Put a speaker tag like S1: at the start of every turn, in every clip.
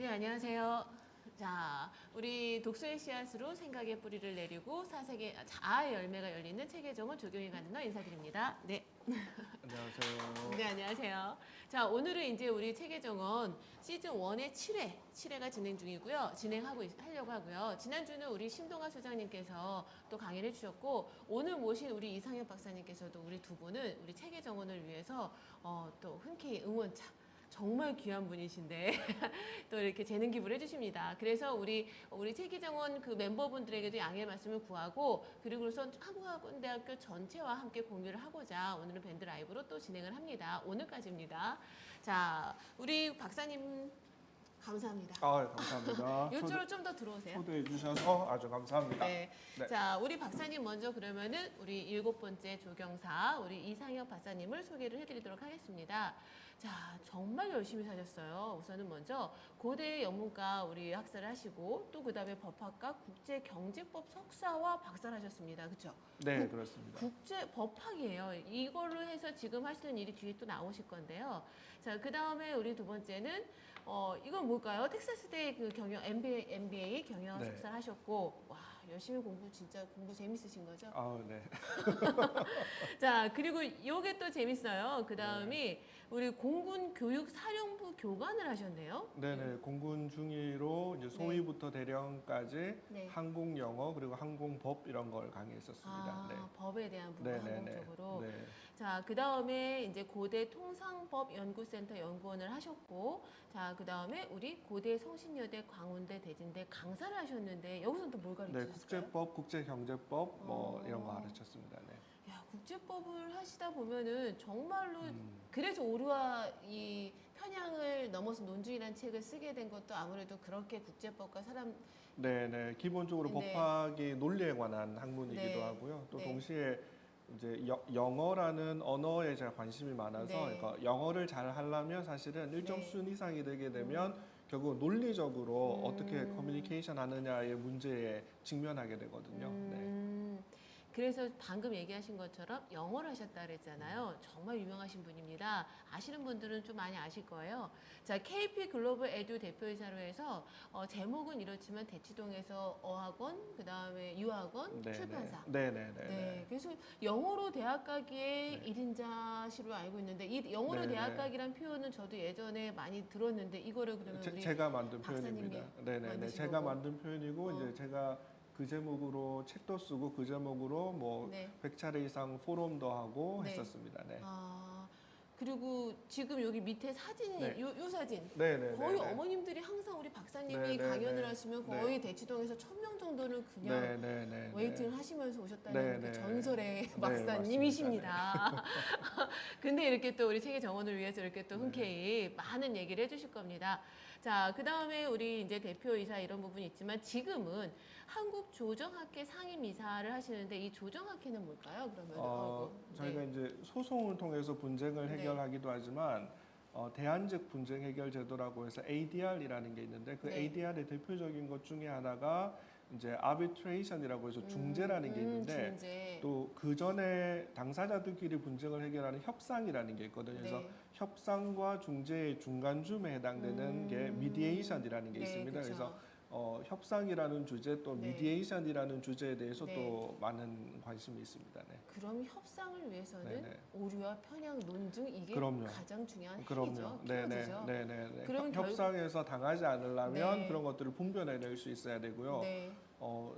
S1: 네, 안녕하세요. 자, 우리 독서의 씨앗으로 생각의 뿌리를 내리고 사색의 자아의 열매가 열리는 책의 정원 조경희 가능가 인사드립니다. 네.
S2: 안녕하세요.
S1: 네, 안녕하세요. 자, 오늘은 이제 우리 책의 정원 시즌 1의 7회가 진행 중이고요. 하려고 하고요. 지난주는 우리 심동아 소장님께서 또 강의를 해주셨고, 오늘 모신 우리 이상엽 박사님께서도 우리 두 분은 우리 책의 정원을 위해서 또 흔쾌히 응원차 정말 귀한 분이신데 또 이렇게 재능 기부를 해주십니다. 그래서 우리 책이정원 그 멤버분들에게도 양해 말씀을 구하고 그리고선 한국학원대학교 전체와 함께 공유를 하고자 오늘은 밴드 라이브로 또 진행을 합니다. 오늘까지입니다. 자, 우리 박사님 감사합니다.
S2: 감사합니다.
S1: 이쪽으로 좀 더 들어오세요.
S2: 초대해 주셔서 아주 감사합니다.
S1: 네.
S2: 네.
S1: 자, 우리 박사님 먼저 그러면은 우리 7번째 조경사 우리 이상엽 박사님을 소개를 해드리도록 하겠습니다. 자, 정말 열심히 사셨어요. 우선은 먼저 고대 영문과 우리 학사를 하시고 또 그다음에 법학과 국제경제법 석사와 박사를 하셨습니다. 그렇죠?
S2: 네, 그렇습니다.
S1: 국제 법학이에요. 이걸로 해서 지금 하시는 일이 뒤에 또 나오실 건데요. 자, 그다음에 우리 두 번째는 이건 뭘까요? 텍사스대 그 MBA 경영
S2: 네.
S1: 석사를 하셨고 와, 열심히 진짜 공부 재밌으신 거죠?
S2: 네.
S1: 자, 그리고 이게 또 재밌어요. 그다음이 우리 공군 교육 사령부 교관을 하셨네요.
S2: 네네, 공군 중위로 이제 소위부터 대령까지
S1: 네.
S2: 항공 영어 그리고 항공법 이런 걸 강의했었습니다. 네.
S1: 법에 대한 부분 항공적으로.
S2: 네.
S1: 자, 그 다음에 이제 고대 통상법연구센터 연구원을 하셨고, 자, 그 다음에 우리 고대 성신여대, 광운대, 대진대 강사를 하셨는데 여기서는 또 뭘
S2: 네,
S1: 가르치셨어요?
S2: 국제법, 국제경제법 뭐 이런 거 가르쳤습니다. 네.
S1: 야, 국제법을 하시다 보면은 정말로 그래서 오류와 이 편향을 넘어서 논중이라는 책을 쓰게 된 것도 아무래도 그렇게 국제법과
S2: 네네, 기본적으로
S1: 네.
S2: 법학이 논리에 관한 학문이기도
S1: 네.
S2: 하고요. 또
S1: 네.
S2: 동시에 이제 영어라는 언어에 제가 관심이 많아서
S1: 네.
S2: 그러니까 영어를 잘 하려면 사실은 일정
S1: 네.
S2: 수준 이상이 되게 되면 결국 논리적으로 어떻게 커뮤니케이션 하느냐의 문제에 직면하게 되거든요. 네.
S1: 그래서 방금 얘기하신 것처럼 영어를 하셨다 그랬잖아요. 정말 유명하신 분입니다. 아시는 분들은 좀 많이 아실 거예요. 자, KP 글로벌 에듀 대표이사로 해서 제목은 이렇지만 대치동에서 어학원, 그 다음에 유학원,
S2: 네,
S1: 출판사.
S2: 네.
S1: 그래서 영어로 대학 가기의
S2: 네.
S1: 1인자시로 알고 있는데 이 영어로
S2: 네,
S1: 대학
S2: 네.
S1: 가기란 표현은 저도 예전에 많이 들었는데 이거를 그러면 우리
S2: 제가 만든
S1: 박사님이
S2: 표현입니다. 네네네.
S1: 만드신
S2: 제가
S1: 거고.
S2: 만든 표현이고 이제 제가 그 제목으로 책도 쓰고 그 제목으로 뭐
S1: 네.
S2: 100차례 이상 포럼도 하고
S1: 네.
S2: 했었습니다. 네.
S1: 그리고 지금 여기 밑에 사진이
S2: 네.
S1: 요 사진
S2: 네네.
S1: 거의 어머님들이 항상 우리 박사님이
S2: 네,
S1: 강연을
S2: 네.
S1: 하시면
S2: 네.
S1: 거의 대치동에서 1000명 정도는 그냥
S2: 네.
S1: 웨이팅을 하시면서 오셨다는
S2: 네,
S1: 그
S2: 네.
S1: 전설의
S2: 네,
S1: 박사님이십니다. 근데 이렇게 또 우리 세계 정원을 위해서 이렇게 또 흔쾌히 많은 얘기를 해주실 겁니다. 자, 그 다음에 우리 이제 대표이사 이런 부분이 있지만 지금은 한국조정학회 상임이사를 하시는데 이 조정학회는 뭘까요? 그러면
S2: 저희가 이제 소송을 통해서 분쟁을
S1: 네.
S2: 해결하기도 하지만 대안적 분쟁 해결 제도라고 해서 ADR이라는 게 있는데 그
S1: 네.
S2: ADR의 대표적인 것 중에 하나가 이제 arbitration이라고 해서 중재라는 게 있는데
S1: 중재.
S2: 또 그 전에 당사자들끼리 분쟁을 해결하는 협상이라는 게 있거든요. 그래서
S1: 네.
S2: 협상과 중재의 중간쯤에 해당되는 게 mediation이라는 게
S1: 네,
S2: 있습니다.
S1: 그쵸.
S2: 그래서 협상이라는 주제 또
S1: 네.
S2: 미디에이션이라는 주제에 대해서
S1: 네.
S2: 또 많은 관심이 있습니다. 네.
S1: 그럼 협상을 위해서는
S2: 네네.
S1: 오류와 편향, 논증 이게
S2: 그럼요.
S1: 가장 중요한 핵이죠.
S2: 그럼요.
S1: 키워드죠.
S2: 네네.
S1: 그럼
S2: 협상에서 당하지 않으려면
S1: 네.
S2: 그런 것들을 분별해낼 수 있어야 되고요.
S1: 네.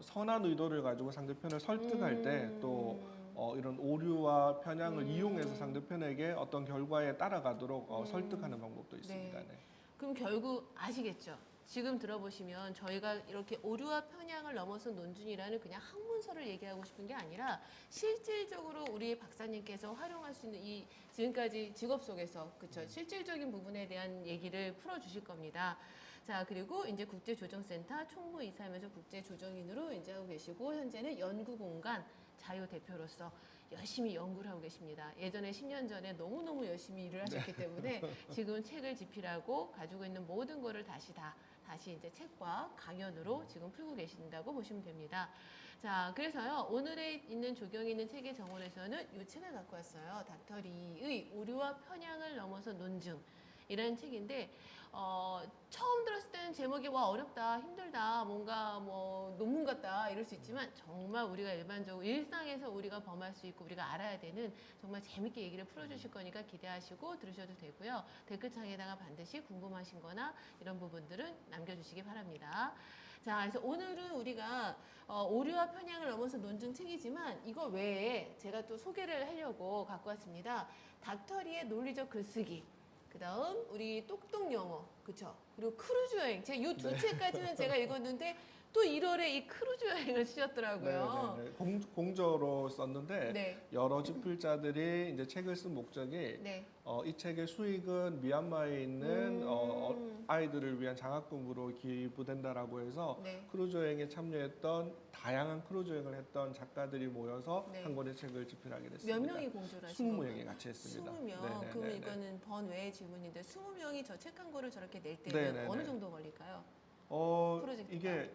S2: 선한 의도를 가지고 상대편을 설득할 때 또 이런 오류와 편향을 이용해서 상대편에게 어떤 결과에 따라가도록 설득하는 방법도 있습니다. 네.
S1: 그럼 결국 아시겠죠? 지금 들어보시면 저희가 이렇게 오류와 편향을 넘어선 논준이라는 그냥 학문서를 얘기하고 싶은 게 아니라 실질적으로 우리 박사님께서 활용할 수 있는 이 지금까지 직업 속에서 그쵸 실질적인 부분에 대한 얘기를 풀어주실 겁니다. 자, 그리고 이제 국제조정센터 총무이사면서 국제조정인으로 이제 하고 계시고 현재는 연구공간 자유 대표로서 열심히 연구를 하고 계십니다. 예전에 10년 전에 너무너무 열심히 일을 하셨기 때문에 지금 책을 집필하고 가지고 있는 모든 거를 다시 이제 책과 강연으로 지금 풀고 계신다고 보시면 됩니다. 자, 그래서요, 오늘에 있는 조경이 있는 책의 정원에서는 이 책을 갖고 왔어요. 닥터 리의 오류와 편향을 넘어서 논증. 이라는 책인데 처음 들었을 때는 제목이 와 어렵다, 힘들다, 뭔가 뭐 논문 같다 이럴 수 있지만 정말 우리가 일반적으로 일상에서 우리가 범할 수 있고 우리가 알아야 되는 정말 재밌게 얘기를 풀어주실 거니까 기대하시고 들으셔도 되고요. 댓글창에다가 반드시 궁금하신 거나 이런 부분들은 남겨주시기 바랍니다. 자, 그래서 오늘은 우리가 오류와 편향을 넘어서 논증 책이지만 이거 외에 제가 또 소개를 하려고 갖고 왔습니다. 닥터리의 논리적 글쓰기. 그다음 우리 똑똑 영어, 그쵸? 그리고 크루즈 여행. 제가 이 두 책까지는 제가 읽었는데 또 1월에 이 크루즈 여행을 쓰셨더라고요.
S2: 네. 공저로 썼는데
S1: 네.
S2: 여러 집필자들이 이제 책을 쓴 목적이
S1: 네.
S2: 이 책의 수익은 미얀마에 있는 아이들을 위한 장학 공부로 기부된다라고 해서
S1: 네.
S2: 크루즈 여행에 참여했던 다양한 크루즈 여행을 했던 작가들이 모여서
S1: 네.
S2: 한 권의 책을 집필하게 됐습니다.
S1: 몇 명이 공조를 하신 건가요?
S2: 20명이 같이 했습니다.
S1: 20명. 그러면 이거는 번외의 질문인데 20명이 저 책 한 권을 저렇게 낼 때는
S2: 네네네.
S1: 어느 정도 걸릴까요? 프로젝트가?
S2: 이게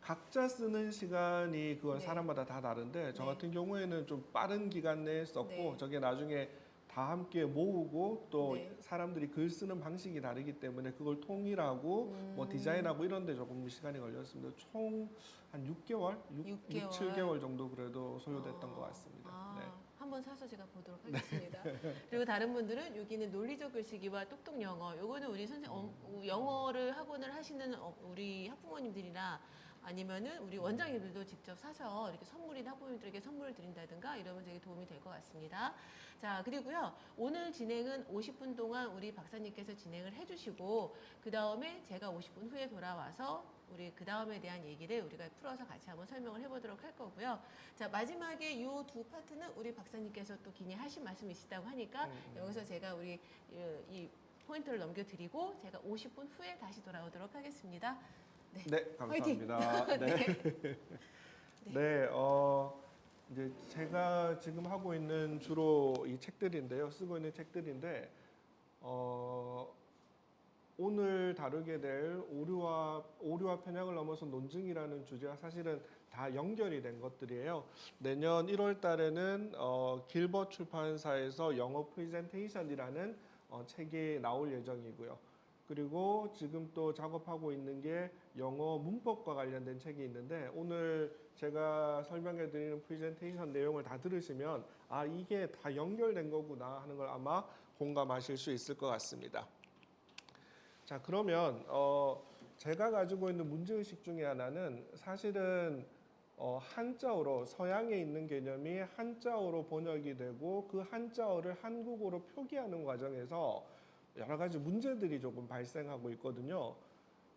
S2: 각자 쓰는 시간이 그건
S1: 네.
S2: 사람마다 다 다른데 저
S1: 네.
S2: 같은 경우에는 좀 빠른 기간 내에 썼고
S1: 네.
S2: 저게 나중에 다 함께 모으고 또
S1: 네.
S2: 사람들이 글 쓰는 방식이 다르기 때문에 그걸 통일하고 뭐 디자인하고 이런 데 조금 시간이 걸렸습니다. 총 한 6개월? 6, 7개월 정도 그래도 소요됐던 것 같습니다. 네.
S1: 한번 사서 제가 보도록 하겠습니다. 그리고 다른 분들은 여기는 논리적 글쓰기와 똑똑 영어. 요거는 우리 영어를 학원을 하시는 우리 학부모님들이나 아니면은 우리 원장님들도 직접 사서 이렇게 선물이나 학부모님들에게 선물을 드린다든가 이러면 되게 도움이 될 것 같습니다. 자, 그리고요. 오늘 진행은 50분 동안 우리 박사님께서 진행을 해주시고 그 다음에 제가 50분 후에 돌아와서 우리 그 다음에 대한 얘기를 우리가 풀어서 같이 한번 설명을 해보도록 할 거고요. 자, 마지막에 이 두 파트는 우리 박사님께서 또 기니 하신 말씀이 있다고 하니까 여기서 제가 우리 이 포인트를 넘겨드리고 제가 50분 후에 다시 돌아오도록 하겠습니다.
S2: 네, 감사합니다. 네. 네, 이제 제가 지금 하고 있는 주로 이 책들인데요. 쓰고 있는 책들인데 오늘 다루게 될 오류와 편향을 넘어서 논증이라는 주제와 사실은 다 연결이 된 것들이에요. 내년 1월 달에는 길벗 출판사에서 영어 프레젠테이션이라는 책이 나올 예정이고요. 그리고 지금 또 작업하고 있는 게 영어 문법과 관련된 책이 있는데 오늘 제가 설명해 드리는 프레젠테이션 내용을 다 들으시면 아 이게 다 연결된 거구나 하는 걸 아마 공감하실 수 있을 것 같습니다. 자, 그러면 제가 가지고 있는 문제의식 중에 하나는 사실은 한자어로 서양에 있는 개념이 한자어로 번역이 되고 그 한자어를 한국어로 표기하는 과정에서 여러 가지 문제들이 조금 발생하고 있거든요.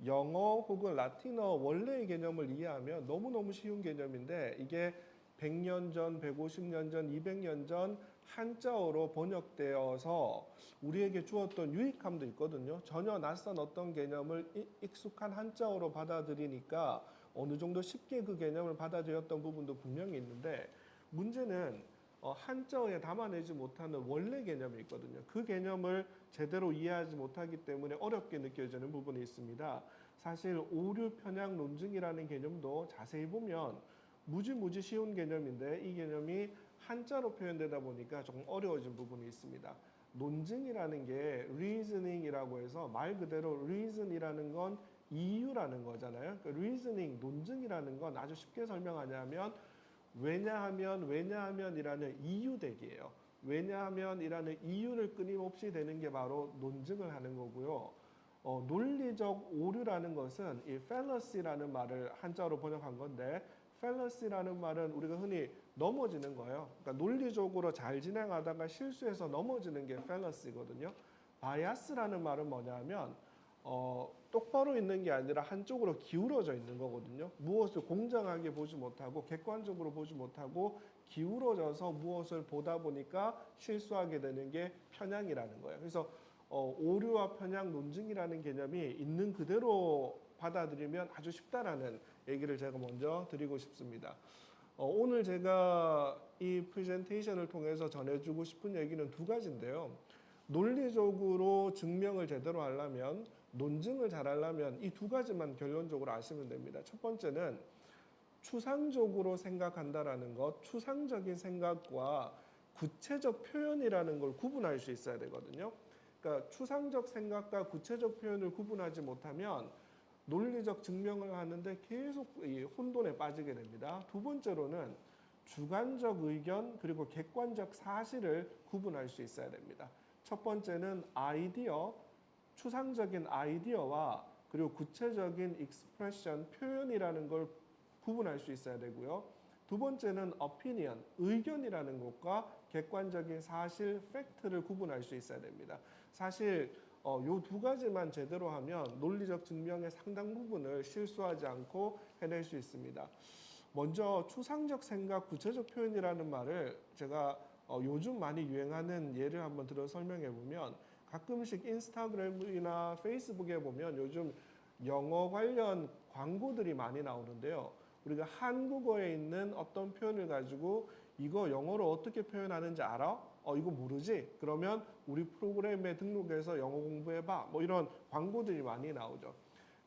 S2: 영어 혹은 라틴어 원래의 개념을 이해하면 너무너무 쉬운 개념인데 이게 100년 전, 150년 전, 200년 전 한자어로 번역되어서 우리에게 주었던 유익함도 있거든요. 전혀 낯선 어떤 개념을 익숙한 한자어로 받아들이니까 어느 정도 쉽게 그 개념을 받아들였던 부분도 분명히 있는데 문제는 한자어에 담아내지 못하는 원래 개념이 있거든요. 그 개념을 제대로 이해하지 못하기 때문에 어렵게 느껴지는 부분이 있습니다. 사실 오류 편향 논증이라는 개념도 자세히 보면 무지 쉬운 개념인데 이 개념이 한자로 표현되다 보니까 조금 어려워진 부분이 있습니다. 논증이라는 게 reasoning이라고 해서 말 그대로 reason이라는 건 이유라는 거잖아요. 그러니까 reasoning, 논증이라는 건 아주 쉽게 설명하냐면 왜냐하면이라는 이유대기예요. 왜냐하면이라는 이유를 끊임없이 대는 게 바로 논증을 하는 거고요. 논리적 오류라는 것은 이 fallacy라는 말을 한자로 번역한 건데 fallacy라는 말은 우리가 흔히 넘어지는 거예요. 그러니까 논리적으로 잘 진행하다가 실수해서 넘어지는 게 fallacy거든요. bias라는 말은 뭐냐면 똑바로 있는 게 아니라 한쪽으로 기울어져 있는 거거든요. 무엇을 공정하게 보지 못하고 객관적으로 보지 못하고 기울어져서 무엇을 보다 보니까 실수하게 되는 게 편향이라는 거예요. 그래서 오류와 편향 논증이라는 개념이 있는 그대로 받아들이면 아주 쉽다라는 얘기를 제가 먼저 드리고 싶습니다. 오늘 제가 이 프레젠테이션을 통해서 전해주고 싶은 얘기는 두 가지인데요. 논리적으로 증명을 제대로 하려면 논증을 잘 하려면 이 두 가지만 결론적으로 아시면 됩니다. 첫 번째는 추상적으로 생각한다라는 것, 추상적인 생각과 구체적 표현이라는 걸 구분할 수 있어야 되거든요. 그러니까 추상적 생각과 구체적 표현을 구분하지 못하면 논리적 증명을 하는데 계속 이 혼돈에 빠지게 됩니다. 두 번째로는 주관적 의견 그리고 객관적 사실을 구분할 수 있어야 됩니다. 첫 번째는 아이디어, 추상적인 아이디어와 그리고 구체적인 익스프레션, 표현이라는 걸 구분할 수 있어야 되고요. 두 번째는 opinion, 의견이라는 것과 객관적인 사실, 팩트를 구분할 수 있어야 됩니다. 사실 요 두 가지만 제대로 하면 논리적 증명의 상당 부분을 실수하지 않고 해낼 수 있습니다. 먼저 추상적 생각, 구체적 표현이라는 말을 제가 요즘 많이 유행하는 예를 한번 들어 설명해 보면 가끔씩 인스타그램이나 페이스북에 보면 요즘 영어 관련 광고들이 많이 나오는데요. 우리가 한국어에 있는 어떤 표현을 가지고 이거 영어로 어떻게 표현하는지 알아? 이거 모르지? 그러면 우리 프로그램에 등록해서 영어 공부해봐. 뭐 이런 광고들이 많이 나오죠.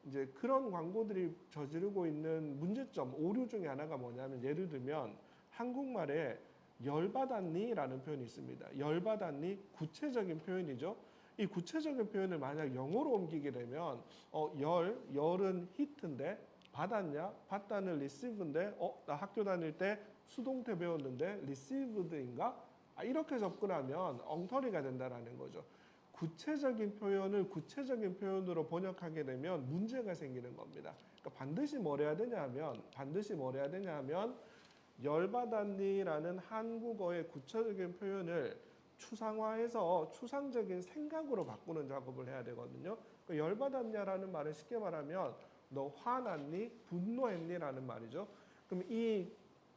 S2: 이제 그런 광고들이 저지르고 있는 문제점, 오류 중에 하나가 뭐냐면 예를 들면 한국말에 열받았니? 라는 표현이 있습니다. 열받았니? 구체적인 표현이죠. 이 구체적인 표현을 만약 영어로 옮기게 되면 열은 히트인데 받았냐? 받다는 receive인데 나 학교 다닐 때 수동태 배웠는데 received인가? 이렇게 접근하면 엉터리가 된다라는 거죠. 구체적인 표현을 구체적인 표현으로 번역하게 되면 문제가 생기는 겁니다. 그러니까 반드시 뭘 해야 되냐 하면 열받았니라는 한국어의 구체적인 표현을 추상화해서 추상적인 생각으로 바꾸는 작업을 해야 되거든요. 그러니까 열받았냐라는 말은 쉽게 말하면 너 화났니? 분노했니?라는 말이죠. 그럼 이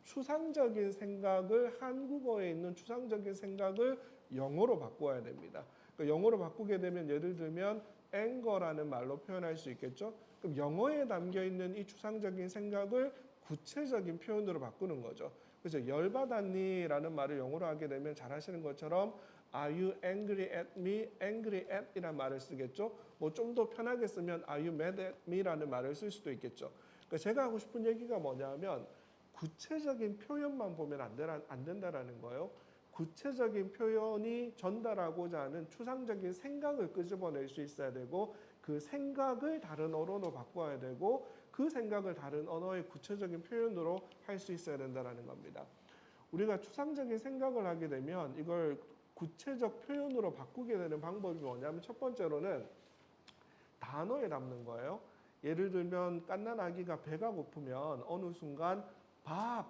S2: 추상적인 생각을 한국어에 있는 추상적인 생각을 영어로 바꿔야 됩니다. 그러니까 영어로 바꾸게 되면 예를 들면 anger라는 말로 표현할 수 있겠죠. 그럼 영어에 담겨 있는 이 추상적인 생각을 구체적인 표현으로 바꾸는 거죠. 그래서 열받았니라는 말을 영어로 하게 되면 잘 하시는 것처럼 Are you angry at me? Angry at 이라는 말을 쓰겠죠. 뭐 좀 더 편하게 쓰면 Are you mad at me라는 말을 쓸 수도 있겠죠. 그러니까 제가 하고 싶은 얘기가 뭐냐면 구체적인 표현만 보면 안 된다라는 거예요. 구체적인 표현이 전달하고자 하는 추상적인 생각을 끄집어낼 수 있어야 되고 그 생각을 다른 언어로 바꿔야 되고 그 생각을 다른 언어의 구체적인 표현으로 할 수 있어야 된다는 겁니다. 우리가 추상적인 생각을 하게 되면 이걸 구체적 표현으로 바꾸게 되는 방법이 뭐냐면 첫 번째로는 단어에 담는 거예요. 예를 들면 갓난 아기가 배가 고프면 어느 순간 밥,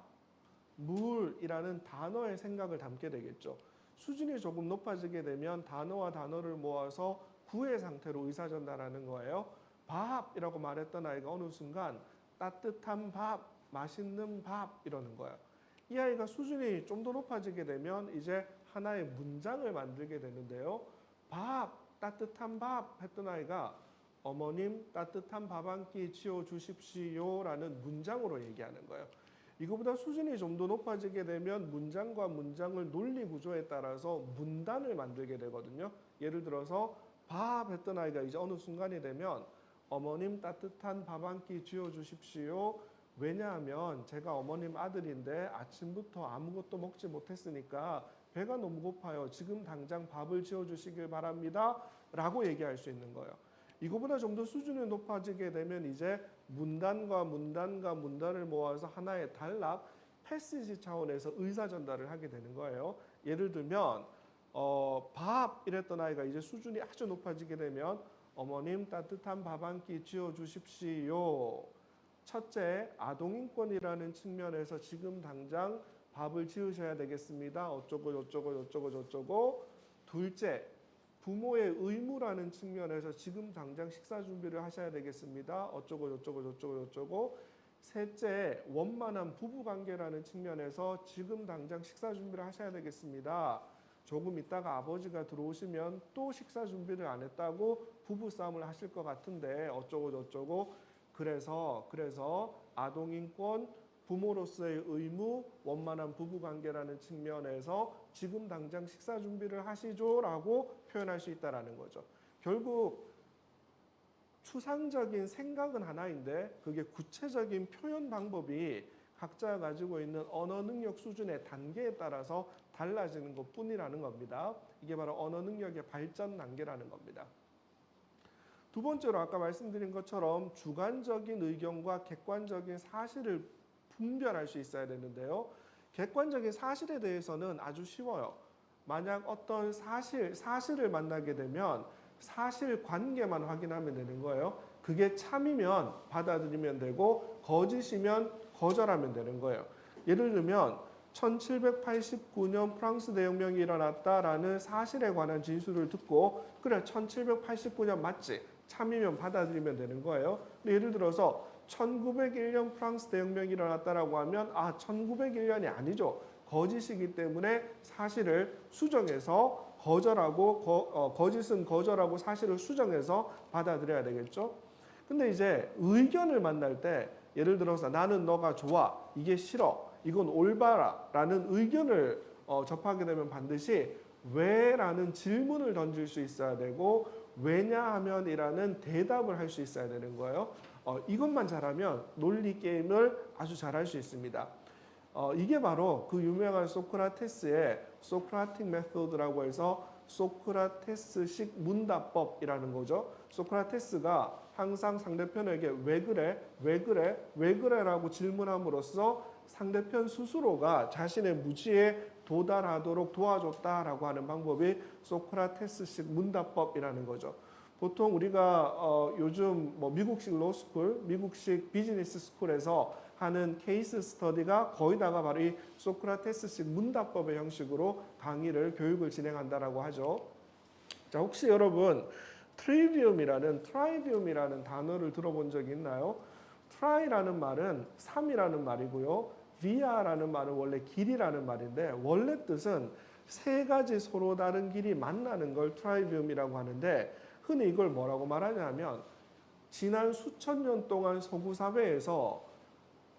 S2: 물이라는 단어의 생각을 담게 되겠죠. 수준이 조금 높아지게 되면 단어와 단어를 모아서 구의 상태로 의사전달하는 거예요. 밥이라고 말했던 아이가 어느 순간 따뜻한 밥, 맛있는 밥 이러는 거예요. 이 아이가 수준이 좀 더 높아지게 되면 이제 하나의 문장을 만들게 되는데요. 밥, 따뜻한 밥 했던 아이가 어머님 따뜻한 밥 한 끼 지어 주십시오 라는 문장으로 얘기하는 거예요. 이거보다 수준이 좀 더 높아지게 되면 문장과 문장을 논리 구조에 따라서 문단을 만들게 되거든요. 예를 들어서 밥 했던 아이가 이제 어느 순간이 되면 어머님 따뜻한 밥 한 끼 지어 주십시오. 왜냐하면 제가 어머님 아들인데 아침부터 아무것도 먹지 못했으니까 배가 너무 고파요. 지금 당장 밥을 지어 주시길 바랍니다. 라고 얘기할 수 있는 거예요. 이거보다 좀 더 수준이 높아지게 되면 이제 문단과 문단을 모아서 하나의 단락, 패시지 차원에서 의사 전달을 하게 되는 거예요. 예를 들면 밥 이랬던 아이가 이제 수준이 아주 높아지게 되면 어머님 따뜻한 밥 한 끼 지어 주십시오. 첫째, 아동인권이라는 측면에서 지금 당장 밥을 지으셔야 되겠습니다. 어쩌고 저쩌고. 둘째, 부모의 의무라는 측면에서 지금 당장 식사 준비를 하셔야 되겠습니다. 어쩌고 저쩌고. 셋째, 원만한 부부관계라는 측면에서 지금 당장 식사 준비를 하셔야 되겠습니다. 조금 있다가 아버지가 들어오시면 또 식사 준비를 안 했다고 부부싸움을 하실 것 같은데 어쩌고 저쩌고. 그래서 아동인권, 부모로서의 의무, 원만한 부부관계라는 측면에서 지금 당장 식사 준비를 하시죠라고 표현할 수 있다라는 거죠. 결국 추상적인 생각은 하나인데 그게 구체적인 표현 방법이 각자 가지고 있는 언어 능력 수준의 단계에 따라서 달라지는 것뿐이라는 겁니다. 이게 바로 언어 능력의 발전 단계라는 겁니다. 두 번째로 아까 말씀드린 것처럼 주관적인 의견과 객관적인 사실을 분별할 수 있어야 되는데요. 객관적인 사실에 대해서는 아주 쉬워요. 만약 어떤 사실을 만나게 되면 사실 관계만 확인하면 되는 거예요. 그게 참이면 받아들이면 되고 거짓이면 거절하면 되는 거예요. 예를 들면 1789년 프랑스 대혁명이 일어났다라는 사실에 관한 진술을 듣고 그래 1789년 맞지? 참이면 받아들이면 되는 거예요. 근데 예를 들어서 1901년 프랑스 대혁명이 일어났다라고 하면 1901년이 아니죠. 거짓이기 때문에 사실을 수정해서 거절하고 거짓은 거절하고 사실을 수정해서 받아들여야 되겠죠. 근데 이제 의견을 만날 때 예를 들어서 나는 너가 좋아, 이게 싫어, 이건 올바라라는 의견을 접하게 되면 반드시 왜라는 질문을 던질 수 있어야 되고 왜냐하면이라는 대답을 할 수 있어야 되는 거예요. 이것만 잘하면 논리 게임을 아주 잘할 수 있습니다. 이게 바로 그 유명한 소크라테스의 소크라틱 메소드라고 해서 소크라테스식 문답법이라는 거죠. 소크라테스가 항상 상대편에게 왜 그래? 왜 그래? 왜 그래?라고 질문함으로써 상대편 스스로가 자신의 무지에 도달하도록 도와줬다라고 하는 방법이 소크라테스식 문답법이라는 거죠. 보통 우리가 요즘 뭐 미국식 로스쿨, 미국식 비즈니스 스쿨에서 하는 케이스 스터디가 거의 다가 바로 이 소크라테스식 문답법의 형식으로 강의를 교육을 진행한다라고 하죠. 자, 혹시 여러분 트라이비움이라는 단어를 들어본 적이 있나요? 트라이라는 말은 3이라는 말이고요. via라는 말은 원래 길이라는 말인데 원래 뜻은 세 가지 서로 다른 길이 만나는 걸 트라이비움이라고 하는데 흔히 이걸 뭐라고 말하냐면 지난 수천 년 동안 서구 사회에서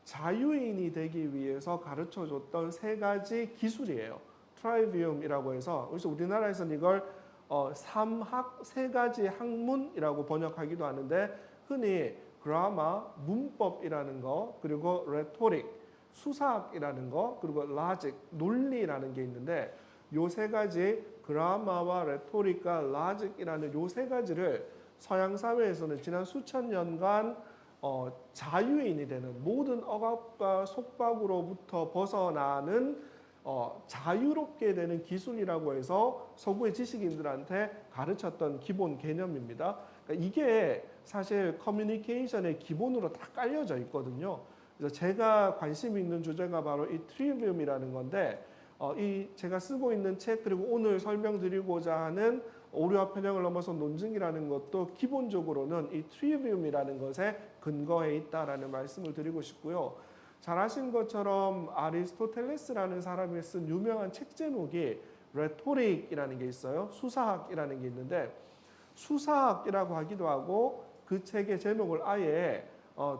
S2: 자유인이 되기 위해서 가르쳐줬던 세 가지 기술이에요. 트라이비움이라고 해서 그래서 우리나라에서는 이걸 세 가지 학문이라고 번역하기도 하는데 흔히 그라마, 문법이라는 거, 그리고 레토릭, 수사학이라는 거, 그리고 라직, 논리라는 게 있는데 요 세 가지 그라마와 레토릭과 라직이라는 요 세 가지를 서양 사회에서는 지난 수천 년간 자유인이 되는 모든 억압과 속박으로부터 벗어나는 자유롭게 되는 기술이라고 해서 서구의 지식인들한테 가르쳤던 기본 개념입니다. 그러니까 이게 사실 커뮤니케이션의 기본으로 다 깔려져 있거든요. 그래서 제가 관심 있는 주제가 바로 이 트리비움이라는 건데 이 제가 쓰고 있는 책 그리고 오늘 설명드리고자 하는 오류와 편향을 넘어선 논증이라는 것도 기본적으로는 이 트리비움이라는 것에 근거해 있다라는 말씀을 드리고 싶고요. 잘 아신 것처럼 아리스토텔레스라는 사람이 쓴 유명한 책 제목이 레토릭이라는 게 있어요. 수사학이라는 게 있는데 수사학이라고 하기도 하고 그 책의 제목을 아예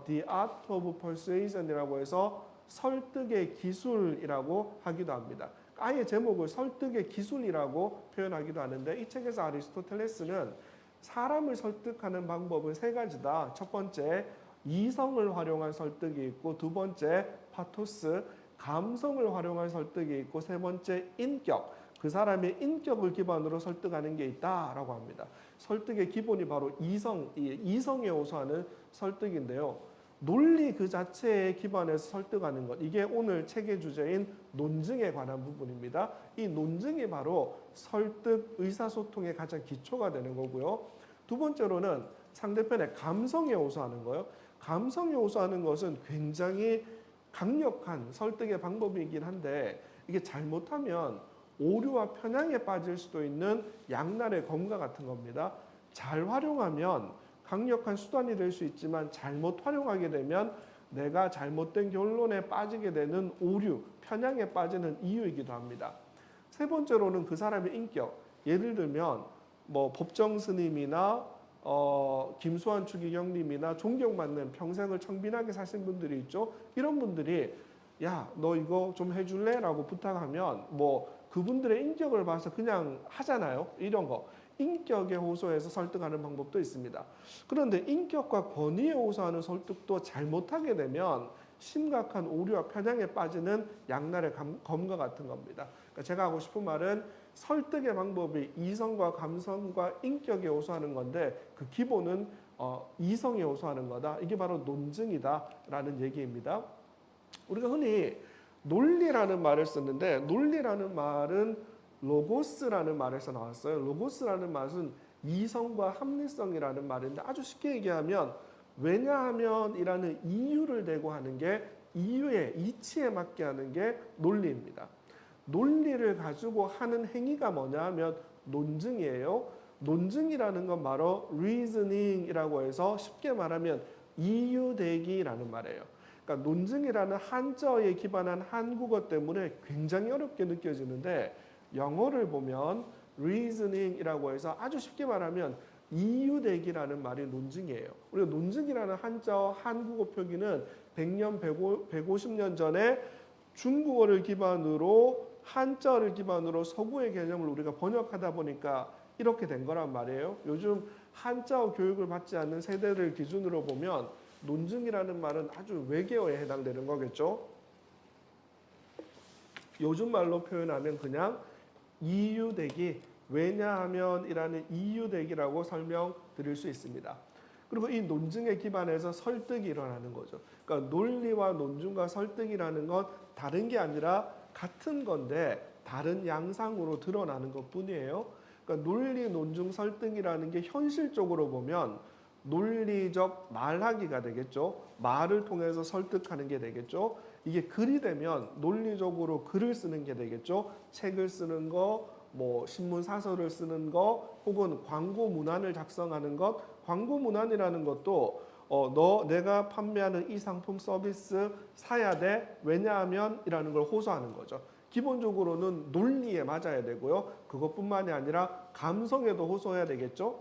S2: The Art of Persuasion이라고 해서 설득의 기술이라고 하기도 합니다. 아예 제목을 설득의 기술이라고 표현하기도 하는데 이 책에서 아리스토텔레스는 사람을 설득하는 방법은 세 가지다. 첫 번째, 이성을 활용한 설득이 있고 두 번째, 파토스, 감성을 활용한 설득이 있고 세 번째, 인격, 그 사람의 인격을 기반으로 설득하는 게 있다라고 합니다. 설득의 기본이 바로 이성에 호소하는 설득인데요. 논리 그 자체에 기반해서 설득하는 것, 이게 오늘 책의 주제인 논증에 관한 부분입니다. 이 논증이 바로 설득, 의사소통의 가장 기초가 되는 거고요. 두 번째로는 상대편의 감성에 호소하는 거예요. 감성에 호소하는 것은 굉장히 강력한 설득의 방법이긴 한데 이게 잘못하면 오류와 편향에 빠질 수도 있는 양날의 검과 같은 겁니다. 잘 활용하면 강력한 수단이 될 수 있지만 잘못 활용하게 되면 내가 잘못된 결론에 빠지게 되는 오류, 편향에 빠지는 이유이기도 합니다. 세 번째로는 그 사람의 인격. 예를 들면 뭐 법정 스님이나 김수환 추기경님이나 존경받는 평생을 청빈하게 사신 분들이 있죠. 이런 분들이 야, 너 이거 좀 해줄래? 라고 부탁하면 뭐 그분들의 인격을 봐서 그냥 하잖아요. 이런 거. 인격에 호소해서 설득하는 방법도 있습니다. 그런데 인격과 권위에 호소하는 설득도 잘못하게 되면 심각한 오류와 편향에 빠지는 양날의 검과 같은 겁니다. 그러니까 제가 하고 싶은 말은 설득의 방법이 이성과 감성과 인격에 호소하는 건데 그 기본은 이성에 호소하는 거다. 이게 바로 논증이다라는 얘기입니다. 우리가 흔히 논리라는 말을 쓰는데 논리라는 말은 로고스라는 말에서 나왔어요. 로고스라는 말은 이성과 합리성이라는 말인데 아주 쉽게 얘기하면 왜냐하면이라는 이유를 대고 하는 게 이유의 이치에 맞게 하는 게 논리입니다. 논리를 가지고 하는 행위가 뭐냐 하면 논증이에요. 논증이라는 건 바로 reasoning이라고 해서 쉽게 말하면 이유대기라는 말이에요. 그러니까 논증이라는 한자어에 기반한 한국어 때문에 굉장히 어렵게 느껴지는데 영어를 보면 reasoning이라고 해서 아주 쉽게 말하면 이유대기라는 말이 논증이에요. 우리가 논증이라는 한자어 한국어 표기는 100년, 150년 전에 중국어를 기반으로 한자어를 기반으로 서구의 개념을 우리가 번역하다 보니까 이렇게 된 거란 말이에요. 요즘 한자어 교육을 받지 않는 세대를 기준으로 보면 논증이라는 말은 아주 외계어에 해당되는 거겠죠. 요즘 말로 표현하면 그냥 이유대기, 왜냐하면이라는 이유대기라고 설명드릴 수 있습니다. 그리고 이 논증에 기반해서 설득이 일어나는 거죠. 그러니까 논리와 논증과 설득이라는 건 다른 게 아니라 같은 건데 다른 양상으로 드러나는 것뿐이에요. 그러니까 논리, 논증, 설득이라는 게 현실적으로 보면 논리적 말하기가 되겠죠. 말을 통해서 설득하는 게 되겠죠. 이게 글이 되면 논리적으로 글을 쓰는 게 되겠죠. 책을 쓰는 거, 뭐 신문 사설을 쓰는 거, 혹은 광고 문안을 작성하는 것. 광고 문안이라는 것도 내가 판매하는 이 상품 서비스 사야 돼. 왜냐하면이라는 걸 호소하는 거죠. 기본적으로는 논리에 맞아야 되고요. 그것뿐만이 아니라 감성에도 호소해야 되겠죠.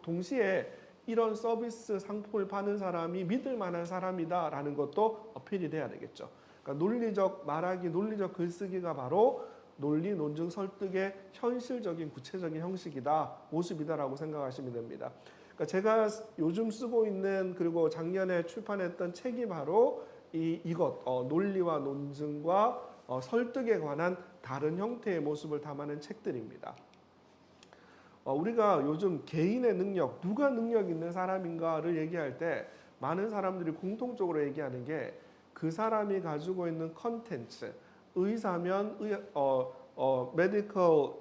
S2: 동시에 이런 서비스 상품을 파는 사람이 믿을 만한 사람이다라는 것도 어필이 돼야 되겠죠. 그러니까 논리적 말하기, 논리적 글쓰기가 바로 논리, 논증, 설득의 현실적인 구체적인 형식이다, 모습이다라고 생각하시면 됩니다. 그러니까 제가 요즘 쓰고 있는 그리고 작년에 출판했던 책이 바로 이것 논리와 논증과 설득에 관한 다른 형태의 모습을 담아낸 책들입니다. 우리가 요즘 개인의 능력, 누가 능력 있는 사람인가를 얘기할 때 많은 사람들이 공통적으로 얘기하는 게 그 사람이 가지고 있는 컨텐츠, 의사면 메디컬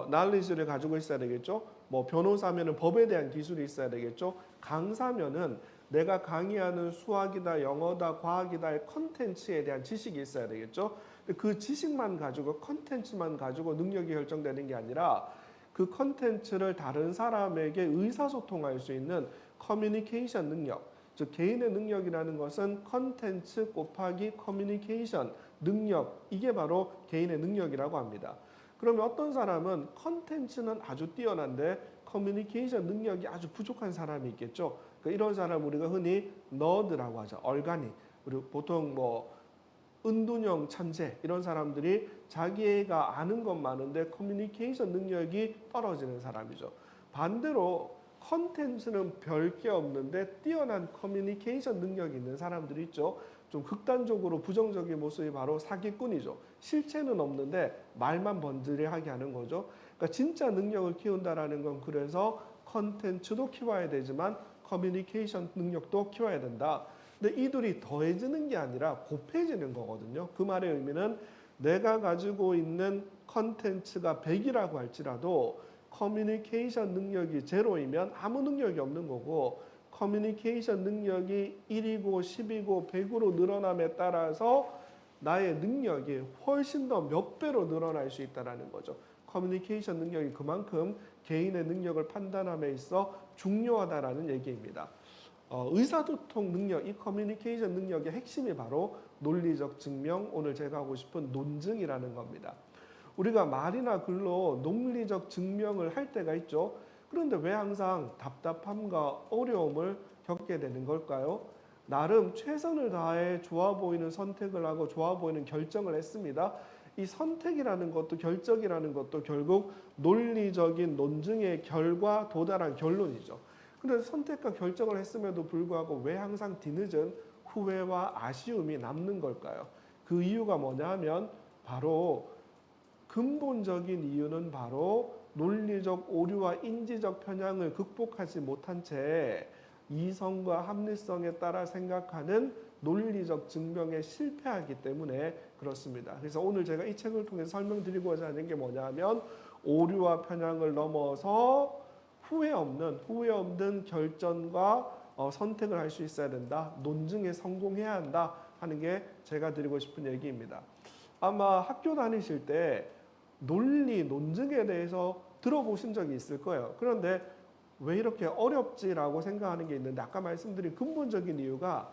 S2: knowledge를 가지고 있어야 되겠죠. 뭐 변호사면은 법에 대한 기술이 있어야 되겠죠. 강사면은 내가 강의하는 수학이다, 영어다, 과학이다의 컨텐츠에 대한 지식이 있어야 되겠죠. 그 지식만 가지고 컨텐츠만 가지고 능력이 결정되는 게 아니라 그 컨텐츠를 다른 사람에게 의사소통할 수 있는 커뮤니케이션 능력, 즉 개인의 능력이라는 것은 컨텐츠 곱하기 커뮤니케이션 능력, 이게 바로 개인의 능력이라고 합니다. 그러면 어떤 사람은 컨텐츠는 아주 뛰어난데 커뮤니케이션 능력이 아주 부족한 사람이 있겠죠. 이런 사람 우리가 흔히 너드라고 하죠. 얼간이. 그리고 보통 뭐 은둔형 천재 이런 사람들이 자기가 아는 것 많은데 커뮤니케이션 능력이 떨어지는 사람이죠. 반대로 컨텐츠는 별 게 없는데 뛰어난 커뮤니케이션 능력이 있는 사람들이 있죠. 좀 극단적으로 부정적인 모습이 바로 사기꾼이죠. 실체는 없는데 말만 번지르하게 하는 거죠. 그러니까 진짜 능력을 키운다라는 건 그래서 컨텐츠도 키워야 되지만 커뮤니케이션 능력도 키워야 된다. 근데 이들이 더해지는 게 아니라 곱해지는 거거든요. 그 말의 의미는 내가 가지고 있는 컨텐츠가 100이라고 할지라도 커뮤니케이션 능력이 제로이면 아무 능력이 없는 거고, 커뮤니케이션 능력이 1이고 10이고 100으로 늘어남에 따라서 나의 능력이 훨씬 더 몇 배로 늘어날 수 있다는 거죠. 커뮤니케이션 능력이 그만큼 개인의 능력을 판단함에 있어 중요하다라는 얘기입니다. 의사소통 능력, 이 커뮤니케이션 능력의 핵심이 바로 논리적 증명, 오늘 제가 하고 싶은 논증이라는 겁니다. 우리가 말이나 글로 논리적 증명을 할 때가 있죠. 그런데 왜 항상 답답함과 어려움을 겪게 되는 걸까요? 나름 최선을 다해 좋아 보이는 선택을 하고 좋아 보이는 결정을 했습니다. 이 선택이라는 것도 결정이라는 것도 결국 논리적인 논증의 결과 도달한 결론이죠. 그런데 선택과 결정을 했음에도 불구하고 왜 항상 뒤늦은 후회와 아쉬움이 남는 걸까요? 그 이유가 뭐냐 하면 바로 근본적인 이유는 바로 논리적 오류와 인지적 편향을 극복하지 못한 채 이성과 합리성에 따라 생각하는 논리적 증명에 실패하기 때문에 그렇습니다. 그래서 오늘 제가 이 책을 통해서 설명드리고자 하는 게 뭐냐 하면 오류와 편향을 넘어서 후회 없는 결정과 선택을 할 수 있어야 된다. 논증에 성공해야 한다 하는 게 제가 드리고 싶은 얘기입니다. 아마 학교 다니실 때 논리, 논증에 대해서 들어보신 적이 있을 거예요. 그런데 왜 이렇게 어렵지라고 생각하는 게 있는데 아까 말씀드린 근본적인 이유가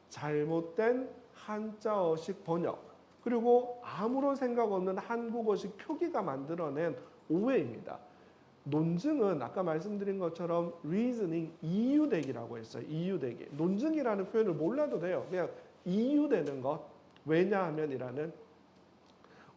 S2: 잘못된 한자어식 번역 그리고 아무런 생각 없는 한국어식 표기가 만들어낸 오해입니다. 논증은 아까 말씀드린 것처럼 reasoning, 이유되기라고 했어요. 이유되기. 논증이라는 표현을 몰라도 돼요. 그냥 이유되는 것, 왜냐하면이라는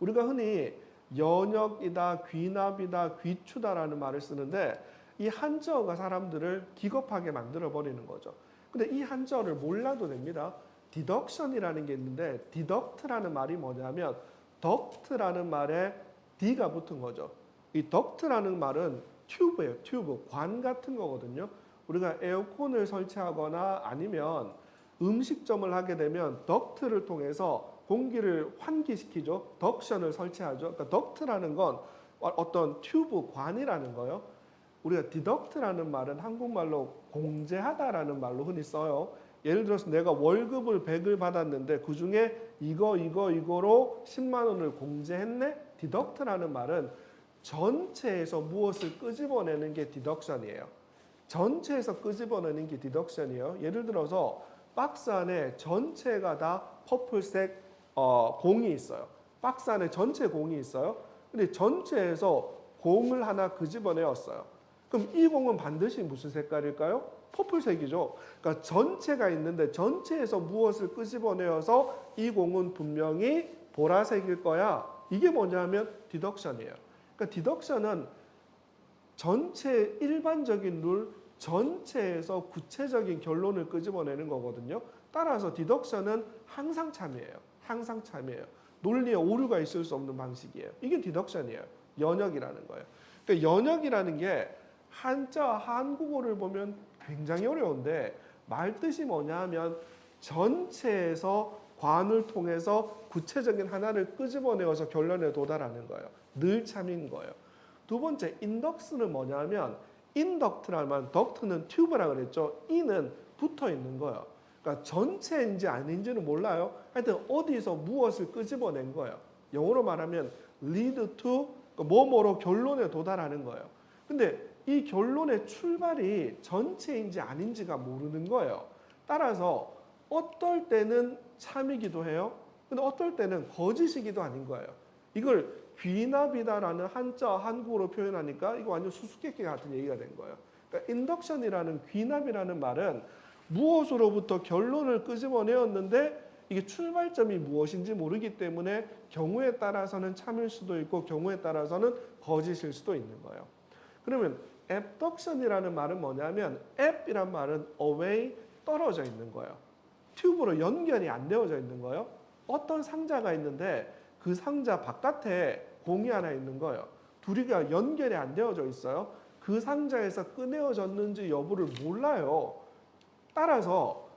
S2: 우리가 흔히 연역이다, 귀납이다, 귀추다라는 말을 쓰는데 이 한자어가 사람들을 기겁하게 만들어버리는 거죠. 근데 이 한자어를 몰라도 됩니다. deduction이라는 게 있는데 deduct라는 말이 뭐냐면 duct라는 말에 d가 붙은 거죠. 이 duct라는 말은 튜브예요. 튜브, 관 같은 거거든요. 우리가 에어컨을 설치하거나 아니면 음식점을 하게 되면 덕트를 통해서 공기를 환기시키죠. 덕션을 설치하죠. 그러니까 덕트라는 건 어떤 튜브, 관이라는 거예요. 우리가 디덕트라는 말은 한국말로 공제하다라는 말로 흔히 써요. 예를 들어서 내가 월급을 100을 받았는데 그중에 이거로 10만 원을 공제했네? 디덕트라는 말은 전체에서 무엇을 끄집어내는 게 디덕션이에요. 전체에서 끄집어내는 게 디덕션이에요. 예를 들어서 박스 안에 전체가 다 퍼플색 공이 있어요. 박스 안에 전체 공이 있어요. 근데 전체에서 공을 하나 끄집어내었어요. 그럼 이 공은 반드시 무슨 색깔일까요? 퍼플색이죠. 그러니까 전체가 있는데 전체에서 무엇을 끄집어내어서 이 공은 분명히 보라색일 거야. 이게 뭐냐면 디덕션이에요. 그러니까 디덕션은 전체 일반적인 룰 전체에서 구체적인 결론을 끄집어내는 거거든요. 따라서 디덕션은 항상 참이에요. 항상 참이에요. 논리에 오류가 있을 수 없는 방식이에요. 이게 디덕션이에요. 연역이라는 거예요. 그러니까 연역이라는 게 한자, 한국어를 보면 굉장히 어려운데 말뜻이 뭐냐 하면 전체에서 관을 통해서 구체적인 하나를 끄집어내어서 결론에 도달하는 거예요. 늘 참인 거예요. 두 번째, 인덕스는 뭐냐면 인덕트라는 말, 덕트는 튜브라 그랬죠. 이는 붙어 있는 거예요. 그러니까 전체인지 아닌지는 몰라요. 하여튼 어디서 무엇을 끄집어낸 거예요. 영어로 말하면 lead to 뭐뭐로 결론에 도달하는 거예요. 근데 이 결론의 출발이 전체인지 아닌지가 모르는 거예요. 따라서 어떨 때는 참이기도 해요. 근데 어떨 때는 거짓이기도 아닌 거예요. 이걸 귀납이다라는 한자 한국어로 표현하니까 이거 완전 수수께끼 같은 얘기가 된 거예요. 그러니까 인덕션이라는 귀납이라는 말은 무엇으로부터 결론을 끄집어내었는데 이게 출발점이 무엇인지 모르기 때문에 경우에 따라서는 참일 수도 있고 경우에 따라서는 거짓일 수도 있는 거예요. 그러면 abduction이라는 말은 뭐냐면 ab이란 말은 away, 떨어져 있는 거예요. 튜브로 연결이 안 되어져 있는 거예요. 어떤 상자가 있는데 그 상자 바깥에 공이 하나 있는 거예요. 둘이가 연결이 안 되어져 있어요. 그 상자에서 꺼내어졌는지 여부를 몰라요. 따라서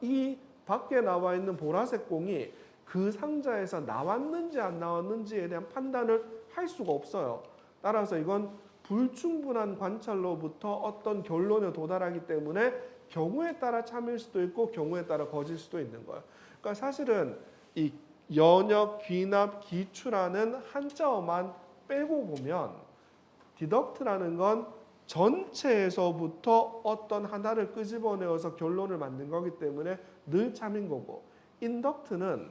S2: 이 밖에 나와 있는 보라색 공이 그 상자에서 나왔는지 안 나왔는지에 대한 판단을 할 수가 없어요. 따라서 이건 불충분한 관찰로부터 어떤 결론에 도달하기 때문에 경우에 따라 참일 수도 있고 경우에 따라 거짓일 수도 있는 거예요. 그러니까 사실은 이 연역, 귀납, 기추라는 한자어만 빼고 보면 디덕트라는 건 전체에서부터 어떤 하나를 끄집어내어서 결론을 만든 거기 때문에 늘 참인 거고 인덕트는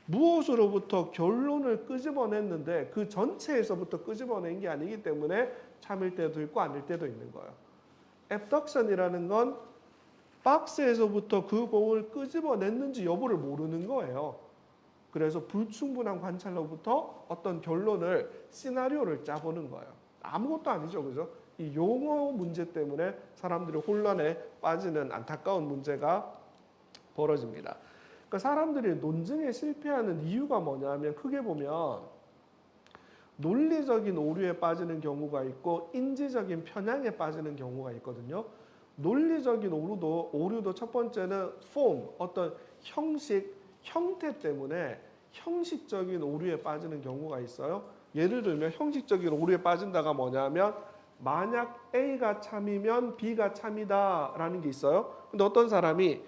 S2: 무엇으로부터 결론을 끄집어냈는데 그 전체에서부터 끄집어낸 게 아니기 때문에 참일 때도 있고 아닐 때도 있는 거예요. abduction이라는 건 박스에서부터 그 공을 끄집어냈는지 여부를 모르는 거예요. 그래서 불충분한 관찰로부터 어떤 결론을 시나리오를 짜보는 거예요. 아무것도 아니죠, 그죠? 이 용어 문제 때문에 사람들이 혼란에 빠지는 안타까운 문제가 벌어집니다. 그러니까 사람들이 논증에 실패하는 이유가 뭐냐면 크게 보면 논리적인 오류에 빠지는 경우가 있고 인지적인 편향에 빠지는 경우가 있거든요. 논리적인 오류도 첫 번째는 폼, 어떤 형식, 형태 때문에 형식적인 오류에 빠지는 경우가 있어요. 예를 들면 형식적인 오류에 빠진다가 뭐냐면 만약 A가 참이면 B가 참이다라는 게 있어요. 근데 어떤 사람이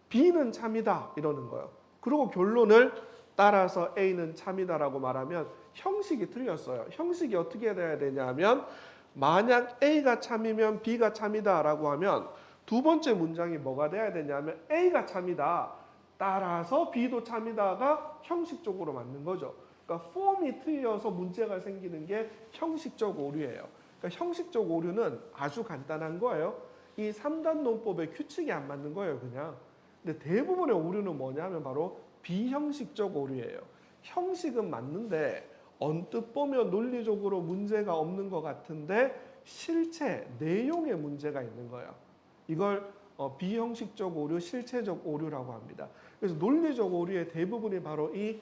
S2: B는 참이다 이러는 거예요. 그리고 결론을 따라서 A는 참이다라고 말하면 형식이 틀렸어요. 형식이 어떻게 돼야 되냐면 만약 A가 참이면 B가 참이다라고 하면 두 번째 문장이 뭐가 돼야 되냐면 A가 참이다. 따라서 B도 참이다가 형식적으로 맞는 거죠. 그러니까 폼이 틀려서 문제가 생기는 게 형식적 오류예요. 그러니까 형식적 오류는 아주 간단한 거예요. 이 3단 논법의 규칙이 안 맞는 거예요, 그냥. 근데 대부분의 오류는 뭐냐면 바로 비형식적 오류예요. 형식은 맞는데 언뜻 보면 논리적으로 문제가 없는 것 같은데 실체, 내용에 문제가 있는 거예요. 이걸 비형식적 오류, 실체적 오류라고 합니다. 그래서 논리적 오류의 대부분이 바로 이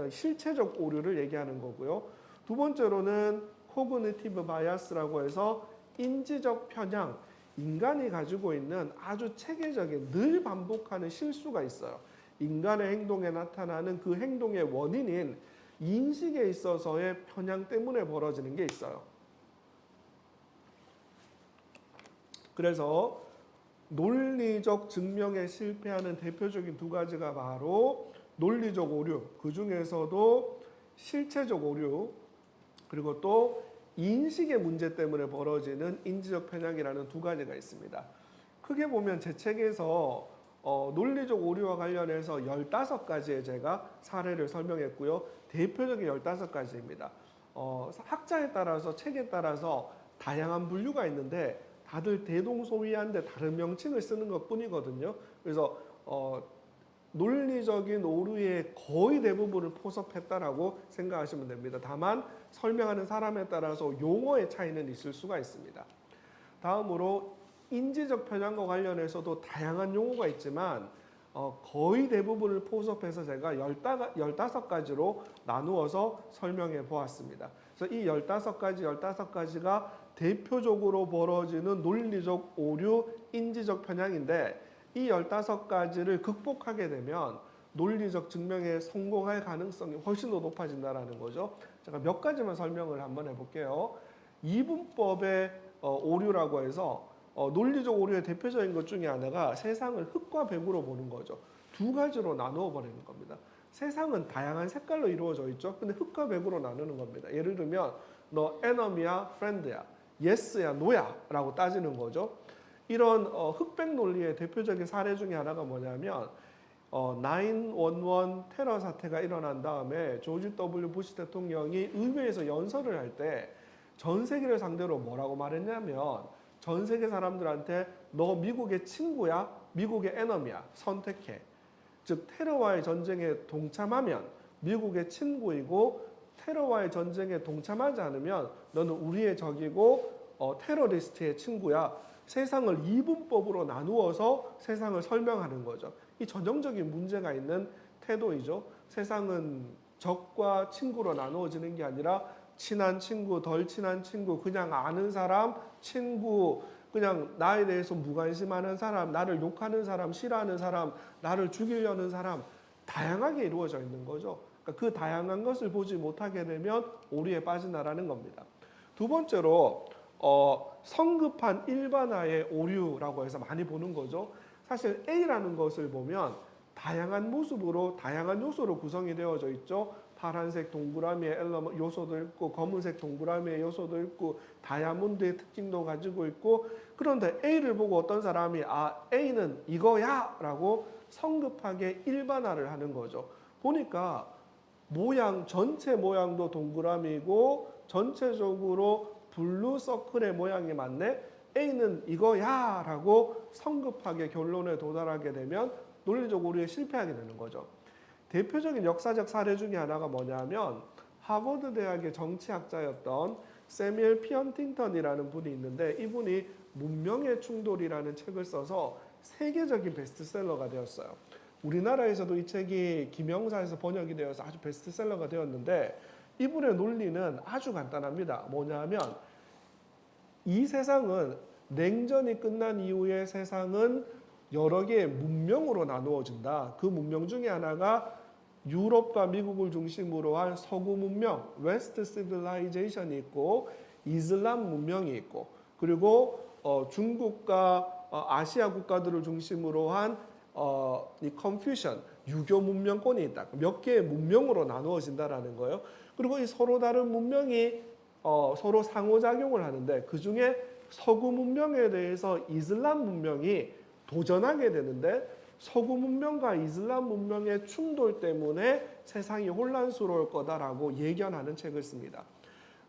S2: 실체적 오류를 얘기하는 거고요. 두 번째로는 코그니티브 바이아스라고 해서 인지적 편향, 인간이 가지고 있는 아주 체계적인 늘 반복하는 실수가 있어요. 인간의 행동에 나타나는 그 행동의 원인인 인식에 있어서의 편향 때문에 벌어지는 게 있어요. 그래서 논리적 증명에 실패하는 대표적인 두 가지가 바로 논리적 오류, 그 중에서도 실체적 오류, 그리고 또 인식의 문제 때문에 벌어지는 인지적 편향이라는 두 가지가 있습니다. 크게 보면 제 책에서 논리적 오류와 관련해서 15가지의 제가 사례를 설명했고요. 대표적인 15가지입니다. 학자에 따라서 책에 따라서 다양한 분류가 있는데 다들 대동소이한데 다른 명칭을 쓰는 것 뿐이거든요. 그래서 논리적인 오류의 거의 대부분을 포섭했다라고 생각하시면 됩니다. 다만 설명하는 사람에 따라서 용어의 차이는 있을 수가 있습니다. 다음으로 인지적 편향과 관련해서도 다양한 용어가 있지만 거의 대부분을 포섭해서 제가 15가지로 나누어서 설명해 보았습니다. 그래서 이 15가지가 대표적으로 벌어지는 논리적 오류, 인지적 편향인데 이 15가지를 극복하게 되면 논리적 증명에 성공할 가능성이 훨씬 더 높아진다는 거죠. 제가 몇 가지만 설명을 한번 해볼게요. 이분법의 오류라고 해서 논리적 오류의 대표적인 것 중에 하나가 세상을 흑과 백으로 보는 거죠. 두 가지로 나누어 버리는 겁니다. 세상은 다양한 색깔로 이루어져 있죠. 근데 흑과 백으로 나누는 겁니다. 예를 들면 너 enemy야, friend야, yes야, no야 라고 따지는 거죠. 이런 흑백 논리의 대표적인 사례 중에 하나가 뭐냐면 9/11 테러 사태가 일어난 다음에 조지 W 부시 대통령이 의회에서 연설을 할 때 전 세계를 상대로 뭐라고 말했냐면 전 세계 사람들한테 너 미국의 친구야, 미국의 에너미야 선택해. 즉 테러와의 전쟁에 동참하면 미국의 친구이고 테러와의 전쟁에 동참하지 않으면 너는 우리의 적이고 테러리스트의 친구야. 세상을 이분법으로 나누어서 세상을 설명하는 거죠. 이 전형적인 문제가 있는 태도이죠. 세상은 적과 친구로 나누어지는 게 아니라 친한 친구, 덜 친한 친구, 그냥 아는 사람, 친구, 그냥 나에 대해서 무관심하는 사람, 나를 욕하는 사람, 싫어하는 사람, 나를 죽이려는 사람 다양하게 이루어져 있는 거죠. 그러니까 그 다양한 것을 보지 못하게 되면 오류에 빠진다라는 겁니다. 두 번째로 성급한 일반화의 오류라고 해서 많이 보는 거죠. 사실 A라는 것을 보면 다양한 모습으로 다양한 요소로 구성이 되어져 있죠. 파란색 동그라미의 요소도 있고 검은색 동그라미의 요소도 있고 다이아몬드의 특징도 가지고 있고 그런데 A를 보고 어떤 사람이 A는 이거야 라고 성급하게 일반화를 하는 거죠. 보니까 전체 모양도 동그라미고 전체적으로 블루 서클의 모양이 맞네. A는 이거야 라고 성급하게 결론에 도달하게 되면 논리적 오류에 실패하게 되는 거죠. 대표적인 역사적 사례 중에 하나가 뭐냐면 하버드 대학의 정치학자였던 세뮤얼 피언팅턴이라는 분이 있는데 이분이 문명의 충돌이라는 책을 써서 세계적인 베스트셀러가 되었어요. 우리나라에서도 이 책이 김영사에서 번역이 되어서 아주 베스트셀러가 되었는데 이분의 논리는 아주 간단합니다. 뭐냐면 이 세상은 냉전이 끝난 이후에 세상은 여러 개의 문명으로 나누어진다. 그 문명 중에 하나가 유럽과 미국을 중심으로 한 서구 문명, 웨스트 시빌라이제이션이 있고 이슬람 문명이 있고 그리고 중국과 아시아 국가들을 중심으로 한 이 컨퓨션, 유교 문명권이 있다. 몇 개의 문명으로 나누어진다라는 거예요. 그리고 이 서로 다른 문명이 서로 상호작용을 하는데 그 중에 서구 문명에 대해서 이슬람 문명이 도전하게 되는데 서구 문명과 이슬람 문명의 충돌 때문에 세상이 혼란스러울 거다라고 예견하는 책을 씁니다.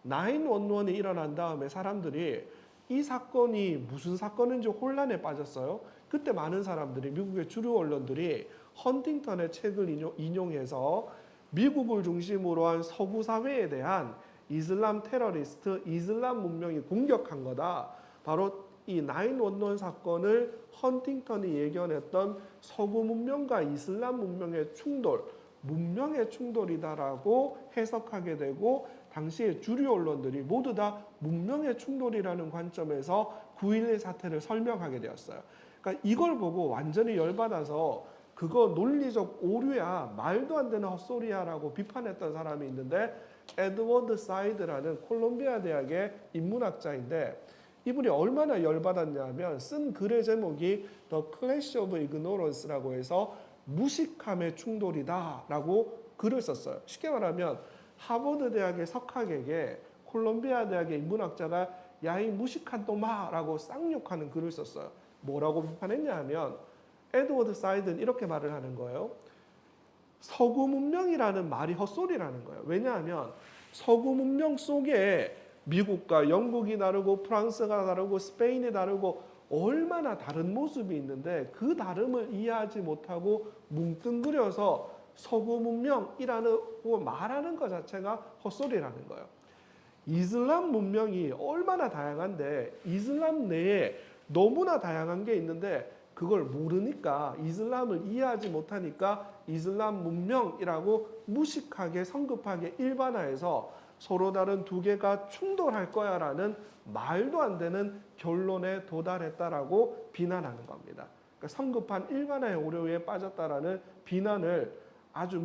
S2: 911이 일어난 다음에 사람들이 이 사건이 무슨 사건인지 혼란에 빠졌어요. 그때 많은 사람들이 미국의 주류 언론들이 헌팅턴의 책을 인용해서 미국을 중심으로 한 서구 사회에 대한 이슬람 테러리스트, 이슬람 문명이 공격한 거다. 바로 이 911 사건을 헌팅턴이 예견했던 서구 문명과 이슬람 문명의 충돌, 문명의 충돌이다라고 해석하게 되고 당시의 주류 언론들이 모두 다 문명의 충돌이라는 관점에서 9.11 사태를 설명하게 되었어요. 그러니까 이걸 보고 완전히 열받아서 그거 논리적 오류야, 말도 안 되는 헛소리야라고 비판했던 사람이 있는데 에드워드 사이드라는 콜롬비아 대학의 인문학자인데 이분이 얼마나 열받았냐면 쓴 글의 제목이 The Clash of Ignorance라고 해서 무식함의 충돌이다라고 글을 썼어요. 쉽게 말하면 하버드 대학의 석학에게 콜롬비아 대학의 인문학자가 야 이 무식한 놈아라고 쌍욕하는 글을 썼어요. 뭐라고 비판했냐 하면 에드워드 사이드는 이렇게 말을 하는 거예요. 서구 문명이라는 말이 헛소리라는 거예요. 왜냐하면 서구 문명 속에 미국과 영국이 다르고 프랑스가 다르고 스페인이 다르고 얼마나 다른 모습이 있는데 그 다름을 이해하지 못하고 뭉뚱그려서 서구 문명이라고 말하는 것 자체가 헛소리라는 거예요. 이슬람 문명이 얼마나 다양한데 이슬람 내에 너무나 다양한 게 있는데 그걸 모르니까 이슬람을 이해하지 못하니까 이슬람 문명이라고 무식하게 성급하게 일반화해서 서로 다른 두 개가 충돌할 거야라는 말도 안 되는 결론에 도달했다라고 비난하는 겁니다. 그러니까 성급한 일반화의 오류에 빠졌다라는 비난을 아주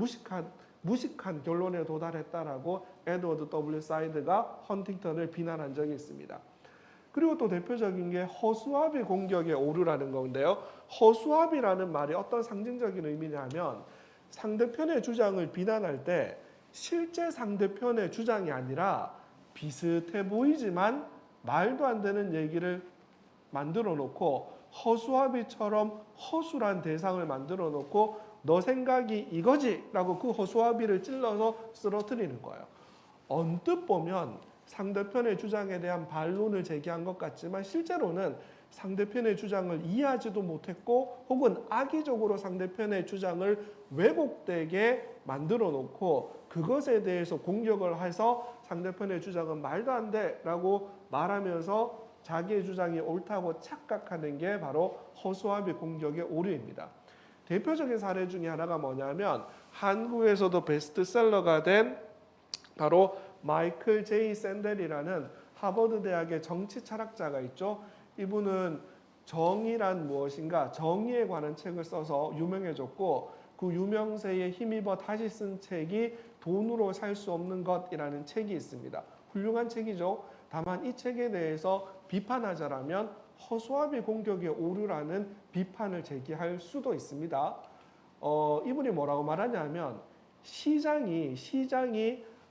S2: 무식한 결론에 도달했다라고 에드워드 W. 사이드가 헌팅턴을 비난한 적이 있습니다. 그리고 또 대표적인 게 허수아비 공격의 오류라는 건데요. 허수아비라는 말이 어떤 상징적인 의미냐면 상대편의 주장을 비난할 때 실제 상대편의 주장이 아니라 비슷해 보이지만 말도 안 되는 얘기를 만들어 놓고 허수아비처럼 허술한 대상을 만들어 놓고 너 생각이 이거지 라고 그 허수아비를 찔러서 쓰러뜨리는 거예요. 언뜻 보면 상대편의 주장에 대한 반론을 제기한 것 같지만 실제로는 상대편의 주장을 이해하지도 못했고 혹은 악의적으로 상대편의 주장을 왜곡되게 만들어 놓고 그것에 대해서 공격을 해서 상대편의 주장은 말도 안 돼 라고 말하면서 자기의 주장이 옳다고 착각하는 게 바로 허수아비 공격의 오류입니다. 대표적인 사례 중에 하나가 뭐냐면 한국에서도 베스트셀러가 된 바로 마이클 제이 샌델이라는 하버드 대학의 정치 철학자가 있죠. 이분은 정의란 무엇인가, 정의에 관한 책을 써서 유명해졌고 그 유명세에 힘입어 다시 쓴 책이 돈으로 살 수 없는 것이라는 책이 있습니다. 훌륭한 책이죠. 다만 이 책에 대해서 비판하자라면 허수아비 공격의 오류라는 비판을 제기할 수도 있습니다. 이분이 뭐라고 말하냐면 시장이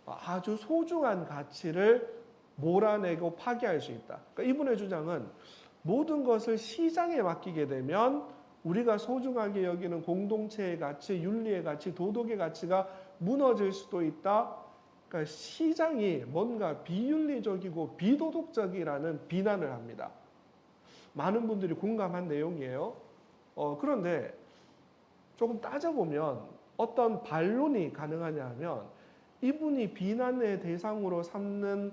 S2: 아주 소중한 가치를 몰아내고 파괴할 수 있다. 그러니까 이분의 주장은 모든 것을 시장에 맡기게 되면 우리가 소중하게 여기는 공동체의 가치, 윤리의 가치, 도덕의 가치가 무너질 수도 있다. 그러니까 시장이 뭔가 비윤리적이고 비도덕적이라는 비난을 합니다. 많은 분들이 공감한 내용이에요. 그런데 조금 따져보면 어떤 반론이 가능하냐 하면 이분이 비난의 대상으로 삼는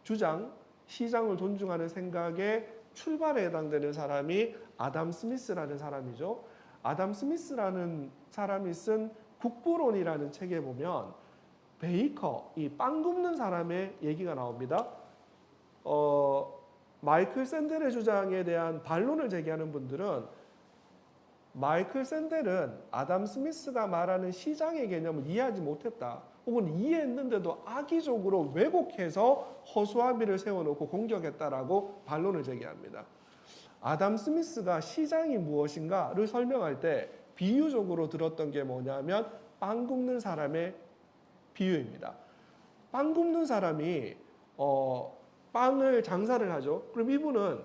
S2: 주장, 시장을 존중하는 생각에 출발에 해당되는 사람이 아담 스미스라는 사람이죠. 아담 스미스라는 사람이 쓴 국부론이라는 책에 보면 베이커, 이 빵 굽는 사람의 얘기가 나옵니다. 마이클 샌델의 주장에 대한 반론을 제기하는 분들은 마이클 샌델은 아담 스미스가 말하는 시장의 개념을 이해하지 못했다. 혹은 이해했는데도 악의적으로 왜곡해서 허수아비를 세워놓고 공격했다라고 반론을 제기합니다. 아담 스미스가 시장이 무엇인가를 설명할 때 비유적으로 들었던 게 뭐냐면 빵 굽는 사람의 비유입니다. 빵 굽는 사람이 빵을 장사를 하죠. 그럼 이분은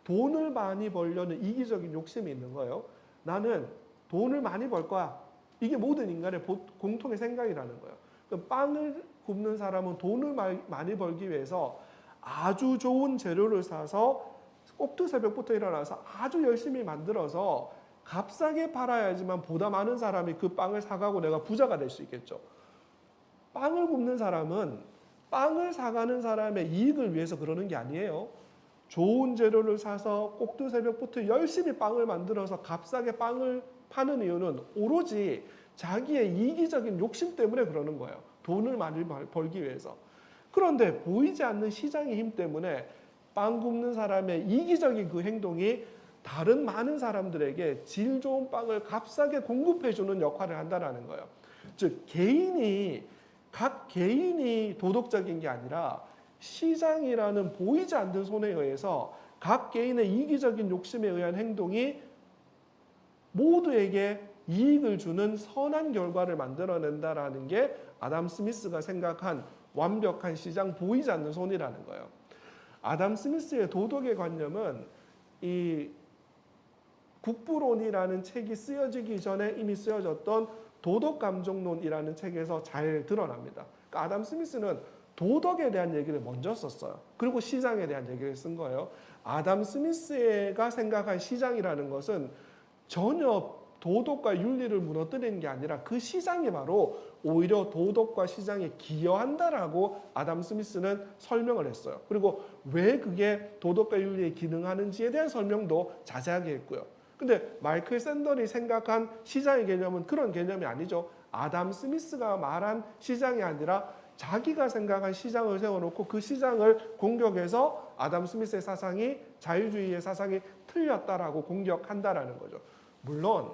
S2: 돈을 많이 벌려는 이기적인 욕심이 있는 거예요. 나는 돈을 많이 벌 거야. 이게 모든 인간의 공통의 생각이라는 거예요. 그럼 빵을 굽는 사람은 돈을 많이 벌기 위해서 아주 좋은 재료를 사서 꼭두 새벽부터 일어나서 아주 열심히 만들어서 값싸게 팔아야지만 보다 많은 사람이 그 빵을 사가고 내가 부자가 될 수 있겠죠. 빵을 굽는 사람은 빵을 사가는 사람의 이익을 위해서 그러는 게 아니에요. 좋은 재료를 사서 꼭두 새벽부터 열심히 빵을 만들어서 값싸게 빵을 파는 이유는 오로지 자기의 이기적인 욕심 때문에 그러는 거예요. 돈을 많이 벌기 위해서. 그런데 보이지 않는 시장의 힘 때문에 빵 굽는 사람의 이기적인 그 행동이 다른 많은 사람들에게 질 좋은 빵을 값싸게 공급해주는 역할을 한다는 거예요. 즉 각 개인이 도덕적인 게 아니라 시장이라는 보이지 않는 손에 의해서 각 개인의 이기적인 욕심에 의한 행동이 모두에게 이익을 주는 선한 결과를 만들어낸다라는 게 아담 스미스가 생각한 완벽한 시장, 보이지 않는 손이라는 거예요. 아담 스미스의 도덕의 관념은 이 국부론이라는 책이 쓰여지기 전에 이미 쓰여졌던 도덕감정론이라는 책에서 잘 드러납니다. 그러니까 아담 스미스는 도덕에 대한 얘기를 먼저 썼어요. 그리고 시장에 대한 얘기를 쓴 거예요. 아담 스미스가 생각한 시장이라는 것은 전혀 도덕과 윤리를 무너뜨리는 게 아니라 그 시장이 바로 오히려 도덕과 시장에 기여한다라고 아담 스미스는 설명을 했어요. 그리고 왜 그게 도덕과 윤리에 기능하는지에 대한 설명도 자세하게 했고요. 근데 마이클 샌델이 생각한 시장의 개념은 그런 개념이 아니죠. 아담 스미스가 말한 시장이 아니라 자기가 생각한 시장을 세워놓고 그 시장을 공격해서 아담 스미스의 사상이 자유주의의 사상이 틀렸다라고 공격한다라는 거죠. 물론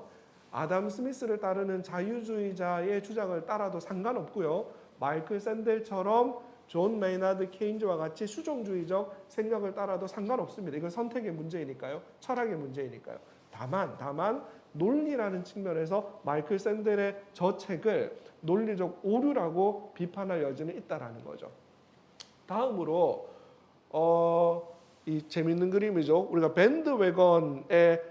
S2: 아담 스미스를 따르는 자유주의자의 주장을 따라도 상관없고요. 마이클 샌델처럼 존 메이나드 케인즈와 같이 수종주의적 생각을 따라도 상관없습니다. 이건 선택의 문제이니까요. 철학의 문제이니까요. 다만 논리라는 측면에서 마이클 샌델의 저 책을 논리적 오류라고 비판할 여지는 있다라는 거죠. 다음으로 이 재밌는 그림이죠. 우리가 밴드웨건의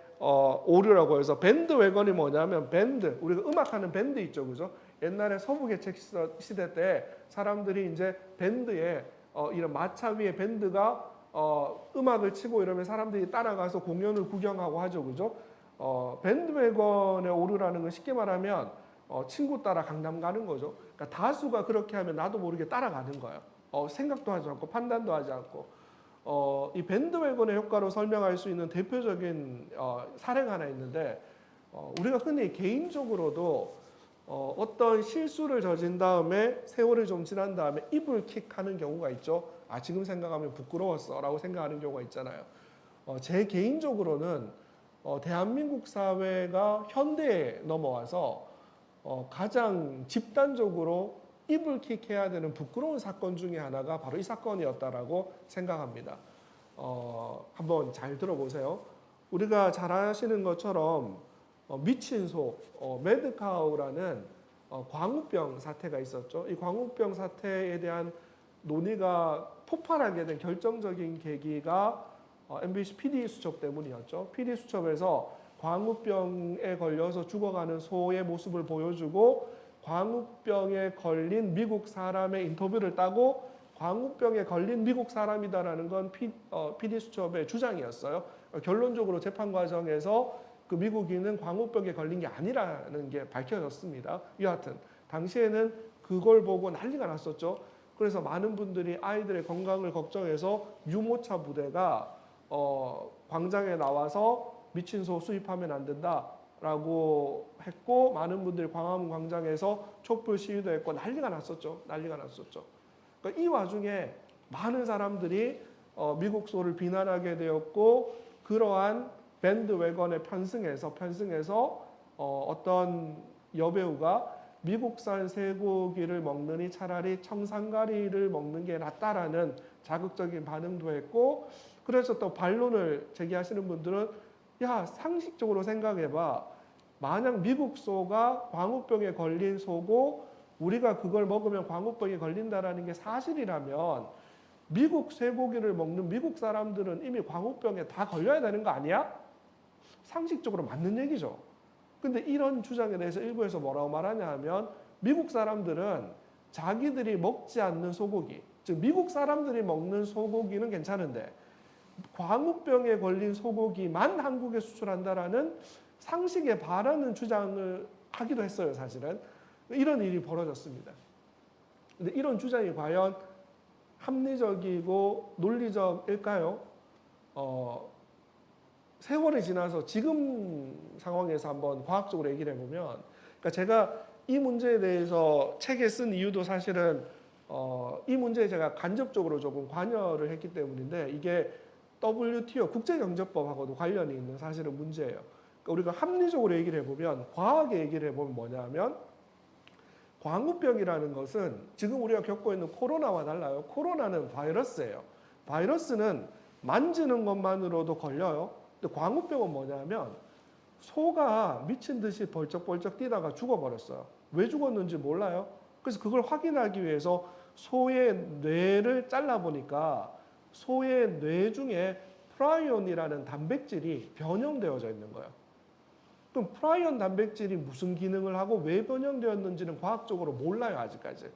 S2: 오류라고 해서 밴드웨건이 뭐냐면 우리가 음악하는 밴드 있죠, 그죠? 옛날에 서부 개척 시대 때 사람들이 이제 밴드에 이런 마차 위에 밴드가 음악을 치고 이러면 사람들이 따라가서 공연을 구경하고 하죠, 그죠? 밴드웨건의 오류라는 건 쉽게 말하면 친구 따라 강남 가는 거죠. 그러니까 다수가 그렇게 하면 나도 모르게 따라가는 거예요. 생각도 하지 않고 판단도 하지 않고. 이 밴드웨건의 효과로 설명할 수 있는 대표적인 사례가 하나 있는데 우리가 흔히 개인적으로도 어떤 실수를 저진 다음에 세월이 좀 지난 다음에 이불킥하는 경우가 있죠. 지금 생각하면 부끄러웠어 라고 생각하는 경우가 있잖아요. 제 개인적으로는 대한민국 사회가 현대에 넘어와서 가장 집단적으로 이불킥해야 되는 부끄러운 사건 중에 하나가 바로 이 사건이었다라고 생각합니다. 한번 잘 들어보세요. 우리가 잘 아시는 것처럼 미친 소, 매드카우라는 광우병 사태가 있었죠. 이 광우병 사태에 대한 논의가 폭발하게 된 결정적인 계기가 MBC PD 수첩 때문이었죠. PD 수첩에서 광우병에 걸려서 죽어가는 소의 모습을 보여주고 광우병에 걸린 미국 사람의 인터뷰를 따고 광우병에 걸린 미국 사람이다라는 건 PD 수첩의 주장이었어요. 결론적으로 재판 과정에서 그 미국인은 광우병에 걸린 게 아니라는 게 밝혀졌습니다. 여하튼 당시에는 그걸 보고 난리가 났었죠. 그래서 많은 분들이 아이들의 건강을 걱정해서 유모차 부대가 광장에 나와서 미친 소 수입하면 안 된다 라고 했고 많은 분들이 광화문 광장에서 촛불 시위도 했고 난리가 났었죠. 난리가 났었죠. 그러니까 이 와중에 많은 사람들이 미국소를 비난하게 되었고 그러한 밴드웨건에 편승해서 어떤 여배우가 미국산 쇠고기를 먹느니 차라리 청산가리를 먹는 게 낫다라는 자극적인 반응도 했고 그래서 또 반론을 제기하시는 분들은 야 상식적으로 생각해봐 만약 미국 소가 광우병에 걸린 소고 우리가 그걸 먹으면 광우병에 걸린다라는 게 사실이라면 미국 쇠고기를 먹는 미국 사람들은 이미 광우병에 다 걸려야 되는 거 아니야? 상식적으로 맞는 얘기죠. 근데 이런 주장에 대해서 일부에서 뭐라고 말하냐 하면 미국 사람들은 자기들이 먹지 않는 소고기 즉 미국 사람들이 먹는 소고기는 괜찮은데 광우병에 걸린 소고기만 한국에 수출한다라는 상식에 바라는 주장을 하기도 했어요. 사실은 이런 일이 벌어졌습니다. 근데 이런 주장이 과연 합리적이고 논리적일까요? 세월이 지나서 지금 상황에서 한번 과학적으로 얘기를 해보면 그러니까 제가 이 문제에 대해서 책에 쓴 이유도 사실은 이 문제에 제가 간접적으로 조금 관여를 했기 때문인데 이게 WTO 국제경제법하고도 관련이 있는 사실은 문제예요. 그러니까 우리가 합리적으로 얘기를 해보면 과학의 얘기를 해보면 뭐냐면 광우병이라는 것은 지금 우리가 겪고 있는 코로나와 달라요. 코로나는 바이러스예요. 바이러스는 만지는 것만으로도 걸려요. 근데 광우병은 뭐냐면 소가 미친 듯이 벌쩍벌쩍 뛰다가 죽어버렸어요. 왜 죽었는지 몰라요. 그래서 그걸 확인하기 위해서 소의 뇌를 잘라보니까 소의 뇌 중에 프라이온이라는 단백질이 변형되어져 있는 거예요. 그럼 프라이온 단백질이 무슨 기능을 하고 왜 변형되었는지는 과학적으로 몰라요. 아직까지.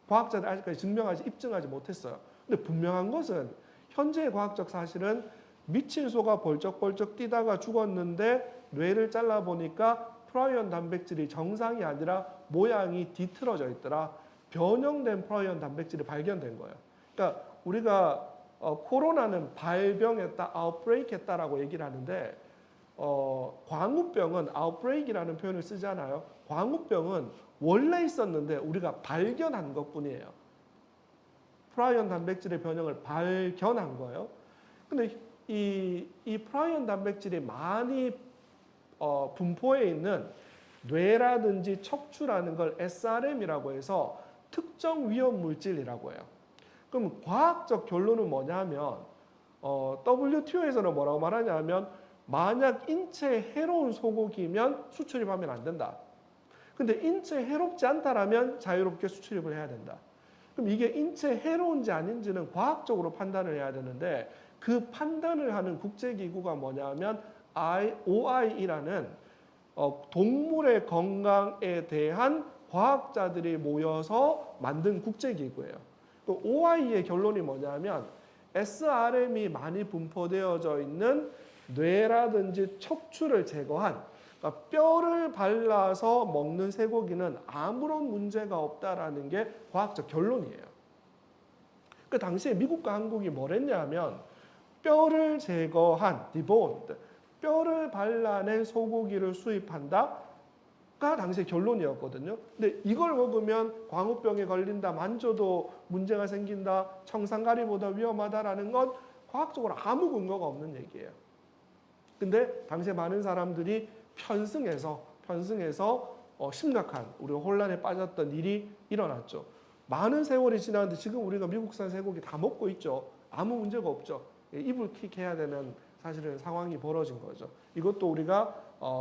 S2: 과학자들 아직까지 입증하지 못했어요. 근데 분명한 것은 현재의 과학적 사실은 미친 소가 벌쩍벌쩍 뛰다가 죽었는데 뇌를 잘라보니까 프라이온 단백질이 정상이 아니라 모양이 뒤틀어져 있더라. 변형된 프라이온 단백질이 발견된 거예요. 그러니까 우리가 코로나는 발병했다, 아웃브레이크했다라고 얘기를 하는데 광우병은 아웃브레이크라는 표현을 쓰잖아요. 광우병은 원래 있었는데 우리가 발견한 것뿐이에요. 프라이온 단백질의 변형을 발견한 거예요. 근데 이 프라이온 단백질이 많이 분포해 있는 뇌라든지 척추라는 걸 SRM이라고 해서 특정 위험 물질이라고 해요. 그럼 과학적 결론은 뭐냐면 WTO에서는 뭐라고 말하냐면 만약 인체에 해로운 소고기면 수출입하면 안 된다. 근데 인체에 해롭지 않다라면 자유롭게 수출입을 해야 된다. 그럼 이게 인체에 해로운지 아닌지는 과학적으로 판단을 해야 되는데 그 판단을 하는 국제기구가 뭐냐면 OIE라는 동물의 건강에 대한 과학자들이 모여서 만든 국제기구예요. OIE의 결론이 뭐냐면 SRM이 많이 분포되어져 있는 뇌라든지 척추를 제거한 그러니까 뼈를 발라서 먹는 쇠고기는 아무런 문제가 없다라는 게 과학적 결론이에요. 그 당시에 미국과 한국이 뭘 했냐면 뼈를 제거한 deboned, 뼈를 발라낸 소고기를 수입한다가 당시의 결론이었거든요. 근데 이걸 먹으면 광우병에 걸린다, 만져도 문제가 생긴다, 청산가리보다 위험하다라는 건 과학적으로 아무 근거가 없는 얘기예요. 근데 당시에 많은 사람들이 편승해서 심각한 우리가 혼란에 빠졌던 일이 일어났죠. 많은 세월이 지났는데 지금 우리가 미국산 쇠고기 다 먹고 있죠. 아무 문제가 없죠. 이불킥해야 되는 사실은 상황이 벌어진 거죠. 이것도 우리가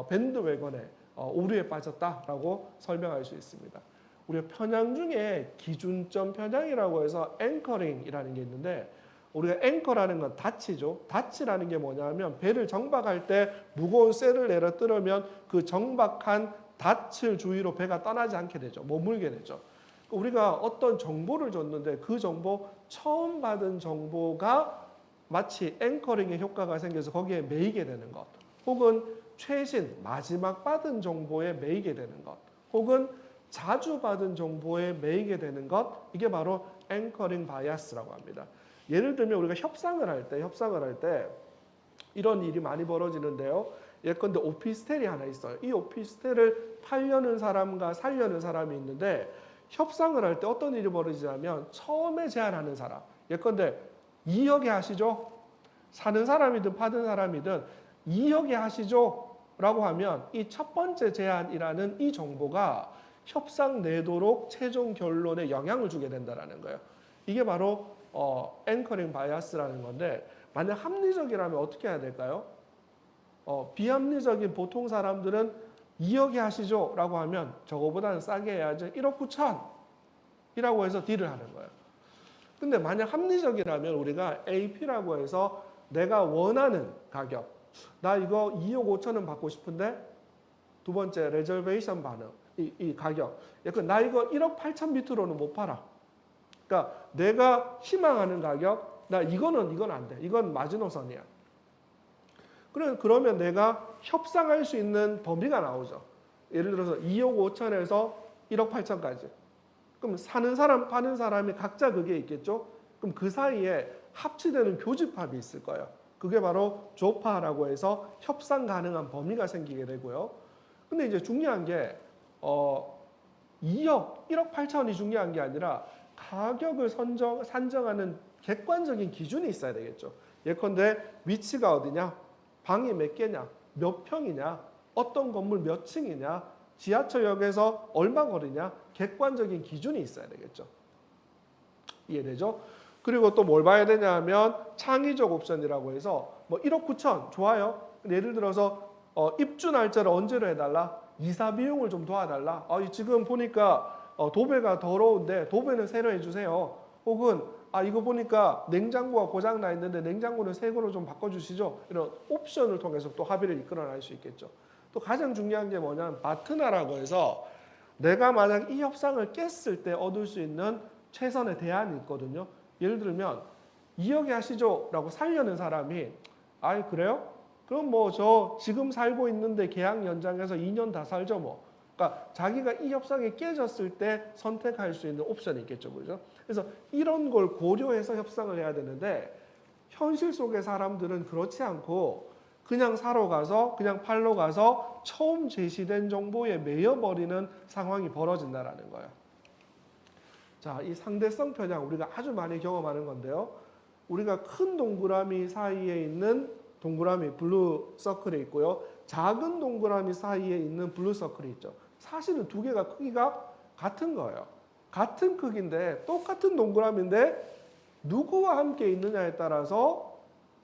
S2: 밴드웨건에 오류에 빠졌다라고 설명할 수 있습니다. 우리가 편향 중에 기준점 편향이라고 해서 앵커링이라는 게 있는데 우리가 앵커라는 건 닻이죠. 닻이라는 게 뭐냐면 배를 정박할 때 무거운 쇠를 내려 뜨려면 그 정박한 닻을 주위로 배가 떠나지 않게 되죠. 머물게 되죠. 우리가 어떤 정보를 줬는데 그 정보 처음 받은 정보가 마치 앵커링의 효과가 생겨서 거기에 매이게 되는 것, 혹은 최신 마지막 받은 정보에 매이게 되는 것, 혹은 자주 받은 정보에 매이게 되는 것, 이게 바로 앵커링 바이어스라고 합니다. 예를 들면 우리가 협상을 할 때 이런 일이 많이 벌어지는데요. 예컨대 오피스텔이 하나 있어요. 이 오피스텔을 팔려는 사람과 살려는 사람이 있는데 협상을 할 때 어떤 일이 벌어지냐면 처음에 제안하는 사람, 예컨대 2억에 하시죠? 사는 사람이든 파는 사람이든 2억에 하시죠? 라고 하면 이 첫 번째 제안이라는 이 정보가 협상 내도록 최종 결론에 영향을 주게 된다는 거예요. 이게 바로 앵커링 바이어스라는 건데, 만약 합리적이라면 어떻게 해야 될까요? 비합리적인 보통 사람들은 2억에 하시죠? 라고 하면 저거보다는 싸게 해야지 1억 9천 이라고 해서 딜을 하는 거예요. 근데 만약 합리적이라면 우리가 AP라고 해서 내가 원하는 가격, 나 이거 2억 5천원 받고 싶은데, 두 번째 레저베이션 반응, 이 가격, 약간 나 이거 1억 8천 밑으로는 못 팔아. 그러니까 내가 희망하는 가격, 나 이건 안 돼. 이건 마지노선이야. 그러면 내가 협상할 수 있는 범위가 나오죠. 예를 들어서 2억 5천에서 1억 8천까지. 그럼 사는 사람, 파는 사람이 각자 그게 있겠죠. 그럼 그 사이에 합치되는 교집합이 있을 거예요. 그게 바로 조파라고 해서 협상 가능한 범위가 생기게 되고요. 근데 이제 중요한 게 2억, 1억 8천이 중요한 게 아니라 가격을 산정하는 객관적인 기준이 있어야 되겠죠. 예컨대 위치가 어디냐, 방이 몇 개냐, 몇 평이냐, 어떤 건물 몇 층이냐, 지하철역에서 얼마 거리냐, 객관적인 기준이 있어야 되겠죠. 이해되죠? 그리고 또 뭘 봐야 되냐 하면 창의적 옵션이라고 해서 뭐 1억 9천 좋아요. 예를 들어서 입주 날짜를 언제로 해달라, 이사 비용을 좀 도와달라. 지금 보니까 도배가 더러운데 도배는 새로 해주세요. 혹은 이거 보니까 냉장고가 고장 나 있는데 냉장고는 새 거로 좀 바꿔주시죠. 이런 옵션을 통해서 또 합의를 이끌어낼 수 있겠죠. 또 가장 중요한 게 뭐냐면 바트너라고 해서 내가 만약 이 협상을 깼을 때 얻을 수 있는 최선의 대안이 있거든요. 예를 들면 2억에 하시죠 라고 살려는 사람이 그래요? 그럼 뭐 저 지금 살고 있는데 계약 연장해서 2년 다 살죠 뭐. 그러니까 자기가 이 협상이 깨졌을 때 선택할 수 있는 옵션이 있겠죠. 그죠? 그래서 이런 걸 고려해서 협상을 해야 되는데 현실 속의 사람들은 그렇지 않고 그냥 사러 가서 그냥 팔러 가서 처음 제시된 정보에 매여버리는 상황이 벌어진다는 거예요. 자, 이 상대성 편향 우리가 아주 많이 경험하는 건데요. 우리가 큰 동그라미 사이에 있는 동그라미 블루 서클이 있고요. 작은 동그라미 사이에 있는 블루 서클이 있죠. 사실은 두 개가 크기가 같은 거예요. 같은 크기인데 똑같은 동그라미인데 누구와 함께 있느냐에 따라서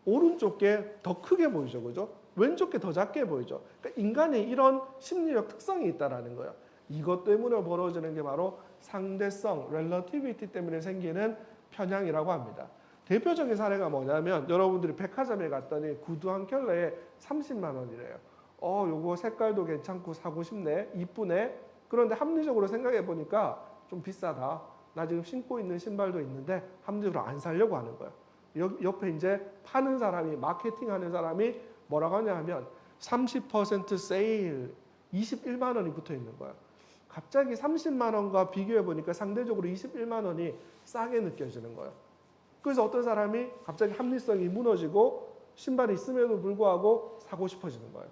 S2: 오른쪽 게 더 크게 보이죠. 그죠? 왼쪽 게 더 작게 보이죠. 그러니까 인간이 이런 심리적 특성이 있다는 거예요. 이것 때문에 벌어지는 게 바로 상대성, relativity 때문에 생기는 편향이라고 합니다. 대표적인 사례가 뭐냐면 여러분들이 백화점에 갔더니 구두 한 켤레에 30만 원이래요. 요거 색깔도 괜찮고 사고 싶네, 이쁘네. 그런데 합리적으로 생각해 보니까 좀 비싸다. 나 지금 신고 있는 신발도 있는데 합리적으로 안 사려고 하는 거예요. 옆에 이제 파는 사람이, 마케팅하는 사람이 뭐라고 하냐 하면 30% 세일 21만 원이 붙어 있는 거예요. 갑자기 30만 원과 비교해 보니까 상대적으로 21만 원이 싸게 느껴지는 거예요. 그래서 어떤 사람이 갑자기 합리성이 무너지고 신발이 있음에도 불구하고 사고 싶어지는 거예요.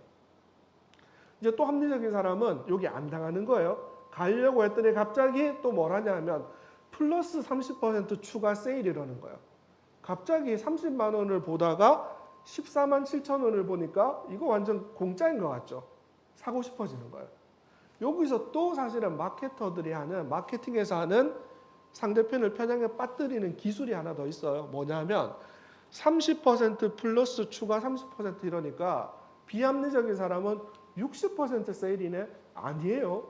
S2: 이제 또 합리적인 사람은 여기 안 당하는 거예요. 가려고 했더니 갑자기 또 뭘 하냐 하면 플러스 30% 추가 세일이라는 거예요. 갑자기 30만 원을 보다가 14만 7천 원을 보니까 이거 완전 공짜인 것 같죠. 사고 싶어지는 거예요. 여기서 또 사실은 마케터들이 하는, 마케팅에서 하는 상대편을 편향에 빠뜨리는 기술이 하나 더 있어요. 뭐냐면 30% 플러스 추가 30% 이러니까 비합리적인 사람은 60% 세일이네? 아니에요.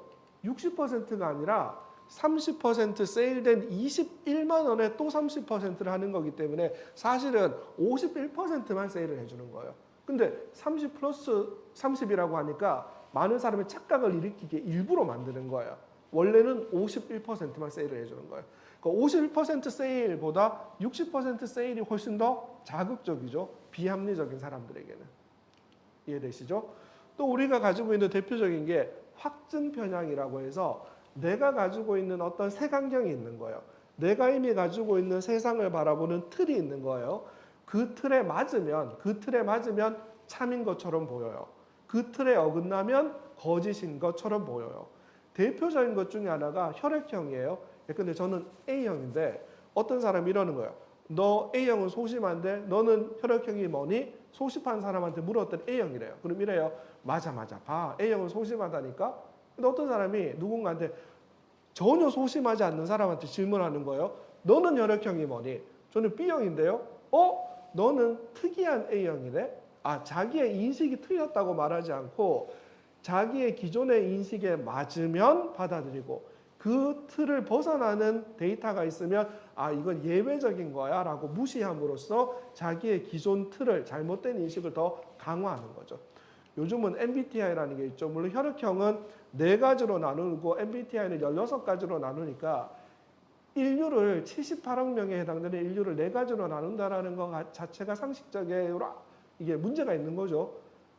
S2: 60%가 아니라 30% 세일된 21만 원에 또 30%를 하는 거기 때문에 사실은 51%만 세일을 해주는 거예요. 근데 30 플러스 30이라고 하니까 많은 사람의 착각을 일으키게 일부러 만드는 거예요. 원래는 51%만 세일을 해주는 거예요. 그러니까 51% 세일보다 60% 세일이 훨씬 더 자극적이죠. 비합리적인 사람들에게는. 이해되시죠? 또 우리가 가지고 있는 대표적인 게 확증 편향이라고 해서 내가 가지고 있는 어떤 색안경이 있는 거예요. 내가 이미 가지고 있는 세상을 바라보는 틀이 있는 거예요. 그 틀에 맞으면 참인 것처럼 보여요. 그 틀에 어긋나면 거짓인 것처럼 보여요. 대표적인 것 중에 하나가 혈액형이에요. 근데 저는 A형인데 어떤 사람이 이러는 거예요. 너 A형은 소심한데 너는 혈액형이 뭐니? 소심한 사람한테 물었더니 A형이래요. 그럼 이래요. 맞아. 봐. A형은 소심하다니까. 근데 어떤 사람이 누군가한테 전혀 소심하지 않는 사람한테 질문하는 거예요. 너는 혈액형이 뭐니? 저는 B형인데요. 너는 특이한 A형이네? 자기의 인식이 틀렸다고 말하지 않고 자기의 기존의 인식에 맞으면 받아들이고 그 틀을 벗어나는 데이터가 있으면 이건 예외적인 거야 라고 무시함으로써 자기의 기존 틀을 잘못된 인식을 더 강화하는 거죠. 요즘은 MBTI라는 게 있죠. 물론 혈액형은 4가지로 나누고 MBTI는 16가지로 나누니까 인류를 78억 명에 해당되는 인류를 4가지로 나눈다라는 것 자체가 상식적으로 이게 문제가 있는 거죠.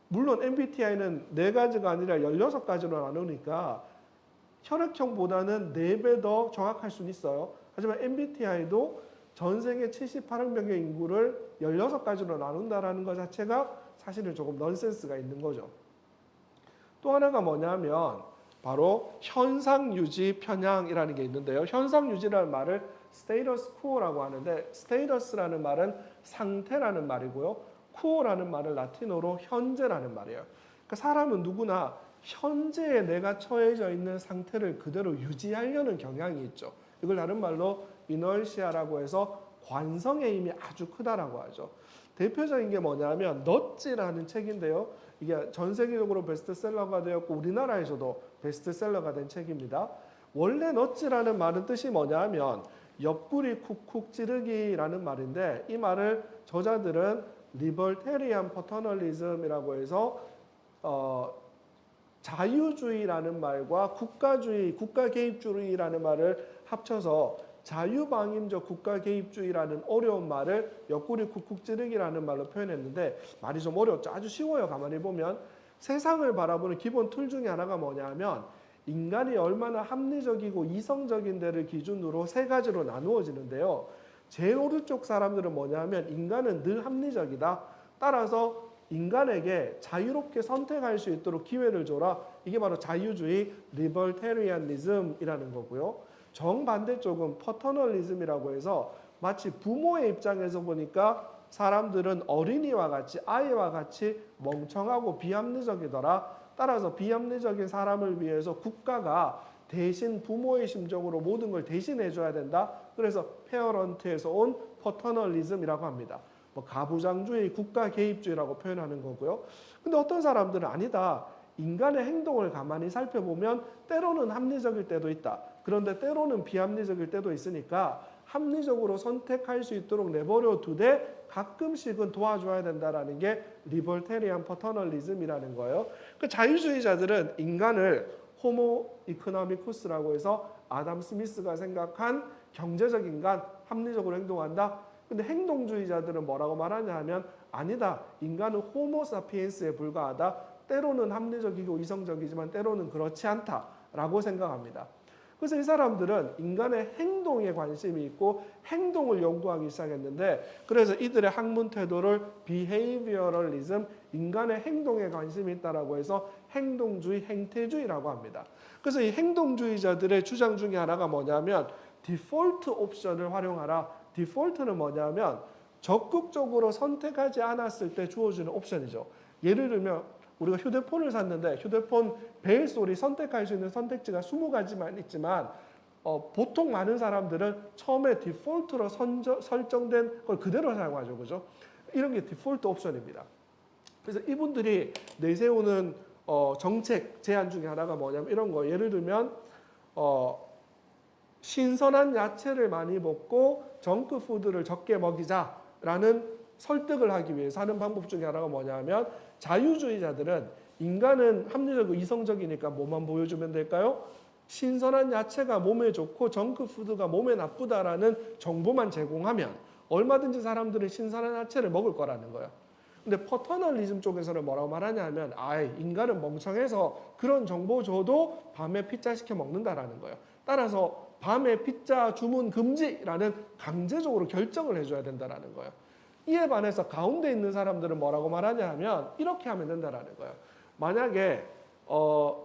S2: 물론 MBTI는 4가지가 아니라 16가지로 나누니까 혈액형보다는 4배 더 정확할 수는 있어요. 하지만 MBTI도 전 세계 78억 명의 인구를 16가지로 나눈다라는 것 자체가 사실은 조금 넌센스가 있는 거죠. 또 하나가 뭐냐면 바로 현상유지 편향이라는 게 있는데요. 현상유지라는 말을 스테이터스 쿠어라고 하는데 스테이터스라는 말은 상태라는 말이고요. 쿠어라는 말은 라틴어로 현재라는 말이에요. 그러니까 사람은 누구나 현재에 내가 처해져 있는 상태를 그대로 유지하려는 경향이 있죠. 이걸 다른 말로 이너시아라고 해서 관성의 힘이 아주 크다라고 하죠. 대표적인 게 뭐냐면 넛지라는 책인데요. 이게 전 세계적으로 베스트셀러가 되었고 우리나라에서도 베스트셀러가 된 책입니다. 원래 넛지라는 말은 뜻이 뭐냐면 옆구리 쿡쿡 찌르기라는 말인데 이 말을 저자들은 리버테리안 퍼터널리즘이라고 해서 자유주의라는 말과 국가주의, 국가 개입주의라는 말을 합쳐서 자유방임적 국가 개입주의라는 어려운 말을 옆구리 쿡쿡 찌르기라는 말로 표현했는데 말이 좀 어렵죠. 아주 쉬워요. 가만히 보면 세상을 바라보는 기본 틀 중에 하나가 뭐냐면 인간이 얼마나 합리적이고 이성적인 데를 기준으로 3가지로 나누어지는데요. 제일 오른쪽 사람들은 뭐냐면 인간은 늘 합리적이다. 따라서 인간에게 자유롭게 선택할 수 있도록 기회를 줘라. 이게 바로 자유주의 리버테리안리즘이라는 거고요. 정반대쪽은 퍼터널리즘이라고 해서 마치 부모의 입장에서 보니까 사람들은 어린이와 같이 아이와 같이 멍청하고 비합리적이더라. 따라서 비합리적인 사람을 위해서 국가가 대신 부모의 심정으로 모든 걸 대신해 줘야 된다. 그래서 페어런트에서 온 퍼터널리즘이라고 합니다. 가부장주의, 국가 개입주의라고 표현하는 거고요. 근데 어떤 사람들은 아니다. 인간의 행동을 가만히 살펴보면 때로는 합리적일 때도 있다. 그런데 때로는 비합리적일 때도 있으니까 합리적으로 선택할 수 있도록 내버려 두되 가끔씩은 도와줘야 된다라는 게 리버테리안 퍼터널리즘이라는 거예요. 그 자유주의자들은 인간을 호모 이코노미쿠스라고 해서 아담 스미스가 생각한 경제적 인간, 합리적으로 행동한다. 근데 행동주의자들은 뭐라고 말하냐 하면 아니다. 인간은 호모 사피엔스에 불과하다. 때로는 합리적이고 이성적이지만 때로는 그렇지 않다라고 생각합니다. 그래서 이 사람들은 인간의 행동에 관심이 있고 행동을 연구하기 시작했는데 그래서 이들의 학문 태도를 비헤이비어럴리즘, 인간의 행동에 관심이 있다라고 해서 행동주의, 행태주의라고 합니다. 그래서 이 행동주의자들의 주장 중에 하나가 뭐냐면 디폴트 옵션을 활용하라. 디폴트는 뭐냐면 적극적으로 선택하지 않았을 때 주어지는 옵션이죠. 예를 들면 우리가 휴대폰을 샀는데 휴대폰 벨 소리 선택할 수 있는 선택지가 20가지만 있지만 보통 많은 사람들은 처음에 디폴트로 설정된 걸 그대로 사용하죠. 그죠? 이런 게 디폴트 옵션입니다. 그래서 이분들이 내세우는 정책 제안 중에 하나가 뭐냐면 이런 거. 예를 들면 신선한 야채를 많이 먹고 정크푸드를 적게 먹이자라는 설득을 하기 위해서 하는 방법 중에 하나가 뭐냐면 자유주의자들은 인간은 합리적이고 이성적이니까 뭐만 보여주면 될까요? 신선한 야채가 몸에 좋고 정크푸드가 몸에 나쁘다라는 정보만 제공하면 얼마든지 사람들은 신선한 야채를 먹을 거라는 거예요. 근데 퍼터널리즘 쪽에서는 뭐라고 말하냐 하면 인간은 멍청해서 그런 정보 줘도 밤에 피자 시켜 먹는다라는 거예요. 따라서 밤에 피자 주문 금지라는 강제적으로 결정을 해줘야 된다라는 거예요. 이에 반해서 가운데 있는 사람들은 뭐라고 말하냐 하면 이렇게 하면 된다라는 거예요. 만약에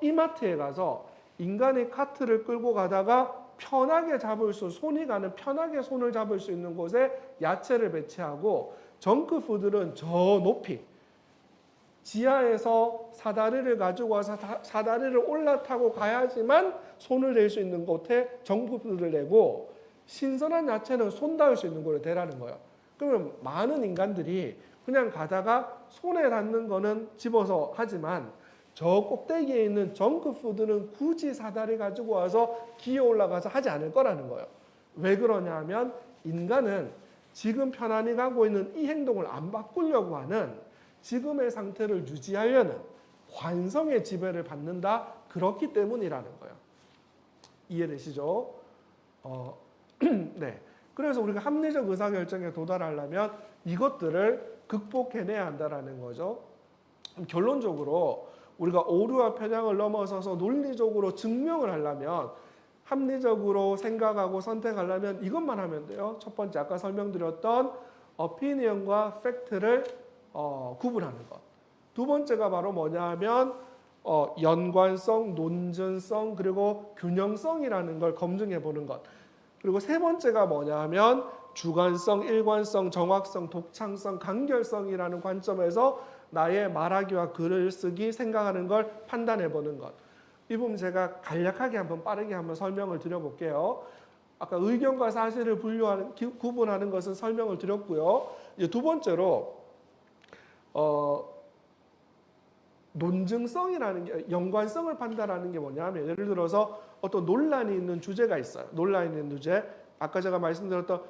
S2: 이마트에 가서 인간이 카트를 끌고 가다가 편하게 잡을 수, 손이 가는 편하게 손을 잡을 수 있는 곳에 야채를 배치하고 정크푸드는 저 높이 지하에서 사다리를 가지고 와서 사다리를 올라타고 가야지만 손을 댈 수 있는 곳에 정크푸드를 내고 신선한 야채는 손 닿을 수 있는 곳에 대라는 거예요. 그러면 많은 인간들이 그냥 가다가 손에 닿는 거는 집어서 하지만 저 꼭대기에 있는 정크푸드는 굳이 사다리 가지고 와서 기어 올라가서 하지 않을 거라는 거예요. 왜 그러냐 하면 인간은 지금 편안히 가고 있는 이 행동을 안 바꾸려고 하는 지금의 상태를 유지하려는 관성의 지배를 받는다. 그렇기 때문이라는 거예요. 이해되시죠? 네. 그래서 우리가 합리적 의사결정에 도달하려면 이것들을 극복해내야 한다는 거죠. 결론적으로 우리가 오류와 편향을 넘어서서 논리적으로 증명을 하려면 합리적으로 생각하고 선택하려면 이것만 하면 돼요. 첫 번째 아까 설명드렸던 opinion과 fact를 구분하는 것. 두 번째가 바로 뭐냐 하면 연관성, 논증성 그리고 균형성이라는 걸 검증해 보는 것. 그리고 세 번째가 뭐냐 하면 주관성, 일관성, 정확성, 독창성, 간결성이라는 관점에서 나의 말하기와 글을 쓰기, 생각하는 걸 판단해 보는 것. 이 부분 제가 간략하게 한번 빠르게 한번 설명을 드려볼게요. 아까 의견과 사실을 구분하는 것은 설명을 드렸고요. 이제 두 번째로 논증성이라는 게 연관성을 판단하는 게 뭐냐면 예를 들어서 어떤 논란이 있는 주제가 있어요. 논란이 있는 주제. 아까 제가 말씀드렸던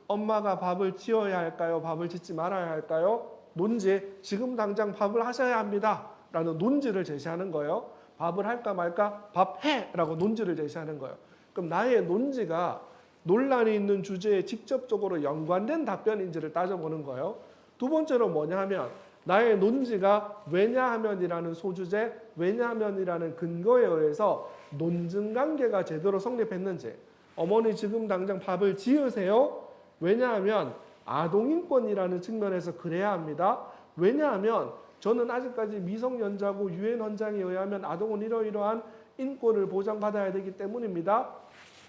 S2: 엄마가 밥을 지어야 할까요? 밥을 짓지 말아야 할까요? 논지, 지금 당장 밥을 하셔야 합니다. 라는 논지를 제시하는 거예요. 밥을 할까 말까? 밥 해! 라고 논지를 제시하는 거예요. 그럼 나의 논지가 논란이 있는 주제에 직접적으로 연관된 답변인지를 따져보는 거예요. 두 번째로 뭐냐 하면 나의 논지가 왜냐하면이라는 소주제, 왜냐하면이라는 근거에 의해서 논증관계가 제대로 성립했는지. 어머니 지금 당장 밥을 지으세요. 왜냐하면 아동인권이라는 측면에서 그래야 합니다. 왜냐하면 저는 아직까지 미성년자고 유엔 헌장에 의하면 아동은 이러이러한 인권을 보장받아야 되기 때문입니다.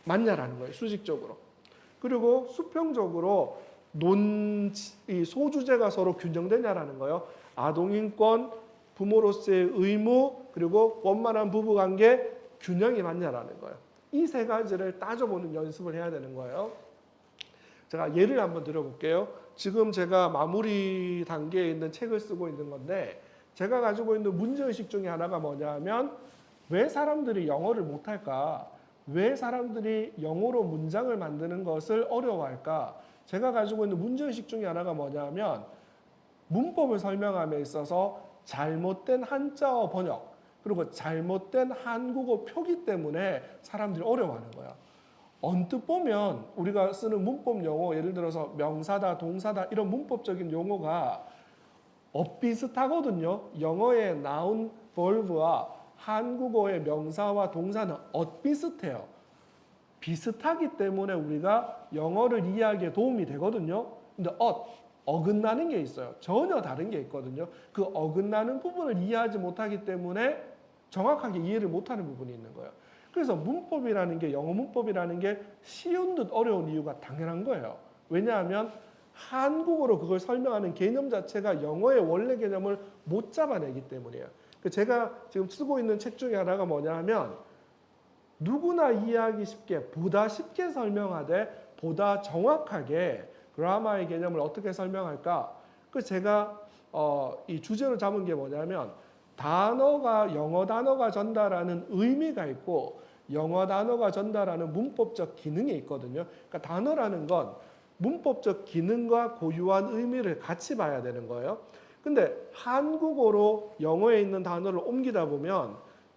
S2: 맞냐라는 거예요. 수직적으로. 그리고 수평적으로 이 소주제가 서로 균형되냐라는 거예요. 아동인권, 부모로서의 의무, 그리고 원만한 부부관계 균형이 맞냐라는 거예요. 이 세 가지를 따져보는 연습을 해야 되는 거예요. 제가 예를 한번 드려볼게요. 지금 제가 마무리 단계에 있는 책을 쓰고 있는 건데 제가 가지고 있는 문제의식 중에 하나가 뭐냐 하면 왜 사람들이 영어를 못할까? 왜 사람들이 영어로 문장을 만드는 것을 어려워할까? 제가 가지고 있는 문제의식 중에 하나가 뭐냐 하면 문법을 설명함에 있어서 잘못된 한자어 번역 그리고 잘못된 한국어 표기 때문에 사람들이 어려워하는 거야. 언뜻 보면 우리가 쓰는 문법 용어 예를 들어서 명사다, 동사다 이런 문법적인 용어가 엇비슷하거든요. 영어의 noun, verb와 한국어의 명사와 동사는 엇비슷해요. 비슷하기 때문에 우리가 영어를 이해하기에 도움이 되거든요. 근데 어긋나는 게 있어요. 전혀 다른 게 있거든요. 그 어긋나는 부분을 이해하지 못하기 때문에 정확하게 이해를 못하는 부분이 있는 거예요. 그래서 문법이라는 게 영어 문법이라는 게 쉬운 듯 어려운 이유가 당연한 거예요. 왜냐하면 한국어로 그걸 설명하는 개념 자체가 영어의 원래 개념을 못 잡아내기 때문이에요. 제가 지금 쓰고 있는 책 중에 하나가 뭐냐 하면 누구나 이해하기 쉽게 보다 쉽게 설명하되 보다 정확하게 그라마의 개념을 어떻게 설명할까? 그래서 제가 이 주제로 잡은 게 뭐냐면 영어 단어가 전달하는 의미가 있고 영어 단어가 전달하는 문법적 기능이 있거든요. 그러니까 단어라는 건 문법적 기능과 고유한 의미를 같이 봐야 되는 거예요. 근데 한국어로 영어에 있는 단어를 옮기다 보면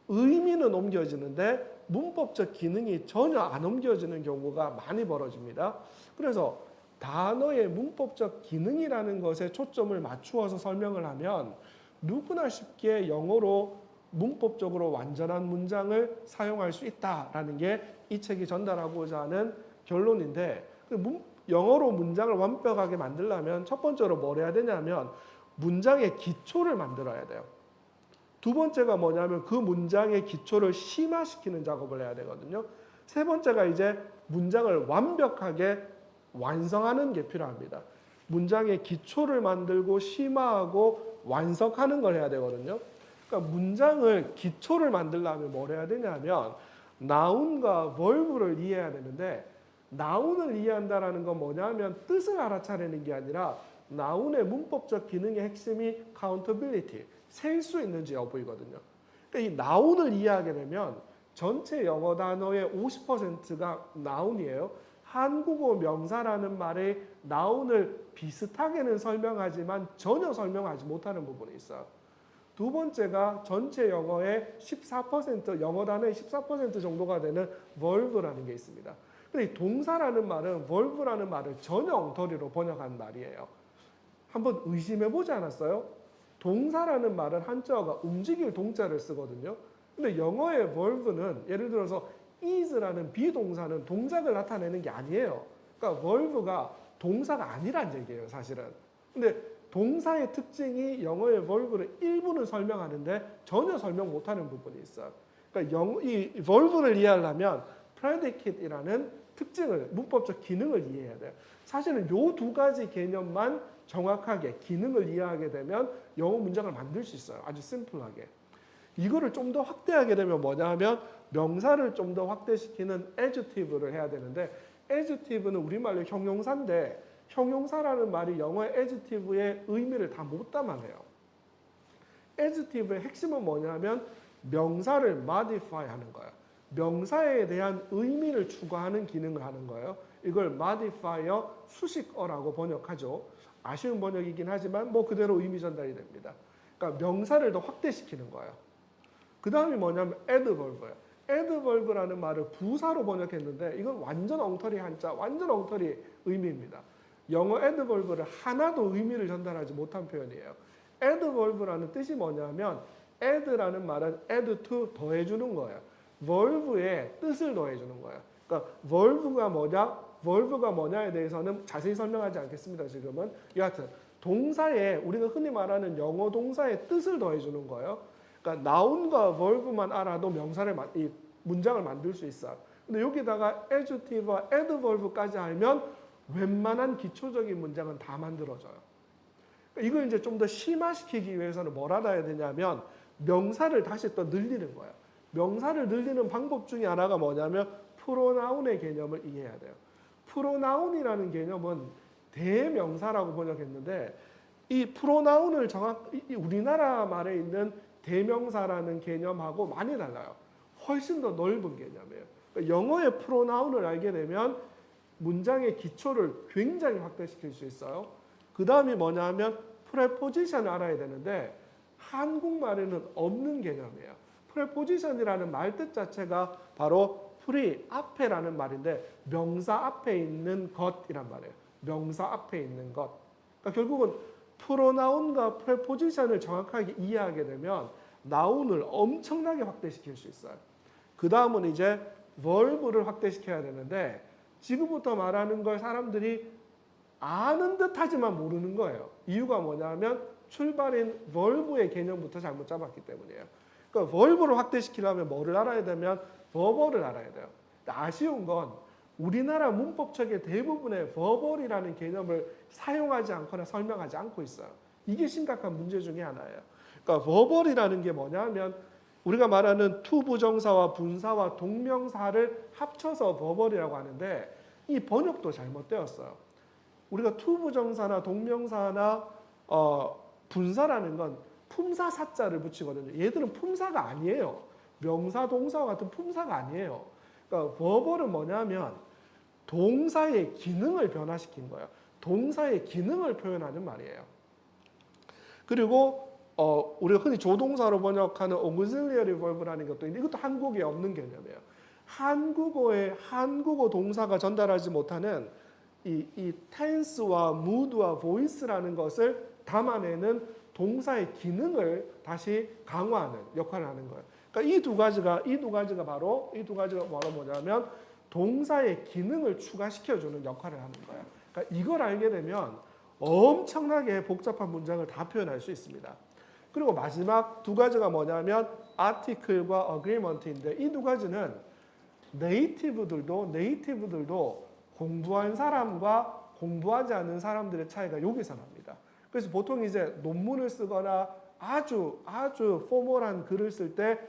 S2: 의미는 옮겨지는데 문법적 기능이 전혀 안 옮겨지는 경우가 많이 벌어집니다. 그래서 단어의 문법적 기능이라는 것에 초점을 맞추어서 설명을 하면 누구나 쉽게 영어로 문법적으로 완전한 문장을 사용할 수 있다라는 게 이 책이 전달하고자 하는 결론인데 영어로 문장을 완벽하게 만들려면 첫 번째로 뭘 해야 되냐면 문장의 기초를 만들어야 돼요. 두 번째가 뭐냐면 그 문장의 기초를 심화시키는 작업을 해야 되거든요. 세 번째가 이제 문장을 완벽하게 완성하는 게 필요합니다. 문장의 기초를 만들고 심화하고 완성하는 걸 해야 되거든요. 그러니까 문장을 기초를 만들려면 뭘 해야 되냐면 나운과 verб를 이해해야 되는데 나운을 이해한다라는 건 뭐냐면 뜻을 알아차리는 게 아니라 나운의 문법적 기능의 핵심이 countability, 셀 수 있는지 여부이거든요. 그러니까 이 나운을 이해하게 되면 전체 영어 단어의 50%가 나운이에요. 한국어 명사라는 말의 나운을 비슷하게는 설명하지만 전혀 설명하지 못하는 부분이 있어요. 두 번째가 전체 영어의 14%, 영어 단어의 14% 정도가 되는 verb라는 게 있습니다. 근데 이 동사라는 말은 verb라는 말을 전혀 엉터리로 번역한 말이에요. 한번 의심해 보지 않았어요? 동사라는 말은 한자어가 움직일 동자를 쓰거든요. 근데 영어의 verb는 예를 들어서 is라는 비동사는 동작을 나타내는 게 아니에요. 그러니까 verb가 동사가 아니란 얘기예요, 사실은. 근데 동사의 특징이 영어의 verb를 일부는 설명하는데 전혀 설명 못하는 부분이 있어요. 그러니까 이 verb를 이해하려면 predicate이라는 특징을, 문법적 기능을 이해해야 돼요. 사실은 이 두 가지 개념만 정확하게 기능을 이해하게 되면 영어 문장을 만들 수 있어요. 아주 심플하게. 이거를 좀 더 확대하게 되면 뭐냐 하면 명사를 좀 더 확대시키는 adjective를 해야 되는데 adjective는 우리말로 형용사인데 형용사라는 말이 영어의 adjective의 의미를 다 못 담아내요. adjective의 핵심은 뭐냐면 명사를 modify 하는 거예요. 명사에 대한 의미를 추가하는 기능을 하는 거예요. 이걸 modifier 수식어라고 번역하죠. 아쉬운 번역이긴 하지만 뭐 그대로 의미 전달이 됩니다. 그러니까 명사를 더 확대시키는 거예요. 그 다음이 뭐냐면 adverb예요. adverb라는 말을 부사로 번역했는데 이건 완전 엉터리 한자, 완전 엉터리 의미입니다. 영어 adverb를 하나도 의미를 전달하지 못한 표현이에요. adverb라는 뜻이 뭐냐면 add라는 말은 add to 더해주는 거예요. verb의 뜻을 더해주는 거예요. 그러니까 verb가 뭐냐에 대해서는 자세히 설명하지 않겠습니다. 지금은 여하튼 동사에 우리가 흔히 말하는 영어 동사의 뜻을 더해주는 거예요. 그러니까 noun과 verb만 알아도 이 문장을 만들 수 있어요. 근데 여기다가 adjective와 adverb까지 알면 웬만한 기초적인 문장은 다 만들어져요. 이걸 이제 좀 더 심화시키기 위해서는 뭘 알아야 되냐면 명사를 다시 또 늘리는 거예요. 명사를 늘리는 방법 중에 하나가 뭐냐면 프로나운의 개념을 이해해야 돼요. 프로나운이라는 개념은 대명사라고 번역했는데 이 프로나운을 우리나라 말에 있는 대명사라는 개념하고 많이 달라요. 훨씬 더 넓은 개념이에요. 그러니까 영어의 프로나운을 알게 되면 문장의 기초를 굉장히 확대시킬 수 있어요. 그 다음이 뭐냐면 프레포지션을 알아야 되는데 한국말에는 없는 개념이에요. 프레포지션이라는 말뜻 자체가 바로 프리, 앞에라는 말인데 명사 앞에 있는 것이란 말이에요. 명사 앞에 있는 것. 그러니까 결국은 프로나운과 프레포지션을 정확하게 이해하게 되면 나운을 엄청나게 확대시킬 수 있어요. 그 다음은 이제 verb를 확대시켜야 되는데 지금부터 말하는 걸 사람들이 아는 듯 하지만 모르는 거예요. 이유가 뭐냐면 출발인 verb의 개념부터 잘못 잡았기 때문이에요. 그러니까 verb를 확대시키려면 뭐를 알아야 되면 verbal을 알아야 돼요. 아쉬운 건 우리나라 문법책의 대부분의 verbal이라는 개념을 사용하지 않거나 설명하지 않고 있어요. 이게 심각한 문제 중에 하나예요. 그러니까 verbal이라는 게 뭐냐면 우리가 말하는 to 부정사와 분사와 동명사를 합쳐서 verbal이라고 하는데 이 번역도 잘못되었어요. 우리가 to 부정사나 동명사나 분사라는 건 품사 사자를 붙이거든요. 얘들은 품사가 아니에요. 명사, 동사와 같은 품사가 아니에요. 그러니까 verbal은 뭐냐면 동사의 기능을 변화시킨 거예요. 동사의 기능을 표현하는 말이에요. 그리고 우리가 흔히 조동사로 번역하는 auxiliary verb라는 것도 있는데 이것도 한국에 없는 개념이에요. 한국어 동사가 전달하지 못하는 이 tense와 mood와 voice라는 것을 담아내는 동사의 기능을 다시 강화하는 역할을 하는 거예요. 그러니까 이 두 가지가 바로 뭐냐면 동사의 기능을 추가시켜주는 역할을 하는 거예요. 그러니까 이걸 알게 되면 엄청나게 복잡한 문장을 다 표현할 수 있습니다. 그리고 마지막 두 가지가 뭐냐면 article과 agreement인데 이 두 가지는 네이티브들도 공부한 사람과 공부하지 않는 사람들의 차이가 여기서 납니다. 그래서 보통 이제 논문을 쓰거나 아주 포멀한 글을 쓸 때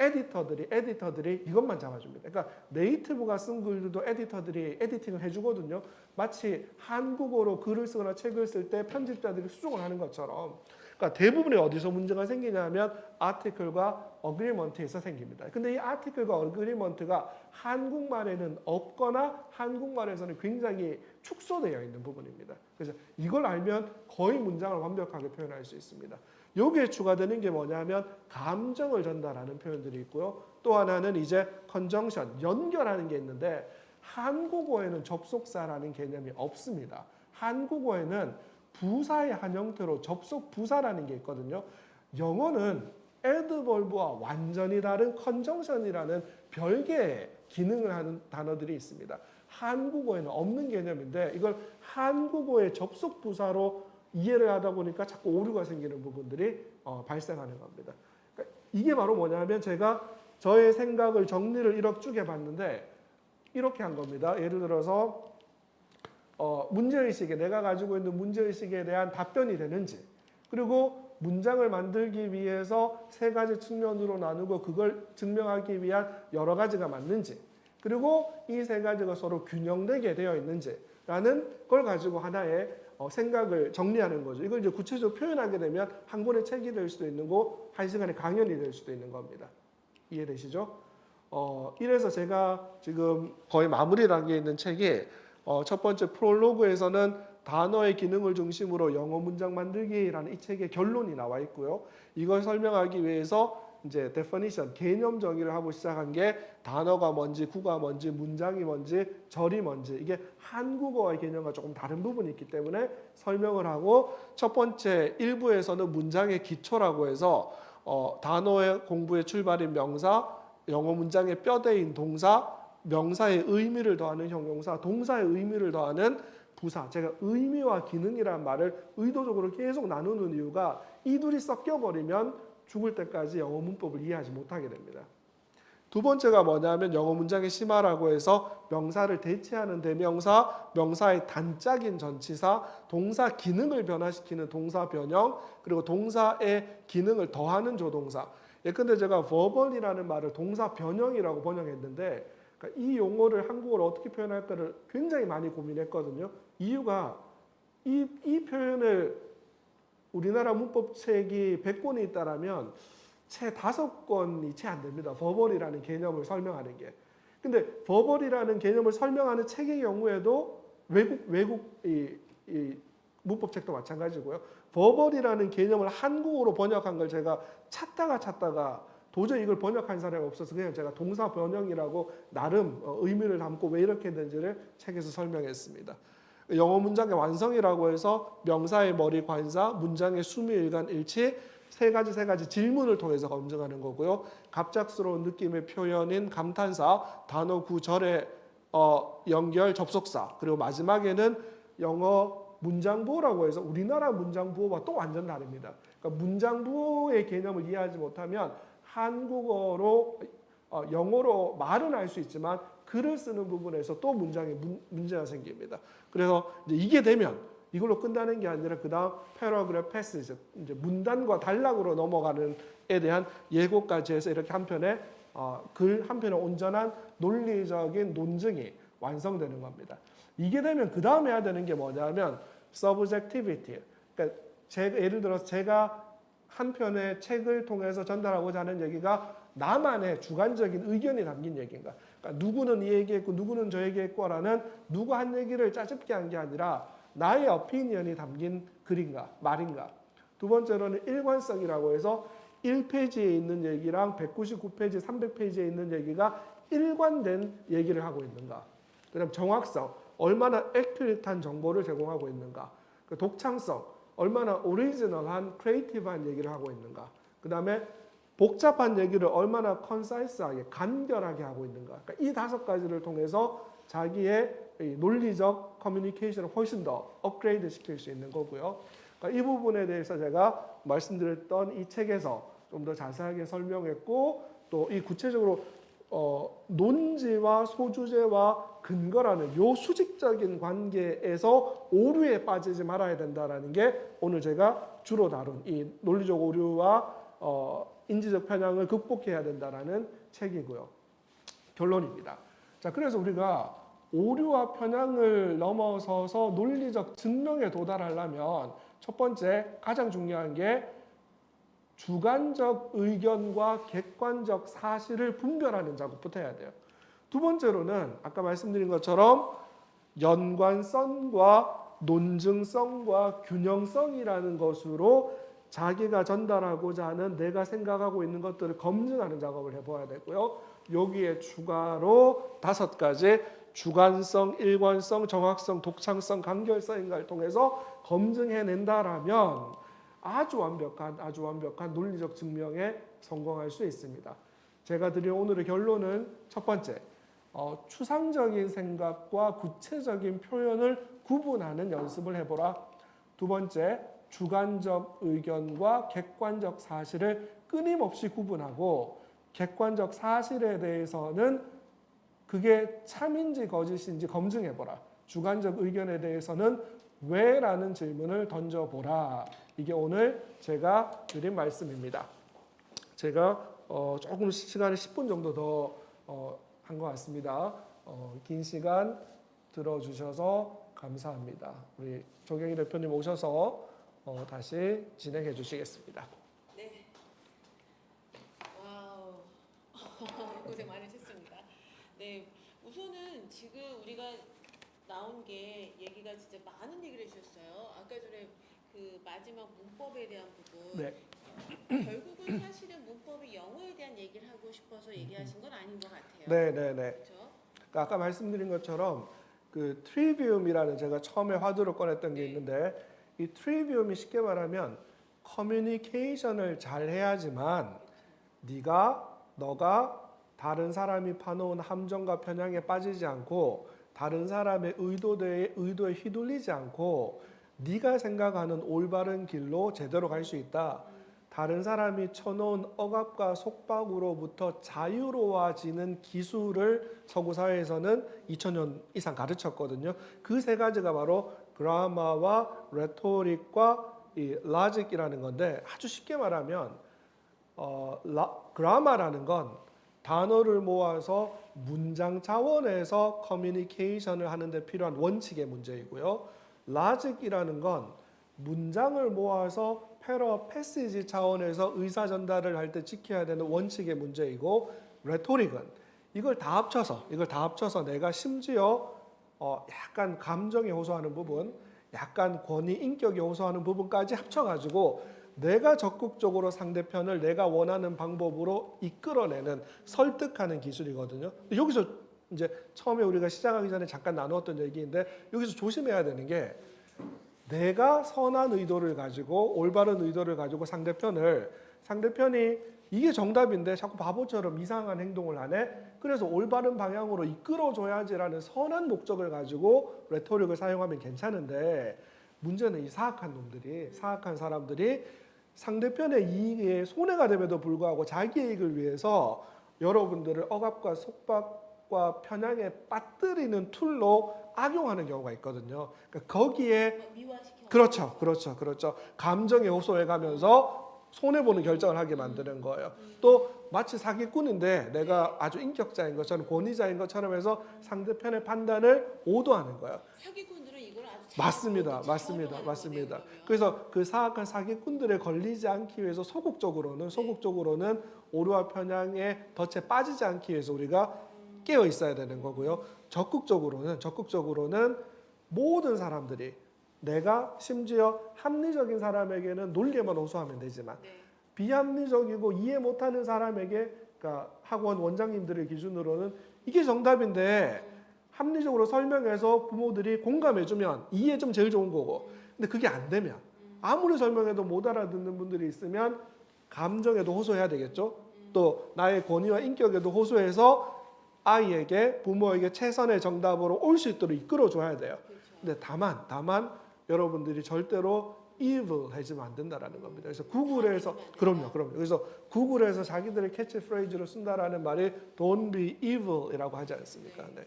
S2: 에디터들이 이것만 잡아줍니다. 그러니까 네이티브가 쓴 글들도 에디터들이 에디팅을 해주거든요. 마치 한국어로 글을 쓰거나 책을 쓸 때 편집자들이 수정을 하는 것처럼. 그러니까 대부분이 어디서 문제가 생기냐면 아티클과 어그리먼트에서 생깁니다. 근데 이 아티클과 어그리먼트가 한국말에는 없거나 한국말에서는 굉장히 축소되어 있는 부분입니다. 그래서 이걸 알면 거의 문장을 완벽하게 표현할 수 있습니다. 여기에 추가되는 게 뭐냐면 감정을 전달하는 표현들이 있고요. 또 하나는 이제 컨정션, 연결하는 게 있는데 한국어에는 접속사라는 개념이 없습니다. 한국어에는 부사의 한 형태로 접속 부사라는 게 있거든요. 영어는 adverb와 완전히 다른 컨정션이라는 별개의 기능을 하는 단어들이 있습니다. 한국어에는 없는 개념인데 이걸 한국어의 접속 부사로 이해를 하다 보니까 자꾸 오류가 생기는 부분들이 발생하는 겁니다. 그러니까 이게 바로 뭐냐면 제가 저의 생각을 정리를 이렇게 쭉 해봤는데 이렇게 한 겁니다. 예를 들어서 문제의식에 내가 가지고 있는 문제의식에 대한 답변이 되는지 그리고 문장을 만들기 위해서 세 가지 측면으로 나누고 그걸 증명하기 위한 여러 가지가 맞는지 그리고 이 세 가지가 서로 균형되게 되어 있는지라는 걸 가지고 하나의 생각을 정리하는 거죠. 이걸 이제 구체적으로 표현하게 되면 한 권의 책이 될 수도 있는 거, 한 시간의 강연이 될 수도 있는 겁니다. 이해되시죠? 이래서 제가 지금 거의 마무리 단계에 있는 책이 첫 번째 프롤로그에서는 단어의 기능을 중심으로 영어 문장 만들기라는 이 책의 결론이 나와 있고요. 이걸 설명하기 위해서 이제 definition, 개념 정의를 하고 시작한 게 단어가 뭔지, 구가 뭔지, 문장이 뭔지, 절이 뭔지 이게 한국어의 개념과 조금 다른 부분이 있기 때문에 설명을 하고 첫 번째 1부에서는 문장의 기초라고 해서 단어의 공부의 출발인 명사, 영어 문장의 뼈대인 동사, 명사의 의미를 더하는 형용사, 동사의 의미를 더하는 부사. 제가 의미와 기능이라는 말을 의도적으로 계속 나누는 이유가 이 둘이 섞여버리면 죽을 때까지 영어 문법을 이해하지 못하게 됩니다. 두 번째가 뭐냐면 영어 문장의 심화라고 해서 명사를 대체하는 대명사, 명사의 단짝인 전치사, 동사 기능을 변화시키는 동사 변형, 그리고 동사의 기능을 더하는 조동사. 예컨대 제가 verbal이라는 말을 동사 변형이라고 번역했는데 그러니까 이 용어를 한국어로 어떻게 표현할까를 굉장히 많이 고민했거든요. 이유가 이 표현을 우리나라 문법책이 100권이 있다라면 채 5권이 채 안 됩니다. 버벌이라는 개념을 설명하는 게. 근데 버벌이라는 개념을 설명하는 책의 경우에도 외국 이 문법책도 마찬가지고요. 버벌이라는 개념을 한국어로 번역한 걸 제가 찾다가 도저히 이걸 번역한 사람이 없어서 그냥 제가 동사 변형이라고 나름 의미를 담고 왜 이렇게 했는지를 책에서 설명했습니다. 영어 문장의 완성이라고 해서 명사의 머리 관사, 문장의 수미 일관 일치 세 가지 질문을 통해서 검증하는 거고요. 갑작스러운 느낌의 표현인 감탄사, 단어 구절의 연결 접속사 그리고 마지막에는 영어 문장부호라고 해서 우리나라 문장부호와 또 완전 다릅니다. 그러니까 문장부호의 개념을 이해하지 못하면 한국어로 영어로 말은 할 수 있지만 글을 쓰는 부분에서 또 문장에 문제가 생깁니다. 그래서 이게 되면 이걸로 끝나는 게 아니라 그 다음 paragraph passage, 이제 문단과 단락으로 넘어가는 에 대한 예고까지 해서 이렇게 한 편의 글 한 편의 온전한 논리적인 논증이 완성되는 겁니다. 이게 되면 그 다음 해야 되는 게 뭐냐면 subjectivity. 그러니까 예를 들어서 제가 한 편의 책을 통해서 전달하고자 하는 얘기가 나만의 주관적인 의견이 담긴 얘기인가. 그러니까 누구는 이 얘기했고 누구는 저 얘기했고라는 누구 한 얘기를 짜집게 한 게 아니라 나의 오피니언이 담긴 글인가 말인가. 두 번째로는 일관성이라고 해서 1페이지에 있는 얘기랑 199페이지, 300페이지에 있는 얘기가 일관된 얘기를 하고 있는가. 그다음 정확성, 얼마나 액큐레이트한 정보를 제공하고 있는가. 그 독창성, 얼마나 오리지널한 크리에이티브한 얘기를 하고 있는가. 그 다음에 복잡한 얘기를 얼마나 컨사이스하게 간결하게 하고 있는가. 그러니까 이 5가지를 통해서 자기의 논리적 커뮤니케이션을 훨씬 더 업그레이드 시킬 수 있는 거고요. 그러니까 이 부분에 대해서 제가 말씀드렸던 이 책에서 좀 더 자세하게 설명했고 또 이 구체적으로 논지와 소주제와 근거라는 요 수직적인 관계에서 오류에 빠지지 말아야 된다라는 게 오늘 제가 주로 다룬 이 논리적 오류와 인지적 편향을 극복해야 된다라는 책이고요. 결론입니다. 자, 그래서 우리가 오류와 편향을 넘어서서 논리적 증명에 도달하려면 첫 번째 가장 중요한 게 주관적 의견과 객관적 사실을 분별하는 작업부터 해야 돼요. 두 번째로는 아까 말씀드린 것처럼 연관성과 논증성과 균형성이라는 것으로 자기가 전달하고자 하는 내가 생각하고 있는 것들을 검증하는 작업을 해봐야 되고요. 여기에 추가로 5가지 주관성, 일관성, 정확성, 독창성, 간결성인가를 통해서 검증해낸다라면 아주 완벽한 논리적 증명에 성공할 수 있습니다. 제가 드린 오늘의 결론은 첫 번째, 추상적인 생각과 구체적인 표현을 구분하는 연습을 해보라. 두 번째, 주관적 의견과 객관적 사실을 끊임없이 구분하고 객관적 사실에 대해서는 그게 참인지 거짓인지 검증해보라. 주관적 의견에 대해서는 왜라는 질문을 던져보라. 이게 오늘 제가 드린 말씀입니다. 제가 조금 시간을 10분 정도 더 한 것 같습니다. 긴 시간 들어주셔서 감사합니다. 우리 조경희 대표님 오셔서 다시 진행해 주시겠습니다.
S1: 네. 와우. 고생 많으셨습니다. 네. 우선은 지금 우리가 나온 게 얘기가 진짜 많은 얘기를 해주셨어요. 아까 전에 그 마지막 문법에 대한 부분.
S2: 네.
S1: 결국은 사실은 문법이 영어에 대한 얘기를 하고 싶어서 얘기하신 건 아닌 것 같아요.
S2: 네.
S1: 그렇죠?
S2: 그러니까 아까 말씀드린 것처럼 그 트리비움이라는 제가 처음에 화두를 꺼냈던 게 있는데 이 트리비움이 쉽게 말하면 커뮤니케이션을 잘 해야지만 너가 다른 사람이 파놓은 함정과 편향에 빠지지 않고 다른 사람의 의도에 휘둘리지 않고 네가 생각하는 올바른 길로 제대로 갈 수 있다. 다른 사람이 쳐놓은 억압과 속박으로부터 자유로워지는 기술을 서구 사회에서는 2000년 이상 가르쳤거든요. 그 세 가지가 바로 그라마와 레토릭과 이 라직이라는 건데 아주 쉽게 말하면 그라마라는 건 단어를 모아서 문장 차원에서 커뮤니케이션을 하는 데 필요한 원칙의 문제이고요. 라직이라는 건 문장을 모아서 패러 패시지 차원에서 의사 전달을 할 때 지켜야 되는 원칙의 문제이고 레토릭은 이걸 다 합쳐서 내가 심지어 약간 감정에 호소하는 부분, 약간 권위 인격에 호소하는 부분까지 합쳐가지고 내가 적극적으로 상대편을 내가 원하는 방법으로 이끌어내는 설득하는 기술이거든요. 여기서 이제 처음에 우리가 시작하기 전에 잠깐 나누었던 얘기인데 여기서 조심해야 되는 게 내가 선한 의도를 가지고 올바른 의도를 가지고 상대편이 이게 정답인데 자꾸 바보처럼 이상한 행동을 하네. 그래서 올바른 방향으로 이끌어줘야지라는 선한 목적을 가지고 레토릭을 사용하면 괜찮은데 문제는 이 사악한 사람들이 상대편의 이익에 손해가 됨에도 불구하고 자기 이익을 위해서 여러분들을 억압과 속박과 편향에 빠뜨리는 툴로 악용하는 경우가 있거든요. 그러니까 거기에
S1: 미화시켜.
S2: 그렇죠. 감정에 호소해가면서 손해보는 결정을 하게 만드는 거예요. 또 마치 사기꾼인데 내가 아주 인격자인 것처럼 권위자인 것처럼 해서 상대편의 판단을 오도하는 거예요.
S1: 사기꾼들은 이걸 아주
S2: 맞습니다. 그래서 그 사악한 사기꾼들에 걸리지 않기 위해서 소극적으로는 오류와 편향에 덫에 빠지지 않기 위해서 우리가 깨어 있어야 되는 거고요. 적극적으로는 모든 사람들이 내가 심지어 합리적인 사람에게는 논리에만 호소하면 되지만 비합리적이고 이해 못하는 사람에게 그러니까 학원 원장님들의 기준으로는 이게 정답인데 합리적으로 설명해서 부모들이 공감해주면 이해 좀 제일 좋은 거고 근데 그게 안 되면 아무리 설명해도 못 알아듣는 분들이 있으면 감정에도 호소해야 되겠죠. 또 나의 권위와 인격에도 호소해서 아이에게 부모에게 최선의 정답으로 올 수 있도록 이끌어줘야 돼요. 근데 다만 여러분들이 절대로 evil 해주면 안 된다라는 겁니다. 그래서 구글에서 그럼요. 그래서 구글에서 자기들의 캐치프레이즈로 쓴다라는 말이 don't be evil이라고 하지 않습니까? 네.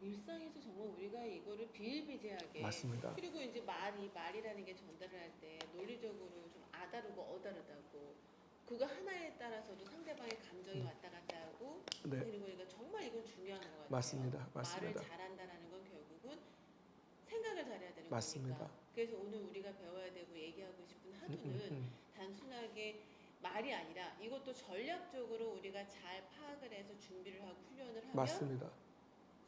S1: 일상에서 정말 우리가 이거를 비일비재하게
S2: 맞습니다.
S1: 그리고 이제 말이라는 게 전달을 할 때 논리적으로 좀 아다르고 어다르다고 그거 하나에 따라서도 상대방의 감정이 왔다 갔다 하고
S2: 네.
S1: 그리고 이거 정말 이건 중요한 것 같아요.
S2: 맞습니다.
S1: 말을 잘한다라는 건 결국은 생각을 잘해야 되는
S2: 맞습니다.
S1: 거니까. 그래서 오늘 우리가 배워야 되고 얘기하고 싶은 하두는 단순하게 말이 아니라 이것도 전략적으로 우리가 잘 파악을 해서 준비를 하고 훈련을 하면
S2: 맞습니다.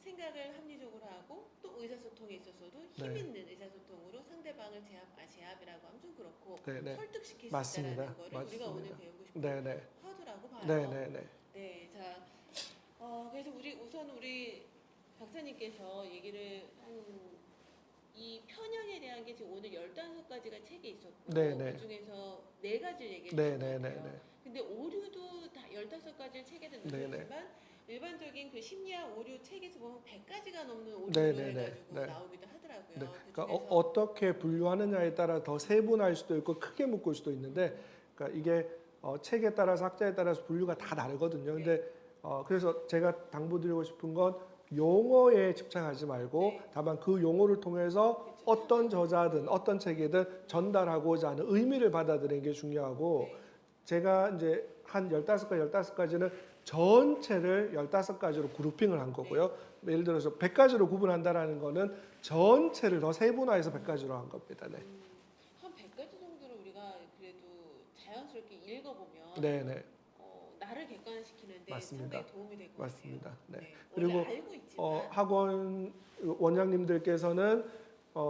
S1: 생각을 합리적으로 하고 또 의사소통에 있어서도 힘 있는 의사소통으로 상대방을 제압이라고 하면 좀 그렇고 설득시킬 수 있다는 거를 우리가 오늘 배우고 싶은 화두라고 봐요. 네, 자, 그래서 우리 박사님께서 얘기를 이 편향에 대한 게 지금 오늘 15가지가 책에 있었고 그 중에서 4가지를 얘기해 주셨어요. 근데 오류도 다 15가지를 책에도 넣으셨지만 일반적인 그 심리학 오류 책에서 보면 100가지가 넘는 오류를 해가지고 나오기도 하더라고요.
S2: 그러니까 어떻게 분류하느냐에 따라 더 세분할 수도 있고 크게 묶을 수도 있는데, 그러니까 이게 책에 따라서 학자에 따라서 분류가 다 다르거든요. 근데 그래서 제가 당부드리고 싶은 건 용어에 집착하지 말고 다만 그 용어를 통해서 어떤 저자든 어떤 책이든 전달하고자 하는 의미를 받아들이는 게 중요하고, 제가 이제 한 15가지는 전체를 15가지로 그룹핑을 한 거고요. 예를 들어서 100가지로 구분한다라는 거는 전체를 더 세분화해서 100가지로 한 겁니다. 네.
S1: 한 100가지 정도를 우리가 그래도 자연스럽게 읽어보면 나를 객관화시키는데 상당히 도움이 될 것 같아요.
S2: 맞습니다. 네.
S1: 네.
S2: 그리고
S1: 원래 알고 있지만
S2: 학원 원장님들께서는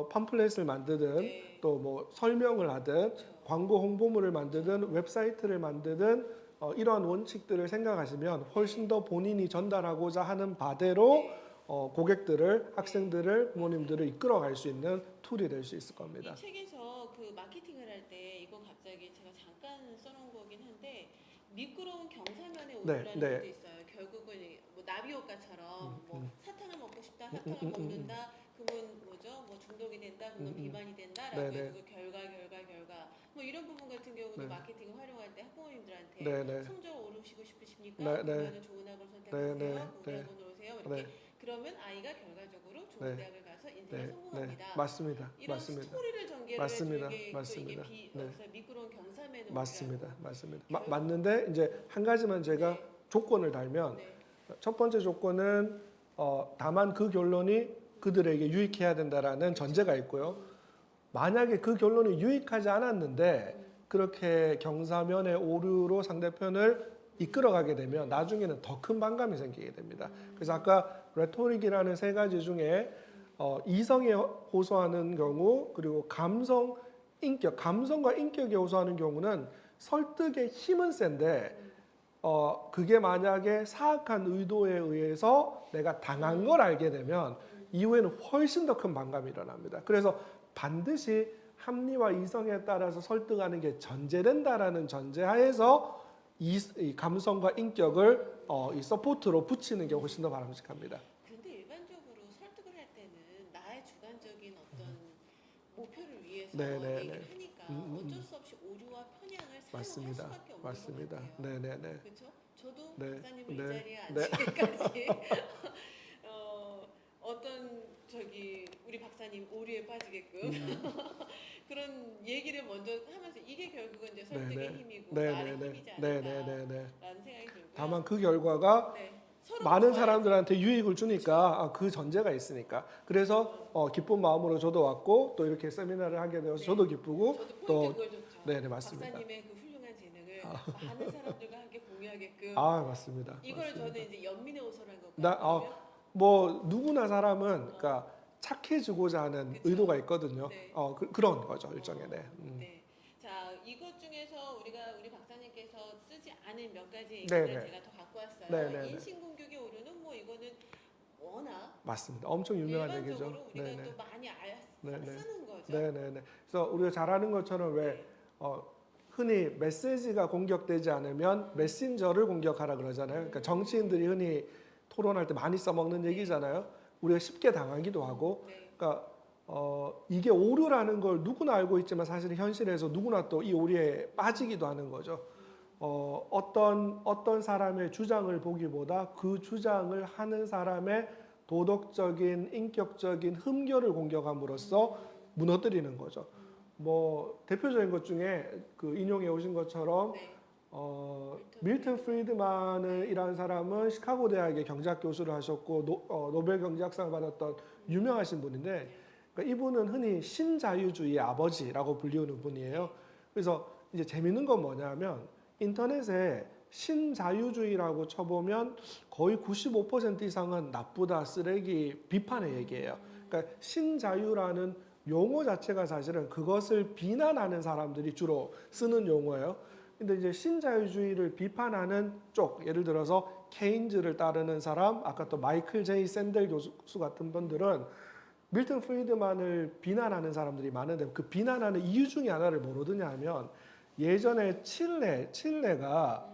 S2: 팜플렛을 만드든 또 뭐 설명을 하든 광고 홍보물을 만드든 웹사이트를 만드든 이러한 원칙들을 생각하시면 훨씬 더 본인이 전달하고자 하는 바대로 고객들을, 학생들을, 부모님들을 이끌어갈 수 있는 툴이 될 수 있을 겁니다.
S1: 이 책에서 그 마케팅을 할 때 이건 갑자기 제가 잠깐 써놓은 거긴 한데 미끄러운 경사면의 오류라는 것도 있어요. 결국은 뭐 나비효과처럼 뭐 사탕을 먹고 싶다, 사탕을 먹는다, 그러면 뭐죠? 뭐 중독이 된다, 그러면 비만이 된다라고 해서 결과 뭐 이런 부분 같은 경우도 마케팅을 활용할 때 학부모님들한테 성적 오르시고 싶으십니까? 그러면 좋은 학원 선택하세요. 우리 학원으로 오세요. 이렇게 그러면 아이가 결과적으로 좋은 대학을 가서 인생에 성공합니다.
S2: 맞습니다.
S1: 이런 스토리를 전개를 해주는 게 미끄러운 경사면의
S2: 맞습니다. 맞는데 이제 한 가지만 제가 조건을 달면 첫 번째 조건은 다만 그 결론이 그들에게 유익해야 된다라는 전제가 있고요. 만약에 그 결론이 유익하지 않았는데 그렇게 경사면의 오류로 상대편을 이끌어가게 되면 나중에는 더 큰 반감이 생기게 됩니다. 그래서 아까 레토릭이라는 3가지 중에 이성에 호소하는 경우, 그리고 감성, 인격, 감성과 인격에 호소하는 경우는 설득의 힘은 센데 그게 만약에 사악한 의도에 의해서 내가 당한 걸 알게 되면 이후에는 훨씬 더 큰 반감이 일어납니다. 그래서 반드시 합리와 이성에 따라서 설득하는 게 전제된다라는 전제하에서 이 감성과 인격을 이 서포트로 붙이는 게 훨씬 더 바람직합니다.
S1: 그런데 일반적으로 설득을 할 때는 나의 주관적인 어떤 목표를 위해서 얘기를 하니까 어쩔 수 없이 오류와 편향을 사용할 수밖에 없는 것 같아요.
S2: 네네네.
S1: 그렇죠? 저도 박사님을 이 자리에
S2: 네.
S1: 앉히기까지 어떤 우리 박사님 오류에 빠지게끔 그런 얘기를 먼저 하면서 이게 결국은 이제 설득의 힘이고 말의 힘이지 않을까라는 생각이 들고요.
S2: 다만 그 결과가 많은 사람들한테 유익을 주니까 그 전제가 있으니까 그래서 기쁜 마음으로 저도 왔고 또 이렇게 세미나를 하게 되어서 저도 기쁘고
S1: 저도 포인트 그거죠.
S2: 맞습니다.
S1: 박사님의 그 훌륭한 재능을 많은 사람들과 함께 공유하게끔
S2: 맞습니다.
S1: 이걸 저는 이제 연민의 오서라는 거거든요.
S2: 뭐 누구나 사람은 그러니까 착해지고자 하는 의도가 있거든요. 그런 거죠 일종의.
S1: 자, 이것 중에서 우리 박사님께서 쓰지 않은 몇 가지 얘기를 제가 더 갖고 왔어요. 인신공격의 오류는 뭐 이거는 워낙
S2: 맞습니다. 엄청 유명한 얘기죠.
S1: 일반적으로 우리가 또 많이 쓰는 거죠.
S2: 그래서 우리가 잘 아는 것처럼 왜 흔히 메시지가 공격되지 않으면 메신저를 공격하라 그러잖아요. 그러니까 정치인들이 흔히 토론할 때 많이 써먹는 얘기잖아요. 우리가 쉽게 당하기도 하고, 그러니까 이게 오류라는 걸 누구나 알고 있지만 사실 현실에서 누구나 또 이 오류에 빠지기도 하는 거죠. 어떤 사람의 주장을 보기보다 그 주장을 하는 사람의 도덕적인, 인격적인 흠결을 공격함으로써 무너뜨리는 거죠. 뭐 대표적인 것 중에 그 인용해 오신 것처럼
S1: 네.
S2: 밀턴 프리드만이라는 사람은 시카고 대학의 경제학 교수를 하셨고 노벨 경제학상을 받았던 유명하신 분인데, 그러니까 이분은 흔히 신자유주의의 아버지라고 불리우는 분이에요. 그래서 이제 재밌는 건 뭐냐면 인터넷에 신자유주의라고 쳐보면 거의 95% 이상은 나쁘다, 쓰레기, 비판의 얘기예요. 그러니까 신자유라는 용어 자체가 사실은 그것을 비난하는 사람들이 주로 쓰는 용어예요. 근데 이제 신자유주의를 비판하는 쪽, 예를 들어서 케인즈를 따르는 사람, 아까 또 마이클 제이 샌델 교수 같은 분들은 밀턴 프리드만을 비난하는 사람들이 많은데 그 비난하는 이유 중에 하나를 뭐로드냐 하면 예전에 칠레가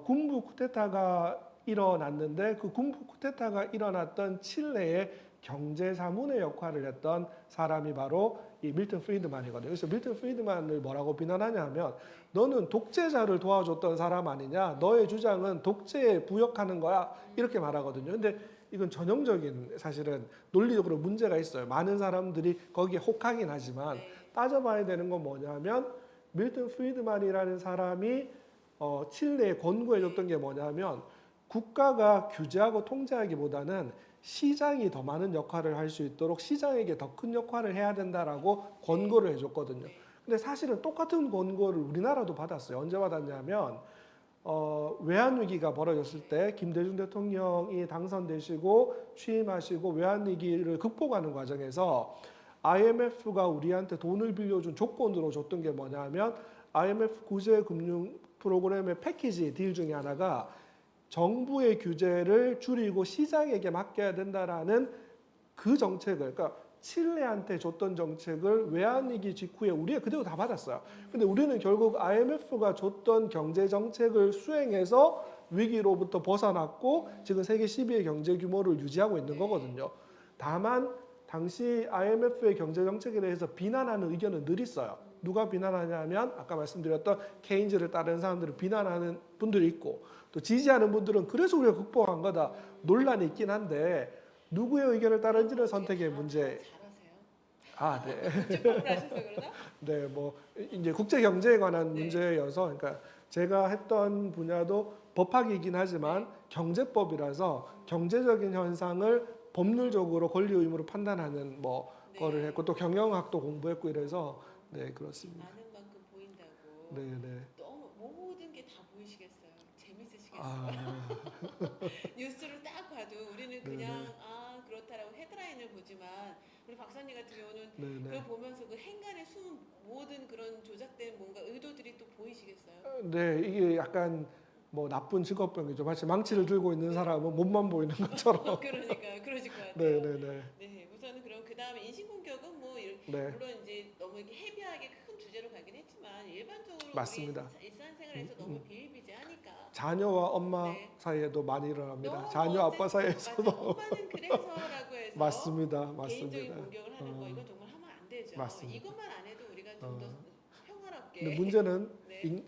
S2: 군부 쿠데타가 일어났는데 그 군부 쿠데타가 일어났던 칠레의 경제 자문의 역할을 했던 사람이 바로 이 밀턴 프리드만이거든요. 그래서 밀턴 프리드만을 뭐라고 비난하냐 하면 너는 독재자를 도와줬던 사람 아니냐? 너의 주장은 독재에 부역하는 거야. 이렇게 말하거든요. 근데 이건 전형적인 사실은 논리적으로 문제가 있어요. 많은 사람들이 거기에 혹하긴 하지만 따져봐야 되는 건 뭐냐면 밀턴 프리드만이라는 사람이 칠레에 권고해줬던 게 뭐냐면 국가가 규제하고 통제하기보다는 시장이 더 많은 역할을 할 수 있도록 시장에게 더 큰 역할을 해야 된다라고 권고를 해줬거든요. 근데 사실은 똑같은 권고를 우리나라도 받았어요. 언제 받았냐면 외환위기가 벌어졌을 때 김대중 대통령이 당선되시고 취임하시고 외환위기를 극복하는 과정에서 IMF가 우리한테 돈을 빌려준 조건으로 줬던 게 뭐냐면 IMF 구제금융 프로그램의 패키지 딜 중에 하나가 정부의 규제를 줄이고 시장에게 맡겨야 된다라는 그 정책을, 그러니까 칠레한테 줬던 정책을 외환위기 직후에 우리가 그대로 다 받았어요. 근데 우리는 결국 IMF가 줬던 경제 정책을 수행해서 위기로부터 벗어났고 지금 세계 10위의 경제 규모를 유지하고 있는 거거든요. 다만 당시 IMF의 경제 정책에 대해서 비난하는 의견은 늘 있어요. 누가 비난하냐면 아까 말씀드렸던 케인즈를 따르는 사람들을 비난하는 분들이 있고 또 지지하는 분들은 그래서 우리가 극복한 거다. 논란이 있긴 한데 누구의 의견을 따르는지는 선택의 문제.
S1: 잘하세요?
S2: 네.
S1: 집합을 하셔서 그러나?
S2: 네, 뭐 이제 국제 경제에 관한 문제여서, 그러니까 제가 했던 분야도 법학이긴 하지만 경제법이라서 경제적인 현상을 법률적으로 권리 의무로 판단하는 뭐 거를 했고 또 경영학도 공부했고 이래서 네 그렇습니다.
S1: 많은 만큼 보인다고.
S2: 네.
S1: 너무 모든 게 다 보이시겠어요. 재밌으시겠어요. 뉴스를 딱 봐도 우리는 그냥 그렇다라고 헤드라인을 보지만 우리 박사님 같은 경우는 그걸 보면서 그 행간에 숨은 모든 그런 조작된 뭔가 의도들이 또 보이시겠어요?
S2: 네, 이게 약간 뭐 나쁜 직업병이죠. 마치 망치를 들고 있는 사람은 몸만 보이는 것처럼.
S1: 그러니까 그러실 것 같아요.
S2: 네.
S1: 네, 우선은 그럼 그 다음에 인신공격은 뭐 물론 이제 너무 이렇게 헤비하게 큰 주제로 가긴 했지만 일반적으로
S2: 맞습니다.
S1: 우리 일상생활에서 너무 비일비재하니까
S2: 자녀와 엄마 사이에도 많이 일어납니다. 자녀 아빠 사이에서도.
S1: 맞아. 엄마는 그래서라고 해서
S2: 맞습니다.
S1: 개인적인 공격을 하는 거 이건 정말 하면 안 되죠.
S2: 맞습니다.
S1: 이것만 안 해도 우리가 좀 더 평화롭게.
S2: 근데 문제는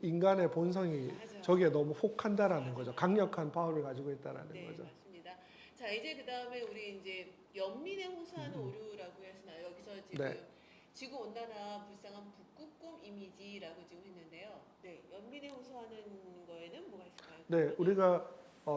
S2: 인간의 본성이 저기에 너무 혹한다라는 거죠. 강력한 파워를 가지고 있다라는 거죠.
S1: 맞습니다. 자, 이제 그 다음에 우리 이제 연민에 호소하는 오류라고 했으나 여기서 지금 지구 온난화 불쌍한 북극곰 이미지라고 지금 했는데요. 네, 연민에 호소하는 거에는 뭐가 있을까요?
S2: 네, 우리가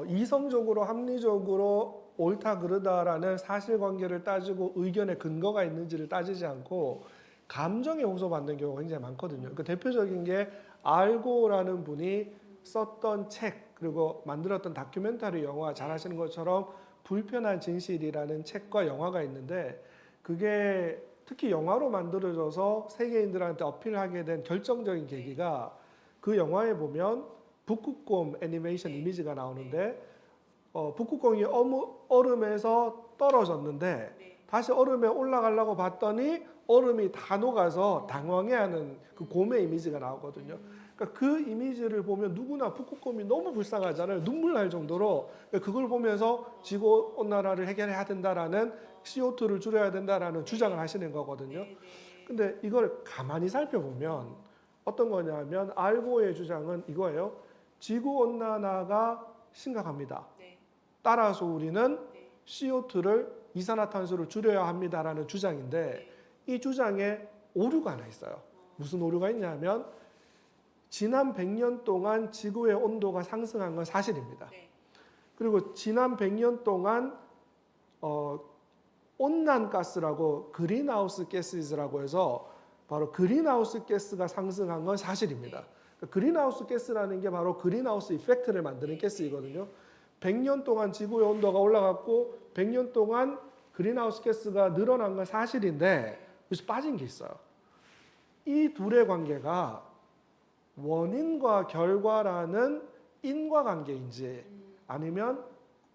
S2: 이성적으로 합리적으로 옳다 그르다라는 사실관계를 따지고 의견의 근거가 있는지를 따지지 않고 감정에 호소받는 경우가 굉장히 많거든요. 그 대표적인 게 알고라는 분이 썼던 책 그리고 만들었던 다큐멘터리 영화 잘 아시는 것처럼 불편한 진실이라는 책과 영화가 있는데 그게 특히 영화로 만들어져서 세계인들한테 어필하게 된 결정적인 계기가 그 영화에 보면 북극곰 애니메이션 이미지가 나오는데 북극곰이 얼음에서 떨어졌는데 다시 얼음에 올라가려고 봤더니 얼음이 다 녹아서 당황해하는 그 곰의 이미지가 나오거든요. 그러니까 그 이미지를 보면 누구나 북극곰이 너무 불쌍하잖아요. 눈물 날 정도로. 그러니까 그걸 보면서 지구 온난화를 해결해야 된다라는 CO2를 줄여야 된다라는 주장을 하시는 거거든요.
S1: 네, 네.
S2: 근데 이걸 가만히 살펴보면 어떤 거냐면 알고의 주장은 이거예요. 지구 온난화가 심각합니다.
S1: 네.
S2: 따라서 우리는
S1: 네.
S2: CO2를 이산화탄소를 줄여야 합니다라는 주장인데
S1: 네.
S2: 이 주장에 오류가 하나 있어요. 무슨 오류가 있냐면 지난 100년 동안 지구의 온도가 상승한 건 사실입니다.
S1: 네.
S2: 그리고 지난 100년 동안 온난가스라고 그린하우스 가스라고 해서 바로 그린하우스 가스가 상승한 건 사실입니다.
S1: 네.
S2: 그러니까 그린하우스 가스라는 게 바로 그린하우스 이펙트를 만드는 가스이거든요. 100년 동안 지구의 온도가 올라갔고 100년 동안 그린하우스 가스가 늘어난 건 사실인데 여기서 빠진 게 있어요. 이 둘의 관계가 원인과 결과라는 인과관계인지 아니면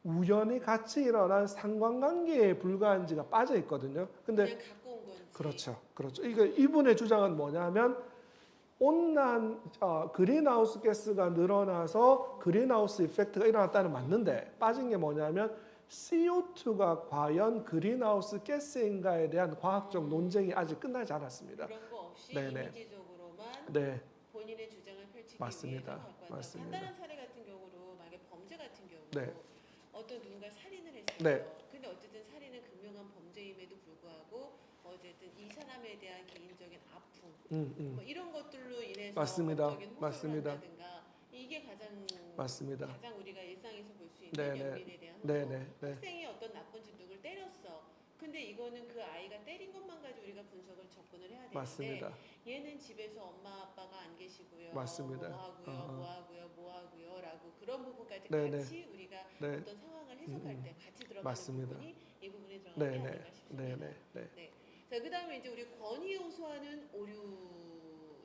S2: 우연히 같이 일어난 상관관계에 불과한지가 빠져 있거든요. 근데
S1: 그냥 갖고 온 건지.
S2: 그렇죠, 그렇죠. 이분의 주장은 뭐냐면 그린하우스 가스가 늘어나서 그린하우스 이펙트가 일어났다는 맞는데 빠진 게 뭐냐면 CO2가 과연 그린하우스 가스인가에 대한 과학적 논쟁이 아직 끝나지 않았습니다.
S1: 그런 거 없이
S2: 네네.
S1: 이미지적으로만
S2: 네,
S1: 본인의 주장을 펼치기
S2: 맞습니다.
S1: 위해서 갖고 왔다.
S2: 맞습니다.
S1: 간단한 사례 같은 경우로 만약에 범죄 같은 경우
S2: 네.
S1: 어떤 누군가 살인을 했어요.
S2: 네.
S1: 근데 어쨌든 살인은 극명한 범죄임에도 불구하고 어쨌든 이 사람에 대한 개인적인 아픔 뭐 이런 것들로 인해서
S2: 맞습니다.
S1: 법적인 호소를
S2: 맞습니다.
S1: 한다든가 이게
S2: 맞습니다.
S1: 가장 우리가 일상에서 볼 수 있는
S2: 네네.
S1: 연민에 대한 호소.
S2: 네네. 네.
S1: 학생이 어떤 나쁜 짓 누굴 때렸어. 근데 이거는 그 아이가 때린 것만 가지고 우리가 분석을 접근을 해야 되는데
S2: 맞습니다.
S1: 얘는 집에서 엄마 아빠가 안 계시고요.
S2: 맞습니다.
S1: 뭐 하고요라고 그런 부분까지
S2: 네네.
S1: 같이 우리가
S2: 네.
S1: 어떤 상황을 해석할 때 같이 들어가는
S2: 맞습니다.
S1: 부분이 이 부분에 들어가는 게
S2: 네네.
S1: 아닐까 싶습니다.
S2: 네네. 네.
S1: 네. 자, 그다음에 이제 우리 권위 요소하는 오류.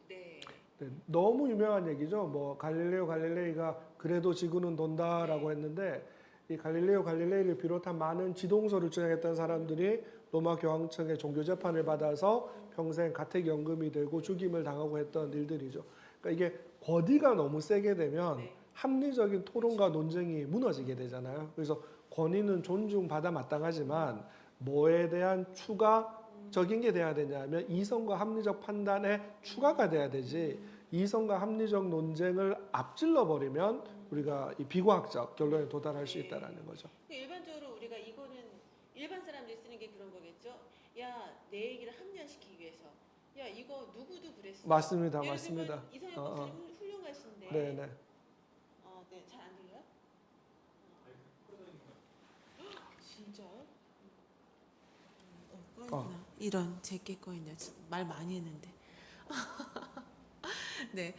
S1: 네.
S2: 네, 너무 유명한 얘기죠. 뭐 갈릴레오 갈릴레이가 그래도 지구는 돈다라고 했는데 이 갈릴레오 갈릴레이를 비롯한 많은 지동설을 주장했던 사람들이 로마 교황청의 종교 재판을 받아서 평생 가택연금이 되고 죽임을 당하고 했던 일들이죠. 그러니까 이게 권위가 너무 세게 되면
S1: 네.
S2: 합리적인 토론과 논쟁이 무너지게 되잖아요. 그래서 권위는 존중받아 마땅하지만 뭐에 대한 추가적인 게 돼야 되냐면 이성과 합리적 판단에 추가가 돼야 되지 이성과 합리적 논쟁을 앞질러 버리면 우리가 이 비과학적 결론에 도달할 수 있다라는 거죠.
S1: 일반적으로 우리가 이거는 일반 사람들이 쓰는 게 그런 거겠죠. 야, 내 얘기를 합리화시키기 위해서. 야, 이거 누구도 그랬어.
S2: 맞습니다,
S1: 예를
S2: 맞습니다.
S1: 들면 이성엽 박사님 훌륭하신데.
S2: 네네.
S1: 네, 잘 안 들려요? 진짜요? 꺼있구나. 이런 제게 꺼있냐. 말 많이 했는데. 네,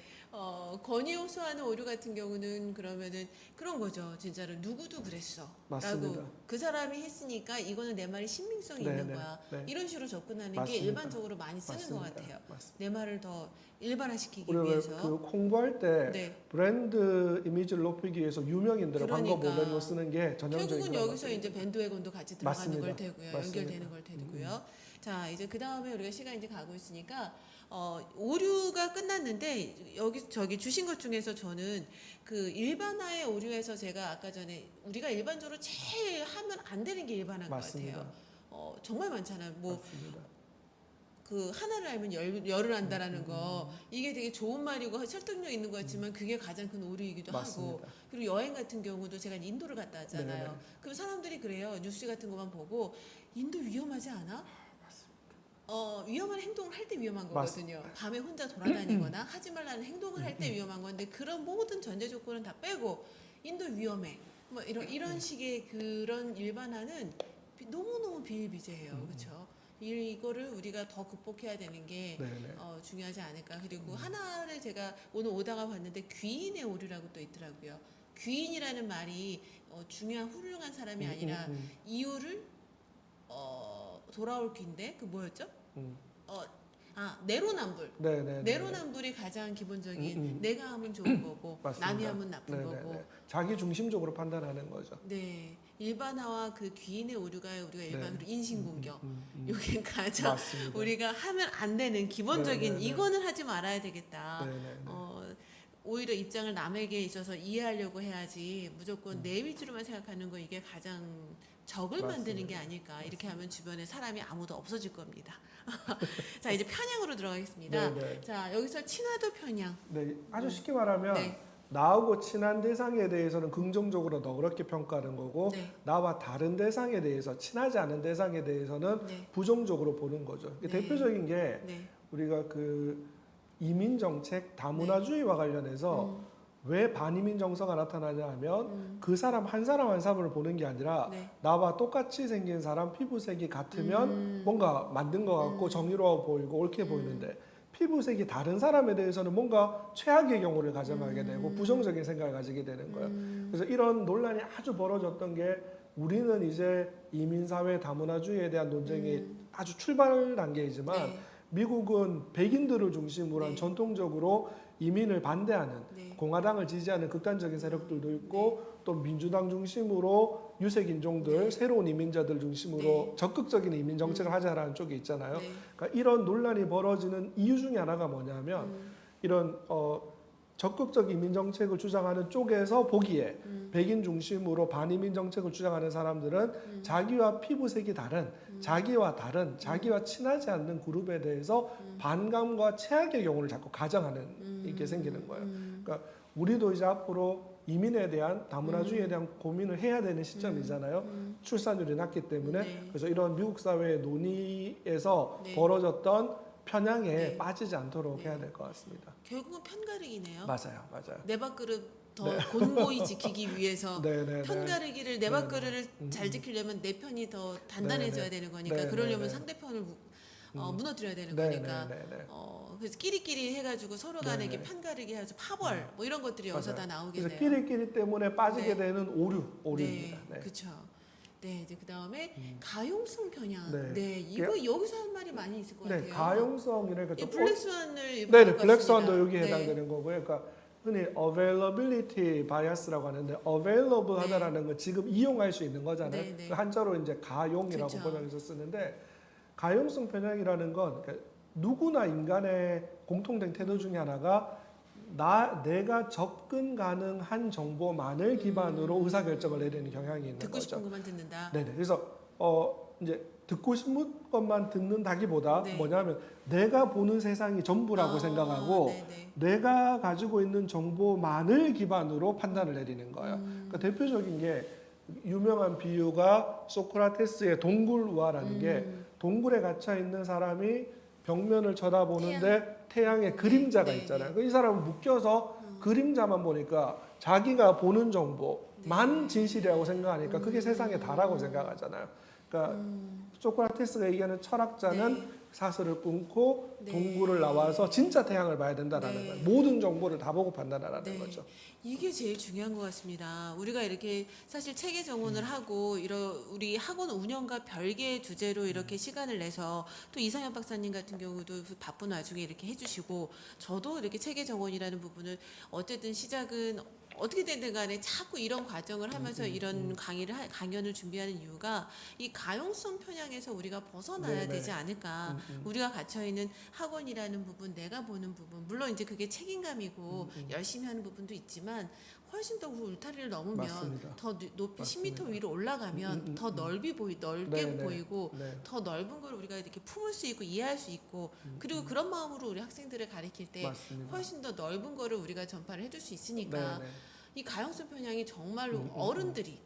S1: 권위 호소하는 오류 같은 경우는 그러면은 그런 거죠. 진짜로 누구도 그랬어.
S2: 맞습니다.
S1: 라고 그 사람이 했으니까 이거는 내 말이 신빙성이
S2: 네네.
S1: 있는 거야.
S2: 네.
S1: 이런 식으로 접근하는
S2: 맞습니다.
S1: 게 일반적으로 많이 쓰는 것
S2: 맞습니다.
S1: 같아요.
S2: 맞습니다.
S1: 내 말을 더 일반화시키기
S2: 우리가
S1: 위해서.
S2: 그 홍보할 때
S1: 네.
S2: 브랜드 이미지를 높이기 위해서 유명인들의 광고
S1: 그러니까.
S2: 모델로 쓰는 게 전형적인
S1: 결국은
S2: 그런
S1: 여기서
S2: 것들입니다.
S1: 이제 밴드웨건도 같이 들어가는
S2: 맞습니다.
S1: 걸 테고요.
S2: 맞습니다.
S1: 연결되는 걸 테고요. 자, 이제 그 다음에 우리가 시간이 이제 가고 있으니까 오류가 끝났는데 여기 저기 주신 것 중에서 저는 그 일반화의 오류에서 제가 아까 전에 우리가 일반적으로 제일 하면 안 되는 게 일반화인
S2: 맞습니다.
S1: 것 같아요. 정말 많잖아요. 뭐
S2: 맞습니다.
S1: 그 하나를 알면 열을 안다라는 거 이게 되게 좋은 말이고 설득력 있는 것 같지만 그게 가장 큰 오류이기도 하고
S2: 맞습니다.
S1: 그리고 여행 같은 경우도 제가 인도를 갔다 왔잖아요.
S2: 네네.
S1: 그럼 사람들이 그래요. 뉴스 같은 것만 보고 인도 위험하지 않아? 위험한 행동을 할 때 위험한 거거든요. 밤에 혼자 돌아다니거나 하지 말라는 행동을 할 때 위험한 건데 그런 모든 전제 조건은 다 빼고 인도 위험해. 뭐 이런 식의 그런 일반화는 너무너무 비일비재해요. 그렇죠? 이거를 우리가 더 극복해야 되는 게
S2: 네네.
S1: 중요하지 않을까. 그리고 하나를 제가 오늘 오다가 봤는데 귀인의 오류라고 또 있더라고요. 귀인이라는 말이 중요한 훌륭한 사람이 아니라 이유를 돌아올 귀인데 그 뭐였죠? 내로남불.
S2: 네네.
S1: 내로남불이 가장 기본적인 내가 하면 좋은 거고
S2: 맞습니다.
S1: 남이 하면 나쁜
S2: 네네네.
S1: 거고.
S2: 자기 중심적으로 판단하는 거죠.
S1: 네. 일반화와 그 귀인의 오류가 우리가 일반으로
S2: 네.
S1: 인신공격. 이게 가장
S2: 맞습니다.
S1: 우리가 하면 안 되는 기본적인
S2: 네네네.
S1: 이거는 하지 말아야 되겠다.
S2: 네네.
S1: 오히려 입장을 남에게 있어서 이해하려고 해야지 무조건 내 위주로만 생각하는 거 이게 가장 적을 만드는 게 아닐까. 이렇게 하면 주변에 사람이 아무도 없어질 겁니다. 자, 이제 편향으로 들어가겠습니다.
S2: 네.
S1: 자, 여기서 친화도 편향.
S2: 네, 아주 쉽게 말하면
S1: 네.
S2: 나하고 친한 대상에 대해서는 긍정적으로 너그럽게 평가하는 거고
S1: 네.
S2: 나와 다른 대상에 대해서 친하지 않은 대상에 대해서는
S1: 네.
S2: 부정적으로 보는 거죠.
S1: 네.
S2: 대표적인 게
S1: 네.
S2: 우리가 그 이민 정책 다문화주의와 관련해서 왜 반이민 정서가 나타나냐 하면 그 사람 한 사람을 보는 게 아니라
S1: 네.
S2: 나와 똑같이 생긴 사람 피부색이 같으면 뭔가 만든 것 같고 정의로워 보이고 옳게 보이는데 피부색이 다른 사람에 대해서는 뭔가 최악의 경우를 가정하게 되고 부정적인 생각을 가지게 되는 거예요. 그래서 이런 논란이 아주 벌어졌던 게 우리는 이제 이민사회 다문화주의에 대한 논쟁이 아주 출발 단계이지만
S1: 네.
S2: 미국은 백인들을 중심으로 한
S1: 네.
S2: 전통적으로 이민을 반대하는
S1: 네.
S2: 공화당을 지지하는 극단적인 세력들도 있고 또 민주당 중심으로 유색 인종들, 새로운 이민자들 중심으로 적극적인 이민 정책을 하자라는 쪽이 있잖아요.
S1: 네.
S2: 그러니까 이런 논란이 벌어지는 이유 중에 하나가 뭐냐면 이런 적극적 이민 정책을 주장하는 쪽에서 보기에 백인 중심으로 반이민 정책을 주장하는 사람들은 자기와 피부색이 다른, 자기와 다른, 자기와 친하지 않는 그룹에 대해서 반감과 최악의 경우를 자꾸 가정하는 이게 생기는 거예요. 그러니까 우리도 이제 앞으로 이민에 대한 다문화주의에 대한 고민을 해야 되는 시점이잖아요. 출산율이 낮기 때문에.
S1: 네.
S2: 그래서 이런 미국 사회의 논의에서
S1: 네.
S2: 벌어졌던 편향에
S1: 네.
S2: 빠지지 않도록
S1: 네.
S2: 해야 될 것 같습니다.
S1: 결국은 편가르기네요.
S2: 맞아요.
S1: 내 밥그릇 더 곤고히 지키기 위해서
S2: 네.
S1: 편가르기를 내 밥그릇을 잘 지키려면 내 편이 더 단단해져야 되는 거니까
S2: 네,
S1: 그러려면
S2: 네.
S1: 상대편을 무너뜨려야 되는 거니까 그래서 끼리끼리 해가지고 서로 간에 이렇게 편가르기 해가지고 파벌 뭐 이런 것들이 여기서 다 나오겠네요.
S2: 그래서 끼리끼리 때문에 빠지게
S1: 네.
S2: 되는 오류입니다.
S1: 네, 그렇죠. 네, 이제 그 다음에 가용성 편향.
S2: 네.
S1: 네, 이거 여기서 할 말이 많이 있을 것 같아요.
S2: 가용성이랄까
S1: 이 블랙스완을
S2: 네, 블랙스완도 여기
S1: 네.
S2: 해당되는 거고요. 그러니까 흔히 availability bias라고 하는데 available
S1: 네.
S2: 하다라는 건 지금 이용할 수 있는 거잖아요.
S1: 네, 네.
S2: 그 한자로 이제 가용이라고
S1: 그쵸.
S2: 번역해서 쓰는데 가용성 편향이라는 건 그러니까 누구나 인간의 공통된 태도 중에 하나가 내가 접근 가능한 정보만을 기반으로 의사결정을 내리는 경향이 있는
S1: 듣고
S2: 거죠.
S1: 싶은 것만 듣는다.
S2: 네네. 그래서 이제 듣고 싶은 것만 듣는다기보다
S1: 네.
S2: 뭐냐면 내가 보는 세상이 전부라고 생각하고
S1: 네네.
S2: 내가 가지고 있는 정보만을 기반으로 판단을 내리는 거예요. 그러니까 대표적인 게 유명한 비유가 소크라테스의 동굴우화라는 게 동굴에 갇혀 있는 사람이 벽면을 쳐다보는데 태양의 그림자가
S1: 네,
S2: 있잖아요. 이 사람은 묶여서 그림자만 보니까 자기가 보는 정보만 진실이라고 생각하니까 그게 세상에 다라고 생각하잖아요. 그러니까 소크라테스가 얘기하는 철학자는
S1: 네.
S2: 사슬을 끊고
S1: 네.
S2: 동굴을 나와서 진짜 태양을 봐야 된다라는
S1: 네.
S2: 거예요. 모든 정보를 다 보고 판단하라는
S1: 네.
S2: 거죠.
S1: 이게 제일 중요한 것 같습니다. 우리가 이렇게 사실 체계 정원을 하고 우리 학원 운영과 별개의 주제로 이렇게 시간을 내서 또 이상현 박사님 같은 경우도 바쁜 와중에 이렇게 해주시고 저도 이렇게 체계 정원이라는 부분을 어쨌든 시작은 어떻게 되든 간에 자꾸 이런 과정을 하면서 이런 강연을 준비하는 이유가 이 가용성 편향에서 우리가 벗어나야
S2: 네네.
S1: 되지 않을까. 우리가 갇혀있는 학원이라는 부분, 내가 보는 부분, 물론 이제 그게 책임감이고 열심히 하는 부분도 있지만 훨씬 더 우리 울타리를 넘으면
S2: 맞습니다.
S1: 더 높이
S2: 맞습니다.
S1: 10m 위로 올라가면 더 넓게
S2: 네네.
S1: 보이고
S2: 네.
S1: 더 넓은 걸 우리가 이렇게 품을 수 있고 이해할 수 있고 그리고 그런 마음으로 우리 학생들을 가르칠 때
S2: 맞습니다.
S1: 훨씬 더 넓은 거를 우리가 전파를 해줄 수 있으니까
S2: 네네.
S1: 이 가용성 편향이 정말로 어른들이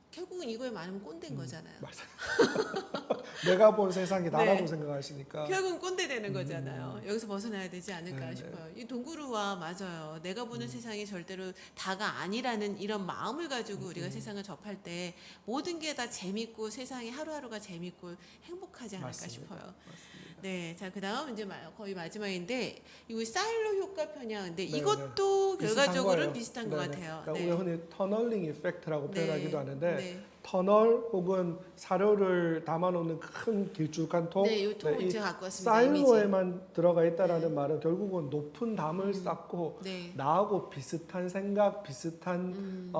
S1: 결국은 이거에 많으면 꼰대인 거잖아요.
S2: 맞아요. 내가 본 세상이 나라고
S1: 네.
S2: 생각하시니까.
S1: 결국은 꼰대 되는 거잖아요. 여기서 벗어나야 되지 않을까
S2: 네네.
S1: 싶어요. 이 동구루와 맞아요. 내가 보는 세상이 절대로 다가 아니라는 이런 마음을 가지고 우리가 세상을 접할 때 모든 게 다 재밌고 세상이 하루하루가 재밌고 행복하지 않을까
S2: 맞습니다.
S1: 싶어요.
S2: 맞습니다.
S1: 네, 자 그다음 이제 거의 마지막인데 이 사일로 효과 편향. 근데
S2: 네네.
S1: 이것도
S2: 비슷한
S1: 결과적으로는
S2: 거예요.
S1: 비슷한 것
S2: 네네.
S1: 같아요.
S2: 그러니까
S1: 네.
S2: 우리가 흔히 터널링 이펙트라고
S1: 네.
S2: 표현하기도 하는데
S1: 네.
S2: 터널 혹은 사료를 담아놓는 큰 길쭉한 통,
S1: 네, 이 통을
S2: 이
S1: 제가 갖고 왔습니다. 이미지.
S2: 사일로에만 들어가 있다라는 말은 결국은 높은 담을 쌓고
S1: 네.
S2: 나하고 비슷한 생각, 비슷한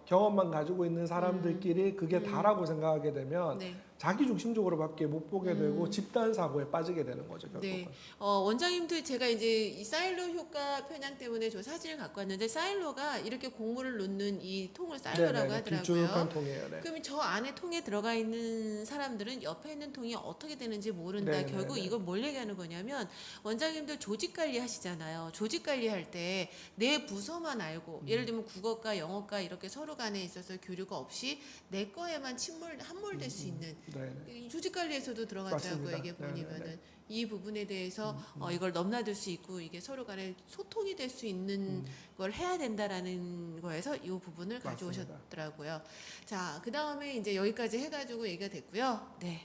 S2: 경험만 가지고 있는 사람들끼리 그게 다라고 생각하게 되면
S1: 네.
S2: 자기 중심적으로밖에 못 보게 되고 집단 사고에 빠지게 되는 거죠, 결국은.
S1: 네. 원장님도 제가 이제 이 사일로 효과 편향 때문에 저 사진을 갖고 왔는데 사일로가 이렇게 곡물을 놓는 이 통을 사일로라고 하더라고요.
S2: 길쭉한 통이에요. 네.
S1: 그럼 저 안에 통에 들어가 있는 사람들은 옆에 있는 통이 어떻게 되는지 모른다.
S2: 네네네.
S1: 결국 이걸 뭘 얘기하는 거냐면 원장님들 조직 관리 하시잖아요. 조직 관리할 때 내 부서만 알고 예를 들면 국어과 영어과 이렇게 서로 간에 있어서 교류가 없이 내 거에만 함몰될 수 있는
S2: 네.
S1: 이 조직 관리에서도 들어가더라고요.
S2: 맞습니다.
S1: 이게 보니면은
S2: 네네네.
S1: 이 부분에 대해서 이걸 넘나들 수 있고 이게 서로 간에 소통이 될 수 있는 걸 해야 된다라는 거에서 이 부분을
S2: 맞습니다.
S1: 가져오셨더라고요. 자, 그 다음에 이제 여기까지 해가지고 얘기가 됐고요. 네.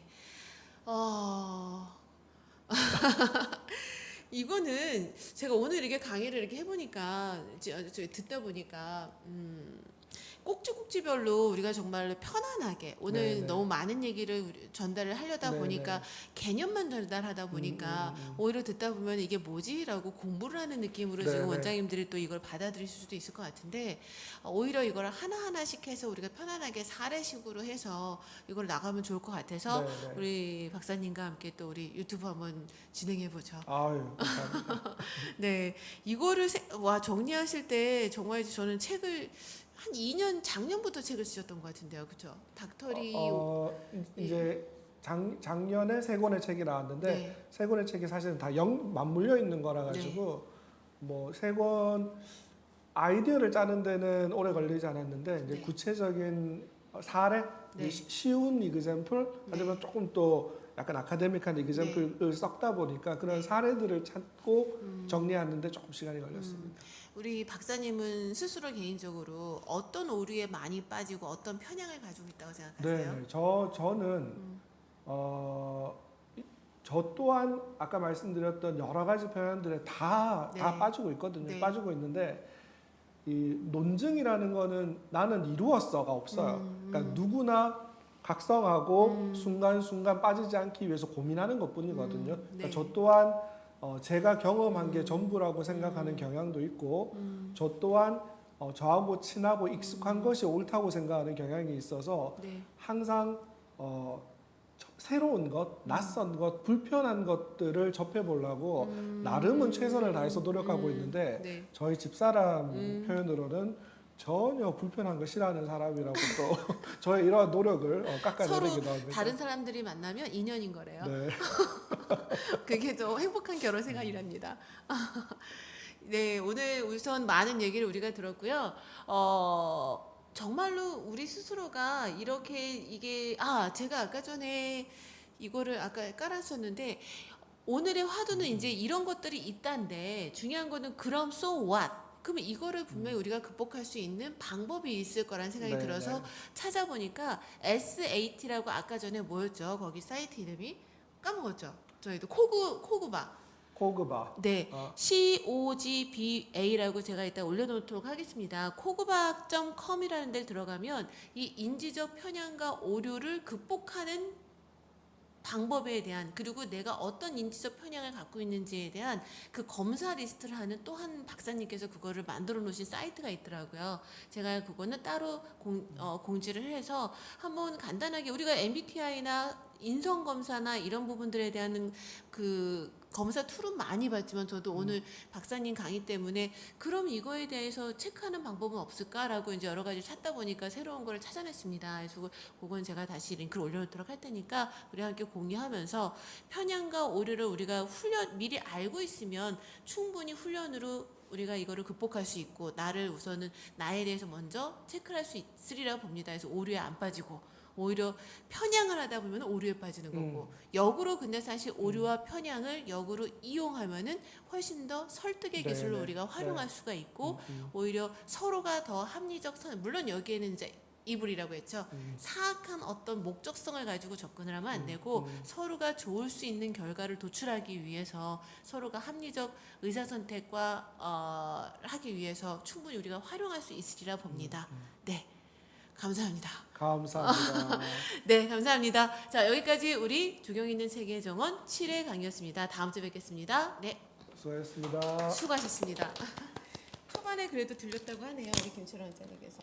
S1: 이거는 제가 오늘 이렇게 강의를 이렇게 해보니까 듣다 보니까 꼭지별로 우리가 정말로 편안하게 오늘
S2: 네네.
S1: 너무 많은 얘기를 전달을 하려다
S2: 네네.
S1: 보니까 개념만 전달하다 보니까 오히려 듣다 보면 이게 뭐지라고 공부를 하는 느낌으로 지금
S2: 네네.
S1: 원장님들이 또 이걸 받아들이실 수도 있을 것 같은데 오히려 이걸 하나하나씩 해서 우리가 편안하게 사례식으로 해서 이걸 나가면 좋을 것 같아서
S2: 네네.
S1: 우리 박사님과 함께 또 우리 유튜브 한번 진행해 보죠.
S2: 아유, 감사합니다.
S1: 네, 이거를 정리하실 때 정말 저는 책을 한 2년 작년부터 책을 쓰셨던 것 같은데요, 그렇죠? 닥터리
S2: 이제 작년에 세 권의 책이 나왔는데
S1: 네.
S2: 세 권의 책이 사실은 다 맞물려 있는 거라 가지고 뭐 세 권 아이디어를 짜는 데는 오래 걸리지 않았는데 이제
S1: 네.
S2: 구체적인 사례,
S1: 네.
S2: 쉬운 이그젬플, 하지만 조금 또 약간 아카데믹한 이그젬플을 섞다 보니까 그런 사례들을 찾고 정리하는데 조금 시간이 걸렸습니다.
S1: 우리 박사님은 스스로 개인적으로 어떤 오류에 많이 빠지고 어떤 편향을 가지고 있다고 생각하세요?
S2: 네, 저는 저 또한 아까 말씀드렸던 여러 가지 표현들에 다
S1: 네.
S2: 빠지고 있거든요.
S1: 네.
S2: 빠지고 있는데 이 논증이라는 거는 나는 이루었어가 없어요. 그러니까 누구나 각성하고 순간순간 빠지지 않기 위해서 고민하는 것뿐이거든요.
S1: 네.
S2: 그러니까 저 또한 제가 경험한 게 전부라고 생각하는 경향도 있고 저 또한 저하고 친하고 익숙한 것이 옳다고 생각하는 경향이 있어서
S1: 네.
S2: 항상 새로운 것, 낯선 것, 불편한 것들을 접해보려고 나름은 최선을 다해서 노력하고 있는데
S1: 네.
S2: 저희 집사람 표현으로는 전혀 불편한 거 싫어하는 사람이라고 또 저의 이러한 노력을
S1: 서로
S2: 깎아내리기도 합니다.
S1: 다른 사람들이 만나면 인연인 거래요.
S2: 네.
S1: 그게 더 행복한 결혼 생활이랍니다. 네, 오늘 우선 많은 얘기를 우리가 들었고요. 정말로 우리 스스로가 이렇게 이게 제가 아까 전에 이거를 아까 깔았었는데 오늘의 화두는 이제 이런 것들이 있다는데 중요한 거는 그럼 so what? 그러면 이거를 분명히 우리가 극복할 수 있는 방법이 있을 거라는 생각이
S2: 네,
S1: 들어서
S2: 네.
S1: 찾아보니까 SAT라고 아까 전에 뭐였죠? 거기 사이트 이름이 까먹었죠. 저희도 코그바.
S2: 코그바.
S1: 네, COGBA라고 제가 이따 올려놓도록 하겠습니다. 코그박.com이라는 데를 들어가면 이 인지적 편향과 오류를 극복하는 방법에 대한 그리고 내가 어떤 인지적 편향을 갖고 있는지에 대한 그 검사 리스트를 하는 또 한 박사님께서 그거를 만들어 놓으신 사이트가 있더라고요. 제가 그거는 따로 공지를 해서 한번 간단하게 우리가 MBTI나 인성 검사나 이런 부분들에 대한 그 검사 툴은 많이 봤지만 저도 오늘 박사님 강의 때문에 그럼 이거에 대해서 체크하는 방법은 없을까라고 이제 여러 가지 찾다 보니까 새로운 걸 찾아냈습니다. 그래서 그건 제가 다시 링크를 올려놓도록 할 테니까 우리 함께 공유하면서 편향과 오류를 우리가 미리 알고 있으면 충분히 훈련으로 우리가 이거를 극복할 수 있고 나를 우선은 나에 대해서 먼저 체크를 할 수 있으리라 봅니다. 그래서 오류에 안 빠지고 오히려 편향을 하다 보면 오류에 빠지는 거고 역으로 근데 사실 오류와 편향을 역으로 이용하면은 훨씬 더 설득의 기술로
S2: 네네.
S1: 우리가 활용할 수가 있고 오히려 서로가 더 합리적 물론 여기에는 이제 이불이라고 했죠. 사악한 어떤 목적성을 가지고 접근을 하면 안 되고 서로가 좋을 수 있는 결과를 도출하기 위해서 서로가 합리적 의사선택과 하기 위해서 충분히 우리가 활용할 수 있으리라 봅니다. 네, 감사합니다.
S2: 감사합니다.
S1: 네, 감사합니다. 자, 여기까지 우리 조경 있는 세계 정원 7회 강의였습니다. 다음 주에 뵙겠습니다. 네,
S2: 수고하셨습니다.
S1: 수고하셨습니다. 초반에 그래도 들렸다고 하네요. 우리 김철원 원장님께서.